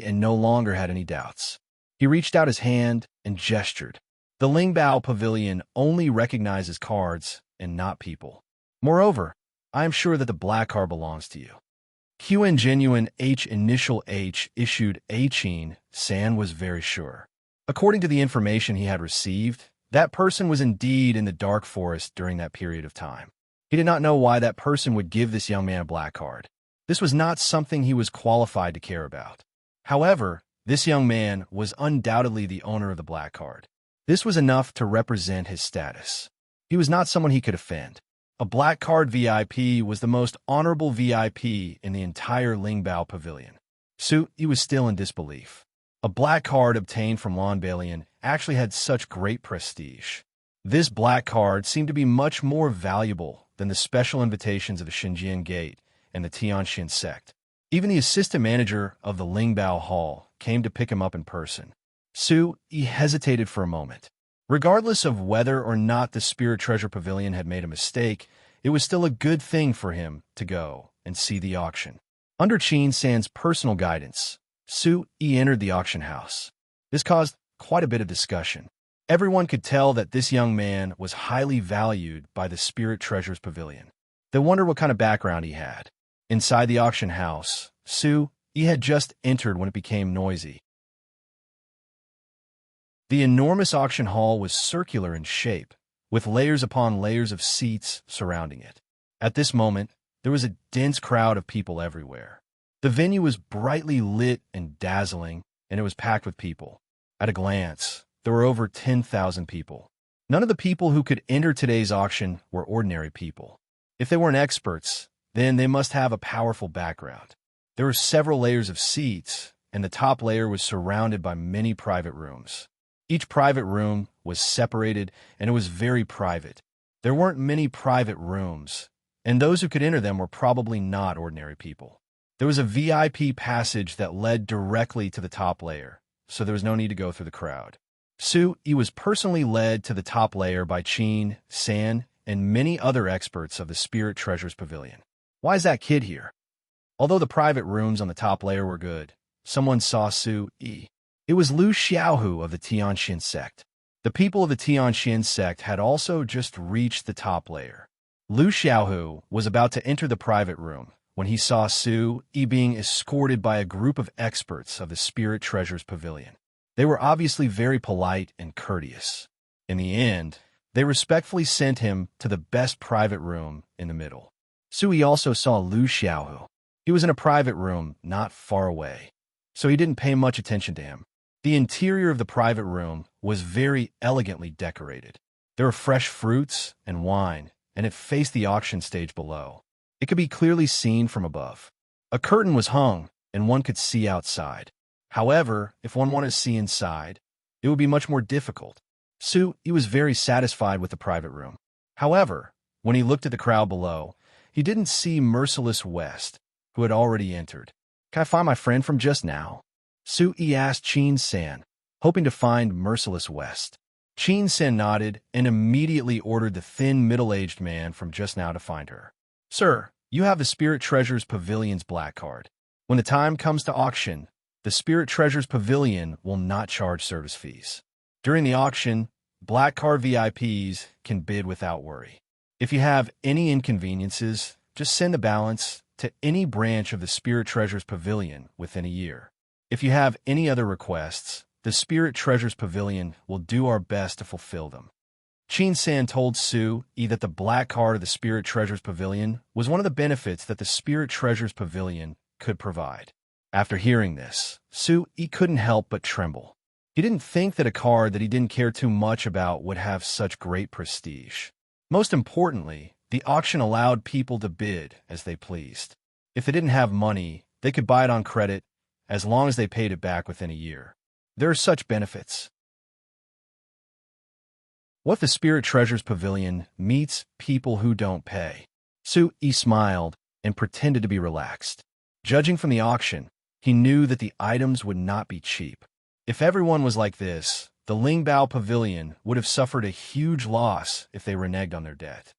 and no longer had any doubts. He reached out his hand and gestured. The Lingbao Pavilion only recognizes cards and not people. Moreover, I am sure that the black card belongs to you. QN Genuine H initial H issued Qin-san was very sure. According to the information he had received, that person was indeed in the dark forest during that period of time. He did not know why that person would give this young man a black card. This was not something he was qualified to care about. However, this young man was undoubtedly the owner of the black card. This was enough to represent his status. He was not someone he could offend. A black card VIP was the most honorable VIP in the entire Lingbao Pavilion. Su Yi was still in disbelief. A black card obtained from Lan Balian actually had such great prestige. This black card seemed to be much more valuable than the special invitations of the Xinjiang Gate and the Tianxin sect. Even the assistant manager of the Lingbao Hall came to pick him up in person. Su Yi hesitated for a moment. Regardless of whether or not the Spirit Treasure Pavilion had made a mistake, it was still a good thing for him to go and see the auction. Under Qin San's personal guidance, Su Yi entered the auction house. This caused quite a bit of discussion. Everyone could tell that this young man was highly valued by the Spirit Treasures Pavilion. They wondered what kind of background he had. Inside the auction house, Su Yi had just entered when it became noisy. The enormous auction hall was circular in shape, with layers upon layers of seats surrounding it. At this moment, there was a dense crowd of people everywhere. The venue was brightly lit and dazzling, and it was packed with people. At a glance, there were over 10,000 people. None of the people who could enter today's auction were ordinary people. If they weren't experts, then they must have a powerful background. There were several layers of seats, and the top layer was surrounded by many private rooms. Each private room was separated, and it was very private. There weren't many private rooms, and those who could enter them were probably not ordinary people. There was a VIP passage that led directly to the top layer, so there was no need to go through the crowd. Su Yi was personally led to the top layer by Qin San and many other experts of the Spirit Treasures Pavilion. Why is that kid here? Although the private rooms on the top layer were good, someone saw Su Yi. It was Liu Xiaohu of the Tianxin sect. The people of the Tianxin sect had also just reached the top layer. Liu Xiaohu was about to enter the private room when he saw Su Yi being escorted by a group of experts of the Spirit Treasures Pavilion. They were obviously very polite and courteous. In the end, they respectfully sent him to the best private room in the middle. Su Yi also saw Liu Xiaohu. He was in a private room not far away, so he didn't pay much attention to him. The interior of the private room was very elegantly decorated. There were fresh fruits and wine, and it faced the auction stage below. It could be clearly seen from above. A curtain was hung, and one could see outside. However, if one wanted to see inside, it would be much more difficult. Su Yi was very satisfied with the private room. However, when he looked at the crowd below, he didn't see Merciless West, who had already entered. "Can I find my friend from just now?" Su Yi asked Qin San, hoping to find Merciless West. Qin San nodded and immediately ordered the thin, middle-aged man from just now to find her. "Sir, you have the Spirit Treasures Pavilion's black card. When the time comes to auction, the Spirit Treasures Pavilion will not charge service fees. During the auction, black card VIPs can bid without worry. If you have any inconveniences, just send the balance to any branch of the Spirit Treasures Pavilion within a year. If you have any other requests, the Spirit Treasures Pavilion will do our best to fulfill them." Qin San told Su Yi that the black card of the Spirit Treasures Pavilion was one of the benefits that the Spirit Treasures Pavilion could provide. After hearing this, Su Yi couldn't help but tremble. He didn't think that a card that he didn't care too much about would have such great prestige. Most importantly, the auction allowed people to bid as they pleased. If they didn't have money, they could buy it on credit as long as they paid it back within a year. There are such benefits. What if the Spirit Treasures Pavilion meets people who don't pay? Su Yi smiled and pretended to be relaxed. Judging from the auction, he knew that the items would not be cheap. If everyone was like this, the Lingbao Pavilion would have suffered a huge loss if they reneged on their debt.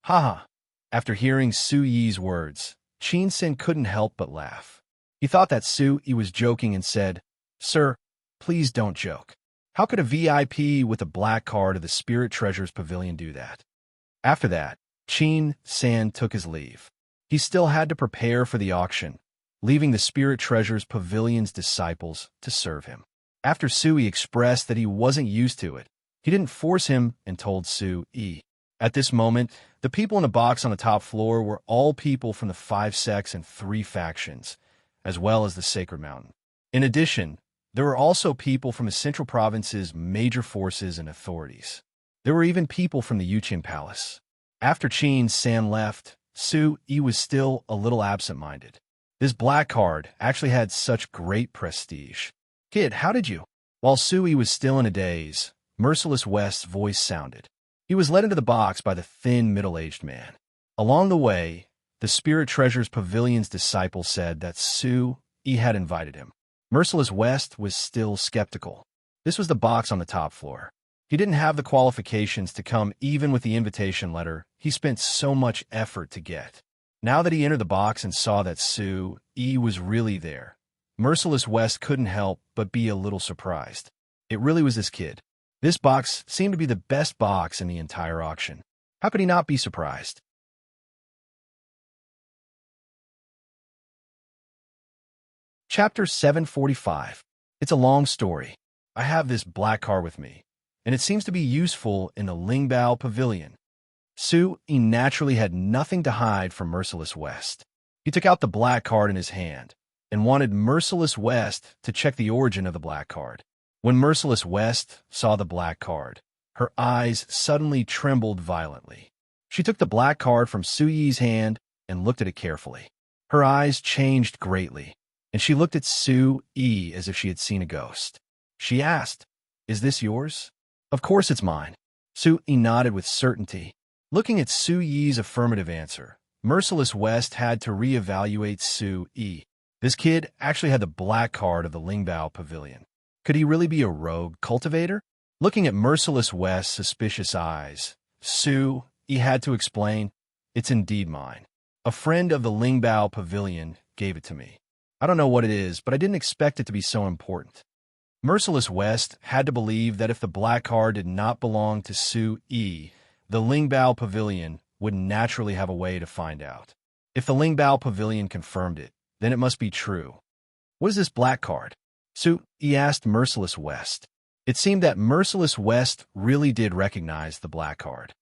Haha. After hearing Su Yi's words, Qin San couldn't help but laugh. He thought that Su Yi was joking and said, "Sir, please don't joke. How could a VIP with a black card of the Spirit Treasures Pavilion do that?" After that, Qin San took his leave. He still had to prepare for the auction, leaving the Spirit Treasures Pavilion's disciples to serve him. After Su Yi expressed that he wasn't used to it, he didn't force him and told Su Yi. At this moment, the people in the box on the top floor were all people from the 5 sects and 3 factions, as well as the Sacred Mountain. In addition, there were also people from the Central Province's major forces and authorities. There were even people from the Yuqian Palace. After Chin San left, Su Yi was still a little absent-minded. This black card actually had such great prestige. Kid, how did you? While Su Yi was still in a daze, Merciless West's voice sounded. He was led into the box by the thin, middle-aged man. Along the way, the Spirit Treasures Pavilion's disciple said that Su Yi had invited him. Merciless West was still skeptical. This was the box on the top floor. He didn't have the qualifications to come even with the invitation letter he spent so much effort to get. Now that he entered the box and saw that Su Yi was really there, Merciless West couldn't help but be a little surprised. It really was this kid. This box seemed to be the best box in the entire auction. How could he not be surprised? Chapter 745. It's a long story. I have this black card with me, and it seems to be useful in the Lingbao Pavilion. Su Yi naturally had nothing to hide from Merciless West. He took out the black card in his hand and wanted Merciless West to check the origin of the black card. When Merciless West saw the black card, her eyes suddenly trembled violently. She took the black card from Su Yi's hand and looked at it carefully. Her eyes changed greatly, and she looked at Su Yi as if she had seen a ghost. She asked, "Is this yours?" "Of course it's mine." Su Yi nodded with certainty. Looking at Su Yi's affirmative answer, Merciless West had to reevaluate Su Yi. This kid actually had the black card of the Lingbao Pavilion. Could he really be a rogue cultivator? Looking at Merciless West's suspicious eyes, Su Yi had to explain, "It's indeed mine. A friend of the Lingbao Pavilion gave it to me. I don't know what it is, but I didn't expect it to be so important." Merciless West had to believe that if the black card did not belong to Su Yi, the Lingbao Pavilion would naturally have a way to find out. If the Lingbao Pavilion confirmed it, then it must be true. "What is this black card?" Su Yi asked Merciless West. It seemed that Merciless West really did recognize the black card.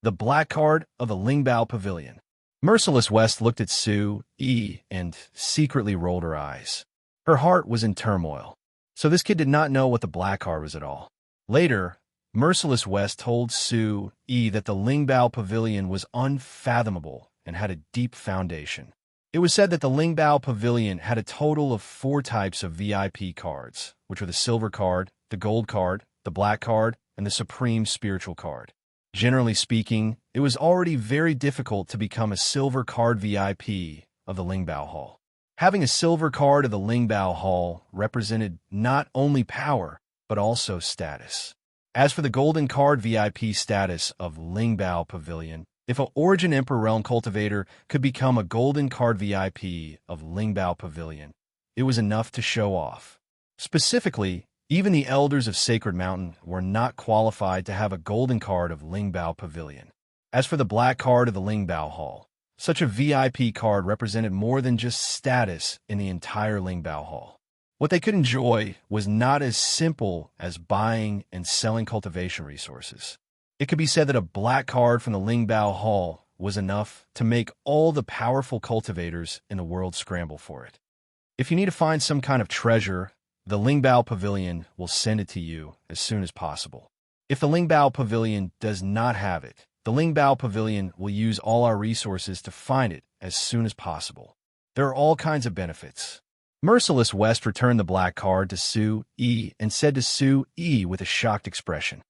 "The black card of the Lingbao Pavilion." Merciless West looked at Su Yi and secretly rolled her eyes. Her heart was in turmoil. So this kid did not know what the black card was at all. Later, Merciless West told Su Yi that the Lingbao Pavilion was unfathomable and had a deep foundation. It was said that the Lingbao Pavilion had a total of 4 types of VIP cards, which were the silver card, the gold card, the black card, and the supreme spiritual card. Generally speaking, it was already very difficult to become a silver card VIP of the Lingbao Hall. Having a silver card of the Lingbao Hall represented not only power, but also status. As for the golden card VIP status of Lingbao Pavilion, if an Origin Emperor Realm cultivator could become a golden card VIP of Lingbao Pavilion, it was enough to show off. Specifically, even the Elders of Sacred Mountain were not qualified to have a golden card of Lingbao Pavilion. As for the black card of the Lingbao Hall, such a VIP card represented more than just status in the entire Lingbao Hall. What they could enjoy was not as simple as buying and selling cultivation resources. It could be said that a black card from the Lingbao Hall was enough to make all the powerful cultivators in the world scramble for it. If you need to find some kind of treasure, the Lingbao Pavilion will send it to you as soon as possible. If the Lingbao Pavilion does not have it, the Lingbao Pavilion will use all our resources to find it as soon as possible. There are all kinds of benefits. Merciless West returned the black card to Su Yi and said to Su Yi with a shocked expression,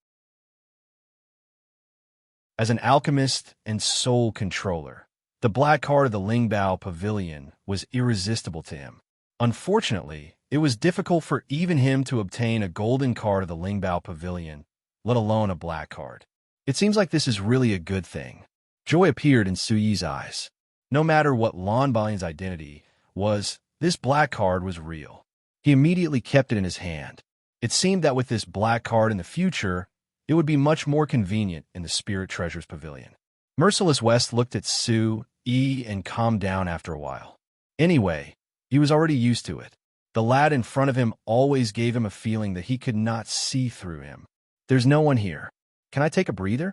"As an alchemist and soul controller, the black card of the Lingbao Pavilion was irresistible to him. Unfortunately, it was difficult for even him to obtain a golden card of the Lingbao Pavilion, let alone a black card. It seems like this is really a good thing." Joy appeared in Su Yi's eyes. No matter what Lon Balion's identity was, this black card was real. He immediately kept it in his hand. It seemed that with this black card in the future, it would be much more convenient in the Spirit Treasures Pavilion. Merciless West looked at Su Yi and calmed down after a while. Anyway, he was already used to it. The lad in front of him always gave him a feeling that he could not see through him. "There's no one here. Can I take a breather?"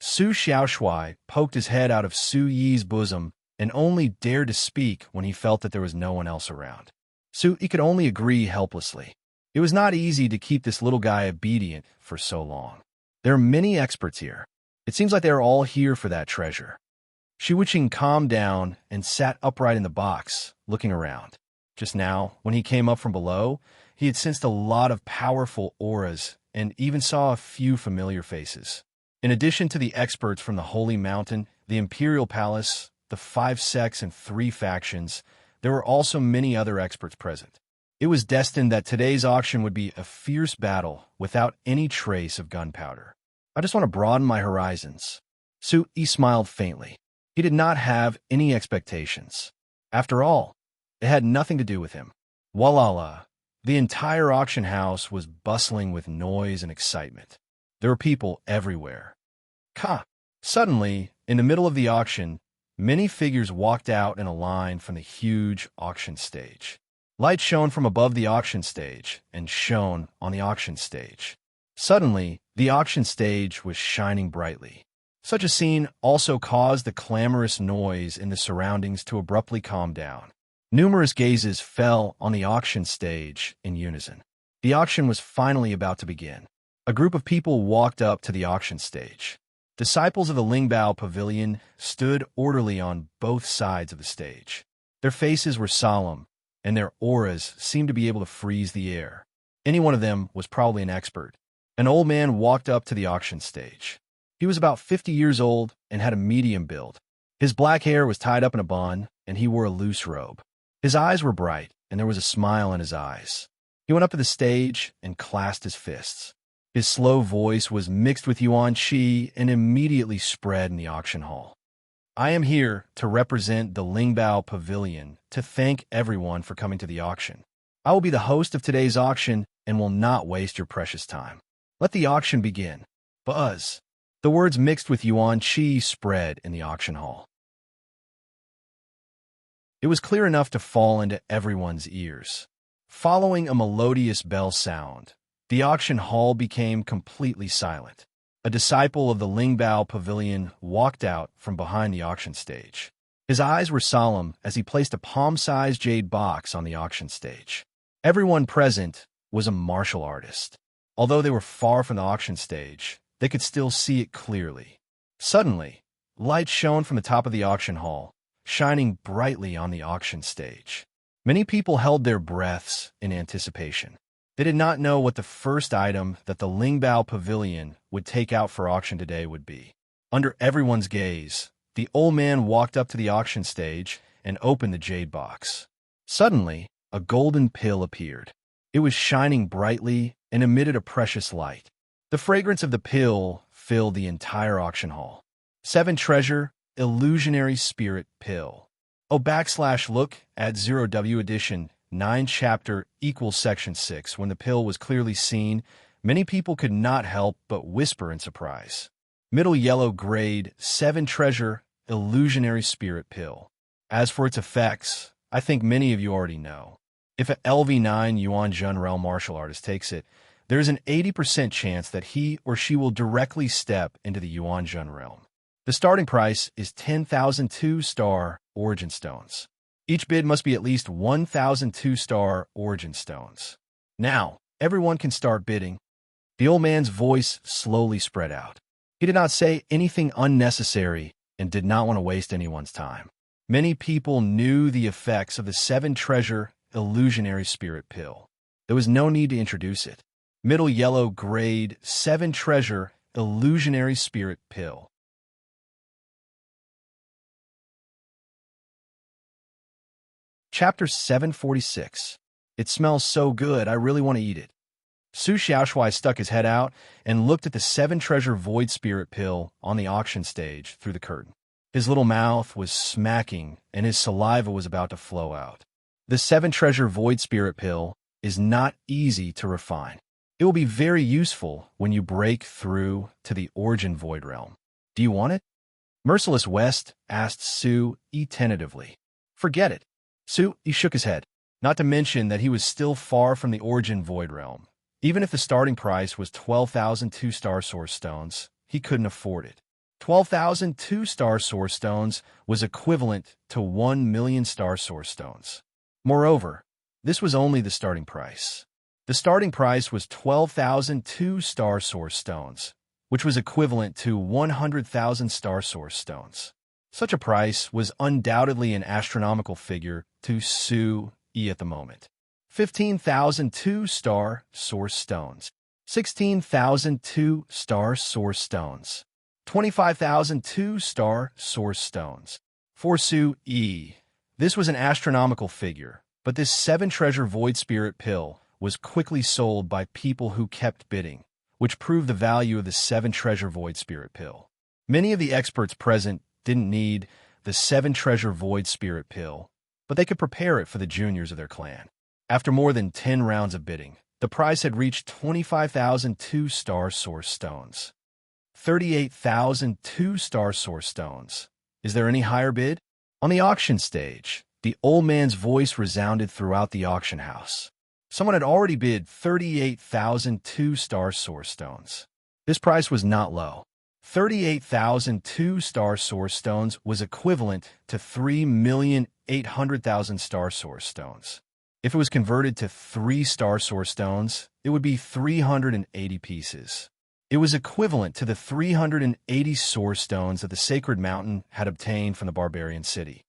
Su Xiaoshui poked his head out of Su Yi's bosom and only dared to speak when he felt that there was no one else around. Su Yi could only agree helplessly. It was not easy to keep this little guy obedient for so long. "There are many experts here. It seems like they are all here for that treasure. Shiwuqing calmed down and sat upright in the box, looking around. Just now, when he came up from below, he had sensed a lot of powerful auras and even saw a few familiar faces. In addition to the experts from the Holy Mountain, the Imperial Palace, the 5 sects and 3 factions, there were also many other experts present. It was destined that today's auction would be a fierce battle without any trace of gunpowder. I just want to broaden my horizons. Su-yi smiled faintly. He did not have any expectations. After all, it had nothing to do with him. Walala, the entire auction house was bustling with noise and excitement. There were people everywhere. Suddenly, in the middle of the auction, many figures walked out in a line from the huge auction stage. Light shone from above the auction stage and shone on the auction stage. Suddenly, the auction stage was shining brightly. Such a scene also caused the clamorous noise in the surroundings to abruptly calm down. Numerous gazes fell on the auction stage in unison. The auction was finally about to begin. A group of people walked up to the auction stage. Disciples of the Lingbao Pavilion stood orderly on both sides of the stage. Their faces were solemn, and their auras seemed to be able to freeze the air. Any one of them was probably an expert. An old man walked up to the auction stage. He was about 50 years old and had a medium build. His black hair was tied up in a bun, and he wore a loose robe. His eyes were bright, and there was a smile in his eyes. He went up to the stage and clasped his fists. His slow voice was mixed with yuan qi and immediately spread in the auction hall. I am here to represent the Lingbao Pavilion to thank everyone for coming to the auction. I will be the host of today's auction and will not waste your precious time. Let the auction begin. Buzz. The words mixed with yuan qi spread in the auction hall. It was clear enough to fall into everyone's ears. Following a melodious bell sound, the auction hall became completely silent. A disciple of the Lingbao Pavilion walked out from behind the auction stage. His eyes were solemn as he placed a palm-sized jade box on the auction stage. Everyone present was a martial artist. Although they were far from the auction stage, they could still see it clearly. Suddenly, light shone from the top of the auction hall, shining brightly on the auction stage. Many people held their breaths in anticipation. They did not know what the first item that the Lingbao Pavilion would take out for auction today would be. Under everyone's gaze, the old man walked up to the auction stage and opened the jade box. Suddenly, a golden pill appeared. It was shining brightly and emitted a precious light. The fragrance of the pill filled the entire auction hall. 7 Treasure Illusionary Spirit Pill. Look at 0W edition 9 chapter equals section 6. When the pill was clearly seen, many people could not help but whisper in surprise. Middle yellow grade 7 Treasure Illusionary Spirit Pill. As for its effects, I think many of you already know. If an LV9 Yuan Jun realm martial artist takes it, there is an 80% chance that he or she will directly step into the Yuan Jun realm. The starting price is 10,000 2-star origin stones. Each bid must be at least 1,000 2-star origin stones. Now, everyone can start bidding. The old man's voice slowly spread out. He did not say anything unnecessary and did not want to waste anyone's time. Many people knew the effects of the 7 Treasure Illusionary Spirit Pill. There was no need to introduce it. Middle yellow grade 7 Treasure Illusionary Spirit Pill. Chapter 746. It smells so good, I really want to eat it. Su Xiaoshuai stuck his head out and looked at the 7 Treasure Void Spirit Pill on the auction stage through the curtain. His little mouth was smacking and his saliva was about to flow out. The 7 Treasure Void Spirit Pill is not easy to refine. It will be very useful when you break through to the Origin Void Realm. Do you want it? Merciless West asked Su-yi tentatively. Forget it. Su-yi shook his head, not to mention that he was still far from the Origin Void Realm. Even if the starting price was 12,000 2-star Source Stones, he couldn't afford it. 12,000 2-star Source Stones was equivalent to 1 million Star Source Stones. Moreover, this was only the starting price. The starting price was 12,000 2-star Source Stones. which was equivalent to 100,000 star source stones. Such a price was undoubtedly an astronomical figure to Sue E at the moment. 15,002 star source stones. 16,002 star source stones. 25,002 star source stones. For Sue E, this was an astronomical figure, but this 7-treasure void spirit pill was quickly sold by people who kept bidding, which proved the value of the 7-treasure void spirit pill. Many of the experts present didn't need the 7-treasure void spirit pill, but they could prepare it for the juniors of their clan. After more than 10 rounds of bidding, the price had reached 25,002 star source stones. 38,002 star source stones. Is there any higher bid? On the auction stage, the old man's voice resounded throughout the auction house. Someone had already bid 38,002 star source stones. This price was not low. 38,002 star source stones was equivalent to 3,800,000 star source stones. If it was converted to 3 star source stones, it would be 380 pieces. It was equivalent to the 380 source stones that the sacred mountain had obtained from the barbarian city.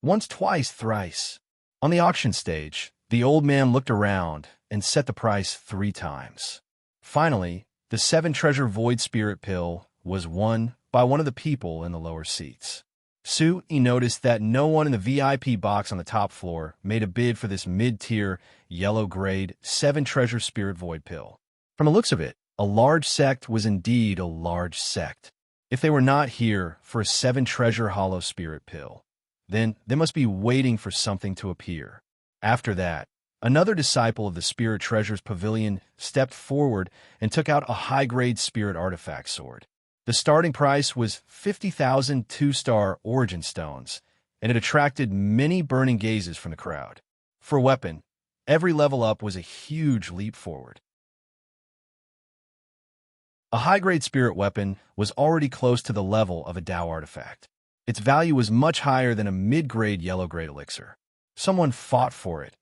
Once, twice, thrice. On the auction stage, the old man looked around and set the price 3 times. Finally, the 7-treasure void spirit pill was won by one of the people in the lower seats. Sue E noticed that no one in the VIP box on the top floor made a bid for this mid-tier, yellow-grade 7-treasure spirit void pill. From the looks of it, a large sect was indeed a large sect. If they were not here for a 7-treasure hollow spirit pill, then they must be waiting for something to appear. After that, another disciple of the Spirit Treasures Pavilion stepped forward and took out a high-grade spirit artifact sword. The starting price was 50,000 2-star origin stones, and it attracted many burning gazes from the crowd. For a weapon, every level up was a huge leap forward. A high-grade spirit weapon was already close to the level of a Tao artifact. Its value was much higher than a mid-grade yellow-grade elixir. Someone fought for it,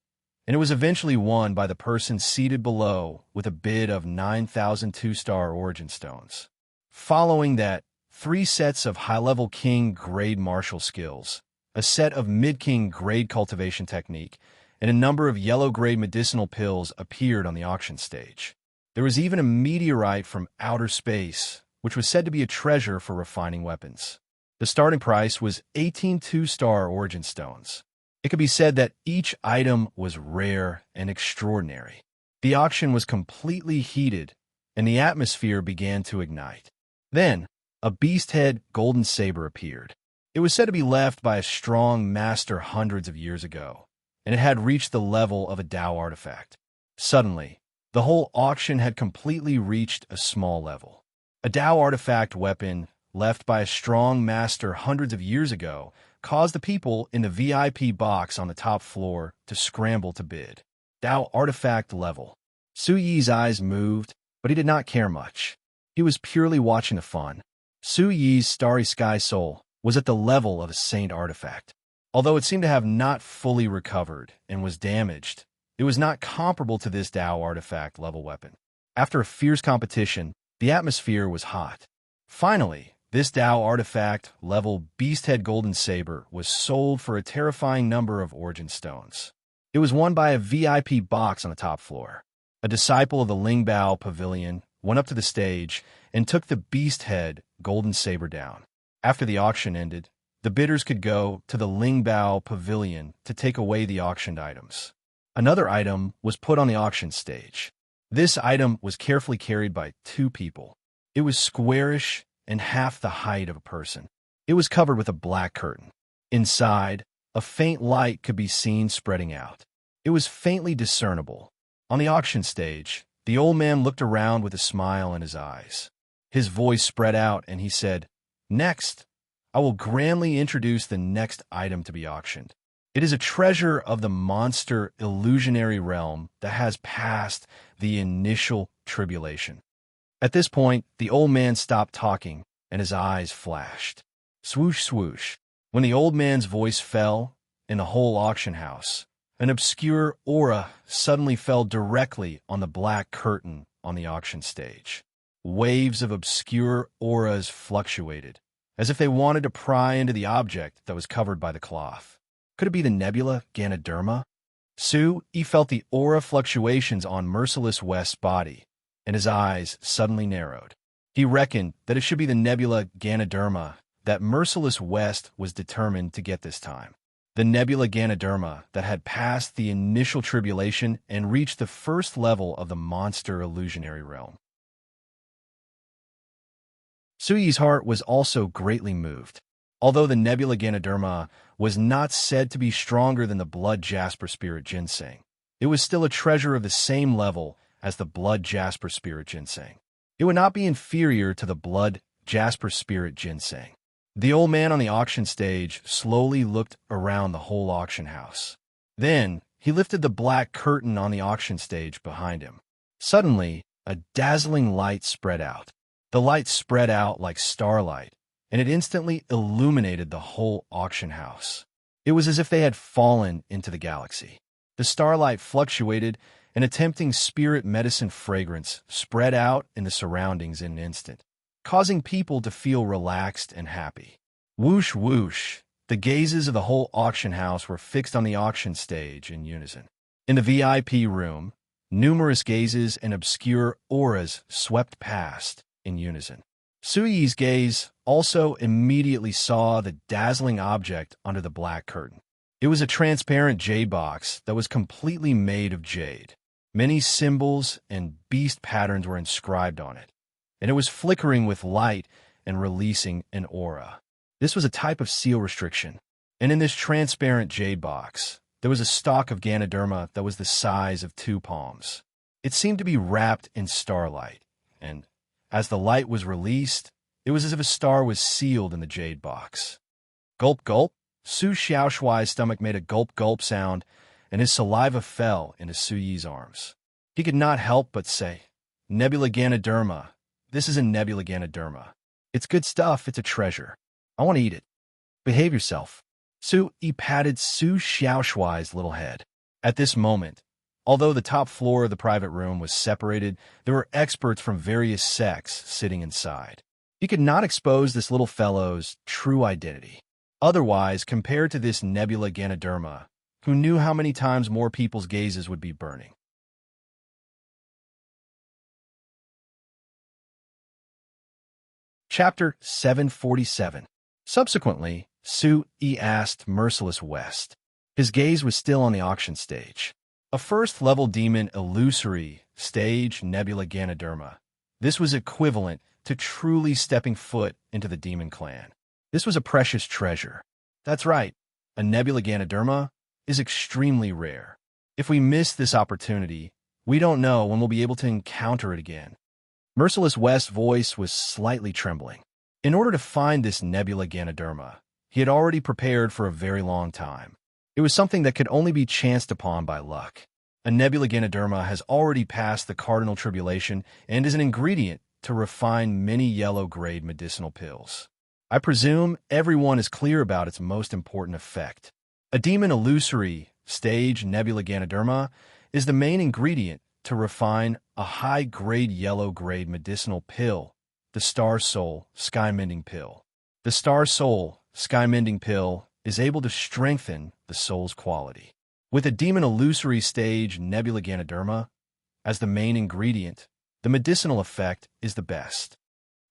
and it was eventually won by the person seated below with a bid of 9,000 2-star origin stones. Following that, 3 sets of high-level king grade martial skills, a set of mid-king grade cultivation technique, and a number of yellow-grade medicinal pills appeared on the auction stage. There was even a meteorite from outer space, which was said to be a treasure for refining weapons. The starting price was 18 2-star origin stones. It could be said that each item was rare and extraordinary. The auction was completely heated, and the atmosphere began to ignite. Then, a beast-head golden saber appeared. It was said to be left by a strong master hundreds of years ago, and it had reached the level of a Tao artifact. Suddenly, the whole auction had completely reached a small level. A Tao artifact weapon left by a strong master hundreds of years ago caused the people in the VIP box on the top floor to scramble to bid. Tao artifact level. Su Yi's eyes moved, but he did not care much. He was purely watching the fun. Su Yi's starry sky soul was at the level of a saint artifact. Although it seemed to have not fully recovered and was damaged, it was not comparable to this Tao artifact level weapon. After a fierce competition, the atmosphere was hot. Finally, this Tao artifact level beast-head golden saber was sold for a terrifying number of origin stones. It was won by a VIP box on the top floor. A disciple of the Lingbao Pavilion went up to the stage and took the beast-head golden saber down. After the auction ended, the bidders could go to the Lingbao Pavilion to take away the auctioned items. Another item was put on the auction stage. This item was carefully carried by 2 people. It was squarish and half the height of a person. It was covered with a black curtain. Inside, a faint light could be seen spreading out. It was faintly discernible. On the auction stage, the old man looked around with a smile in his eyes. His voice spread out and he said, "Next, I will grandly introduce the next item to be auctioned. It is a treasure of the monster illusionary realm that has passed the initial tribulation." At this point, the old man stopped talking, and his eyes flashed. Swoosh, swoosh. When the old man's voice fell, in the whole auction house, an obscure aura suddenly fell directly on the black curtain on the auction stage. waves of obscure auras fluctuated, as if they wanted to pry into the object that was covered by the cloth. Could it be the nebula Ganoderma? He felt the aura fluctuations on Merciless West's body, and his eyes suddenly narrowed. He reckoned that it should be the nebula Ganoderma that Merciless West was determined to get this time. The nebula Ganoderma that had passed the initial tribulation and reached the first level of the monster illusionary realm. Suyi's heart was also greatly moved. Although the nebula Ganoderma was not said to be stronger than the blood jasper spirit ginseng, it was still a treasure of the same level as the blood jasper spirit ginseng. It would not be inferior to the blood jasper spirit ginseng. The old man on the auction stage slowly looked around the whole auction house. Then, he lifted the black curtain on the auction stage behind him. Suddenly, a dazzling light spread out. The light spread out like starlight, and it instantly illuminated the whole auction house. It was as if they had fallen into the galaxy. The starlight fluctuated, and a tempting spirit medicine fragrance spread out in the surroundings in an instant, causing people to feel relaxed and happy. Whoosh, whoosh. The gazes of the whole auction house were fixed on the auction stage in unison. In the VIP room, numerous gazes and obscure auras swept past in unison. Suyi's gaze also immediately saw the dazzling object under the black curtain. It was a transparent jade box that was completely made of jade. Many symbols and beast patterns were inscribed on it, and it was flickering with light and releasing an aura. This was a type of seal restriction, and in this transparent jade box, there was a stalk of Ganoderma that was the size of 2 palms. It seemed to be wrapped in starlight, and as the light was released, it was as if a star was sealed in the jade box. Gulp, gulp. Su Xiaoshuai's stomach made a gulp-gulp sound, and his saliva fell into Suyi's arms. He could not help but say, "Nebula Ganoderma. This is a Nebula Ganoderma. It's good stuff. It's a treasure. I want to eat it. Behave yourself." He patted Su Xiaoshuai's little head. At this moment, although the top floor of the private room was separated, there were experts from various sects sitting inside. He could not expose this little fellow's true identity. Otherwise, compared to this Nebula Ganoderma, who knew how many times more people's gazes would be burning. Chapter 747. Subsequently, Su-Yi asked Merciless West. His gaze was still on the auction stage. A first-level demon illusory stage Nebula Ganoderma. This was equivalent to truly stepping foot into the demon clan. This was a precious treasure. That's right, a Nebula Ganoderma is extremely rare. If we miss this opportunity, we don't know when we'll be able to encounter it again. Merciless West's voice was slightly trembling. In order to find this Nebula Ganoderma, he had already prepared for a very long time. It was something that could only be chanced upon by luck. A Nebula Ganoderma has already passed the cardinal tribulation and is an ingredient to refine many yellow-grade medicinal pills. I presume everyone is clear about its most important effect. A demon illusory stage Nebula Ganoderma is the main ingredient to refine a high-grade yellow-grade medicinal pill, the Star Soul Sky-Mending Pill. The Star Soul Sky-Mending Pill is able to strengthen the soul's quality. With a demon illusory stage Nebula Ganoderma as the main ingredient, the medicinal effect is the best.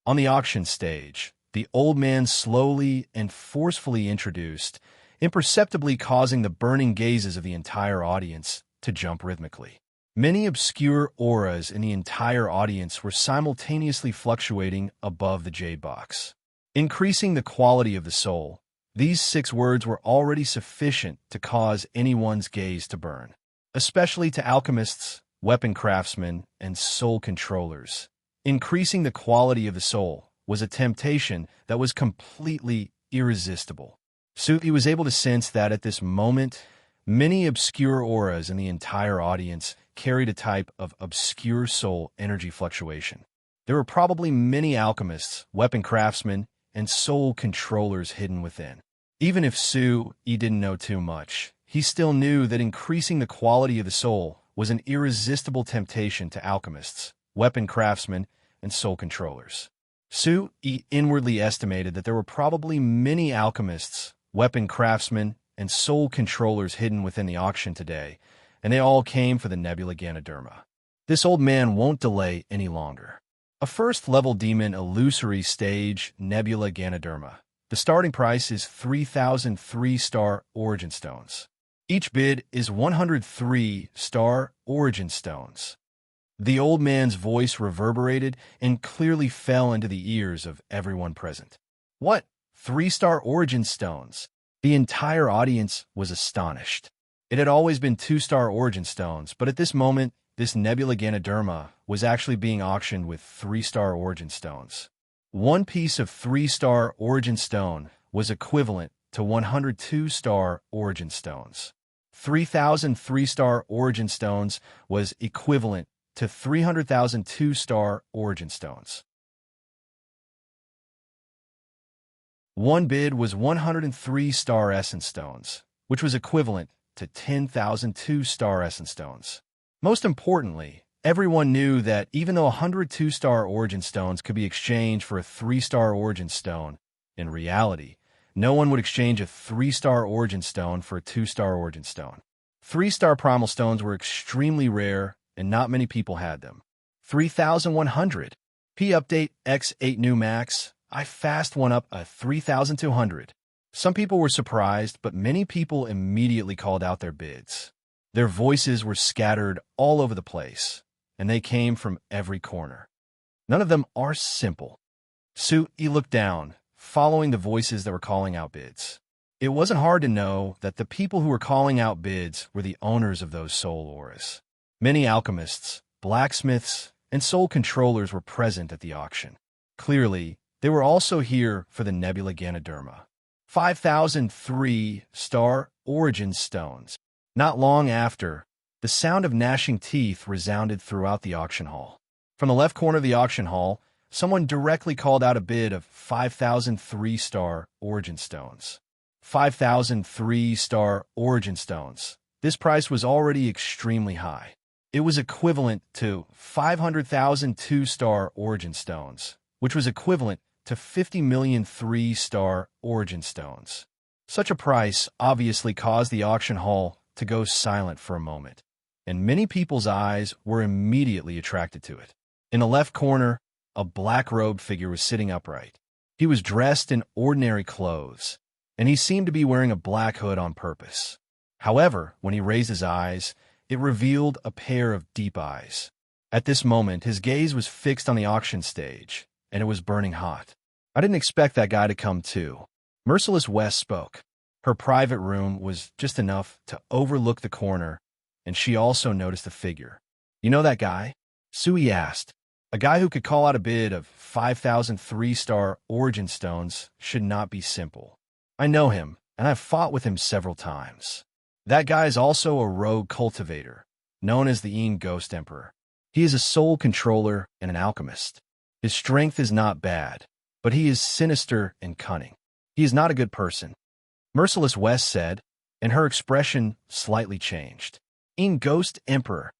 On the auction stage, the old man slowly and forcefully introduced, imperceptibly causing the burning gazes of the entire audience to jump rhythmically. Many obscure auras in the entire audience were simultaneously fluctuating above the jade box. Increasing the quality of the soul, these 6 words were already sufficient to cause anyone's gaze to burn, especially to alchemists, weapon craftsmen, and soul controllers. Increasing the quality of the soul was a temptation that was completely irresistible. Suki was able to sense that at this moment, many obscure auras in the entire audience carried a type of obscure soul energy fluctuation. There were probably many alchemists, weapon craftsmen, and soul controllers hidden within. Even if Su-Yi didn't know too much, he still knew that increasing the quality of the soul was an irresistible temptation to alchemists, weapon craftsmen, and soul controllers. Su inwardly estimated that there were probably many alchemists, weapon craftsmen, and soul controllers hidden within the auction today, and they all came for the Nebula Ganoderma. This old man won't delay any longer. A first-level demon illusory stage Nebula Ganoderma. The starting price is 3,000 3-star origin stones. Each bid is 103 star origin stones. The old man's voice reverberated and clearly fell into the ears of everyone present. What? 3-star origin stones? The entire audience was astonished. It had always been 2-star origin stones, but at this moment, this Nebula Ganoderma was actually being auctioned with 3-star origin stones. One piece of 3-star origin stone was equivalent to 102-star origin stones. 3,000 3-star origin stones was equivalent to 300,000 2-star origin stones. One bid was 103 star essence stones, which was equivalent to 10,000 2-star essence stones. Most importantly, everyone knew that even though 102 star origin stones could be exchanged for a 3-star origin stone, in reality, no one would exchange a 3-star origin stone for a 2-star origin stone. 3-star primal stones were extremely rare, and not many people had them. 3,100. P update X8 new max. I fast one up a 3,200. Some people were surprised, but many people immediately called out their bids. Their voices were scattered all over the place, and they came from every corner. None of them are simple. Su looked down, following the voices that were calling out bids. It wasn't hard to know that the people who were calling out bids were the owners of those soul auras. Many alchemists, blacksmiths, and soul controllers were present at the auction. Clearly, they were also here for the Nebula Ganoderma. 5,000 3-star origin stones. Not long after, the sound of gnashing teeth resounded throughout the auction hall. From the left corner of the auction hall, someone directly called out a bid of 5,000 3-star origin stones. 5,000 3-star origin stones. This price was already extremely high. It was equivalent to 500,000 2-star origin stones, which was equivalent to 50 million 3-star origin stones. Such a price obviously caused the auction hall to go silent for a moment, and many people's eyes were immediately attracted to it. In the left corner, a black-robed figure was sitting upright. He was dressed in ordinary clothes, and he seemed to be wearing a black hood on purpose. However, when he raised his eyes, it revealed a pair of deep eyes. At this moment, his gaze was fixed on the auction stage, and it was burning hot. I didn't expect that guy to come too. Merciless West spoke. Her private room was just enough to overlook the corner, and she also noticed the figure. You know that guy? Sui asked. A guy who could call out a bid of 5,000 3-star origin stones should not be simple. I know him, and I've fought with him several times. That guy is also a rogue cultivator, known as the Ghost Emperor. He is a soul controller and an alchemist. His strength is not bad, but he is sinister and cunning. He is not a good person. Merciless West said, and her expression slightly changed. Ghost Emperor.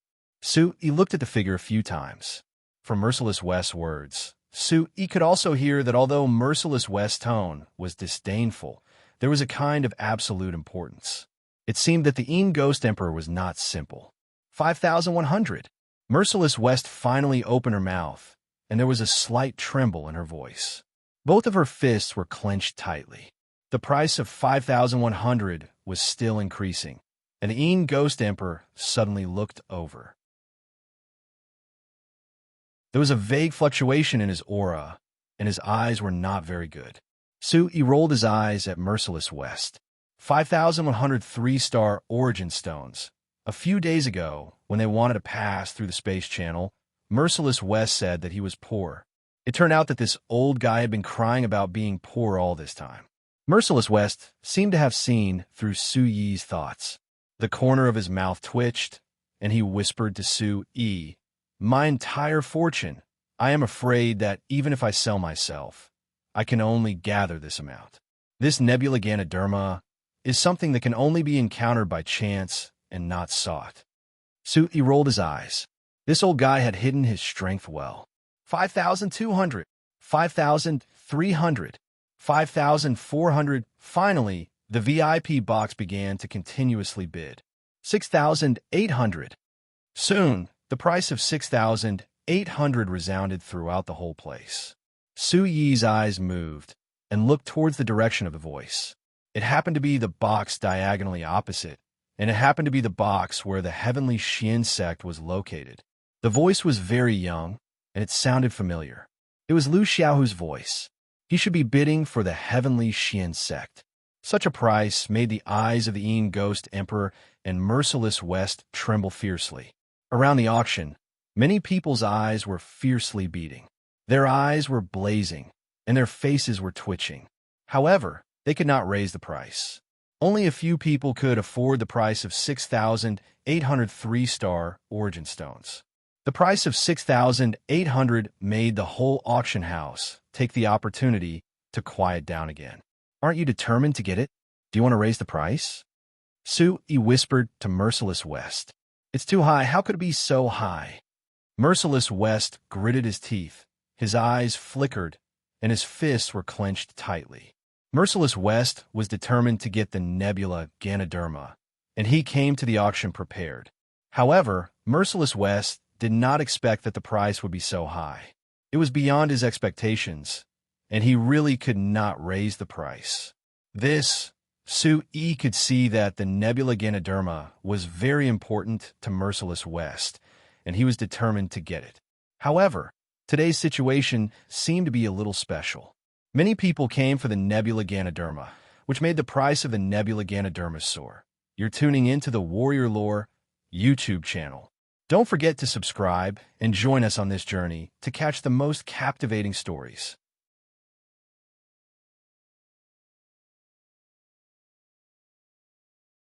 Su looked at the figure a few times. From Merciless West's words, Su could also hear that although Merciless West's tone was disdainful, there was a kind of absolute importance. It seemed that the Ghost Emperor was not simple. 5,100. Merciless West finally opened her mouth, and there was a slight tremble in her voice. Both of her fists were clenched tightly. The price of 5,100 was still increasing, and the Ghost Emperor suddenly looked over. There was a vague fluctuation in his aura, and his eyes were not very good. Su rolled his eyes at Merciless West. 5,100 3-star origin stones. A few days ago, when they wanted to pass through the space channel, Merciless West said that he was poor. It turned out that this old guy had been crying about being poor all this time. Merciless West seemed to have seen through Su Yi's thoughts. The corner of his mouth twitched, and he whispered to Su Yi, "My entire fortune. I am afraid that even if I sell myself, I can only gather this amount. This Nebula Ganoderma is something that can only be encountered by chance and not sought." Su rolled his eyes. This old guy had hidden his strength well. 5,200, 5,300, 5,400. Finally, the VIP box began to continuously bid. 6,800. Soon, the price of 6,800 resounded throughout the whole place. Su Yi's eyes moved and looked towards the direction of the voice. It happened to be the box diagonally opposite, and it happened to be the box where the heavenly Xian sect was located. The voice was very young, and it sounded familiar. It was Lu Xiaohu's voice. He should be bidding for the heavenly Xian sect. Such a price made the eyes of the Yin Ghost Emperor and Merciless West tremble fiercely. Around the auction, many people's eyes were fiercely beating. Their eyes were blazing, and their faces were twitching. However, they could not raise the price. Only a few people could afford the price of 6,800 3-star origin stones. The price of 6,800 made the whole auction house take the opportunity to quiet down again. Aren't you determined to get it? Do you want to raise the price? Su Yi whispered to Merciless West. It's too high. How could it be so high? Merciless West gritted his teeth. His eyes flickered, and his fists were clenched tightly. Merciless West was determined to get the Nebula Ganoderma, and he came to the auction prepared. However, Merciless West did not expect that the price would be so high. It was beyond his expectations, and he really could not raise the price. Su Yi could see that the Nebula Ganoderma was very important to Merciless West, and he was determined to get it. However, today's situation seemed to be a little special. Many people came for the Nebula Ganoderma, which made the price of the Nebula Ganoderma soar. You're tuning into the Warrior Lore YouTube channel. Don't forget to subscribe and join us on this journey to catch the most captivating stories.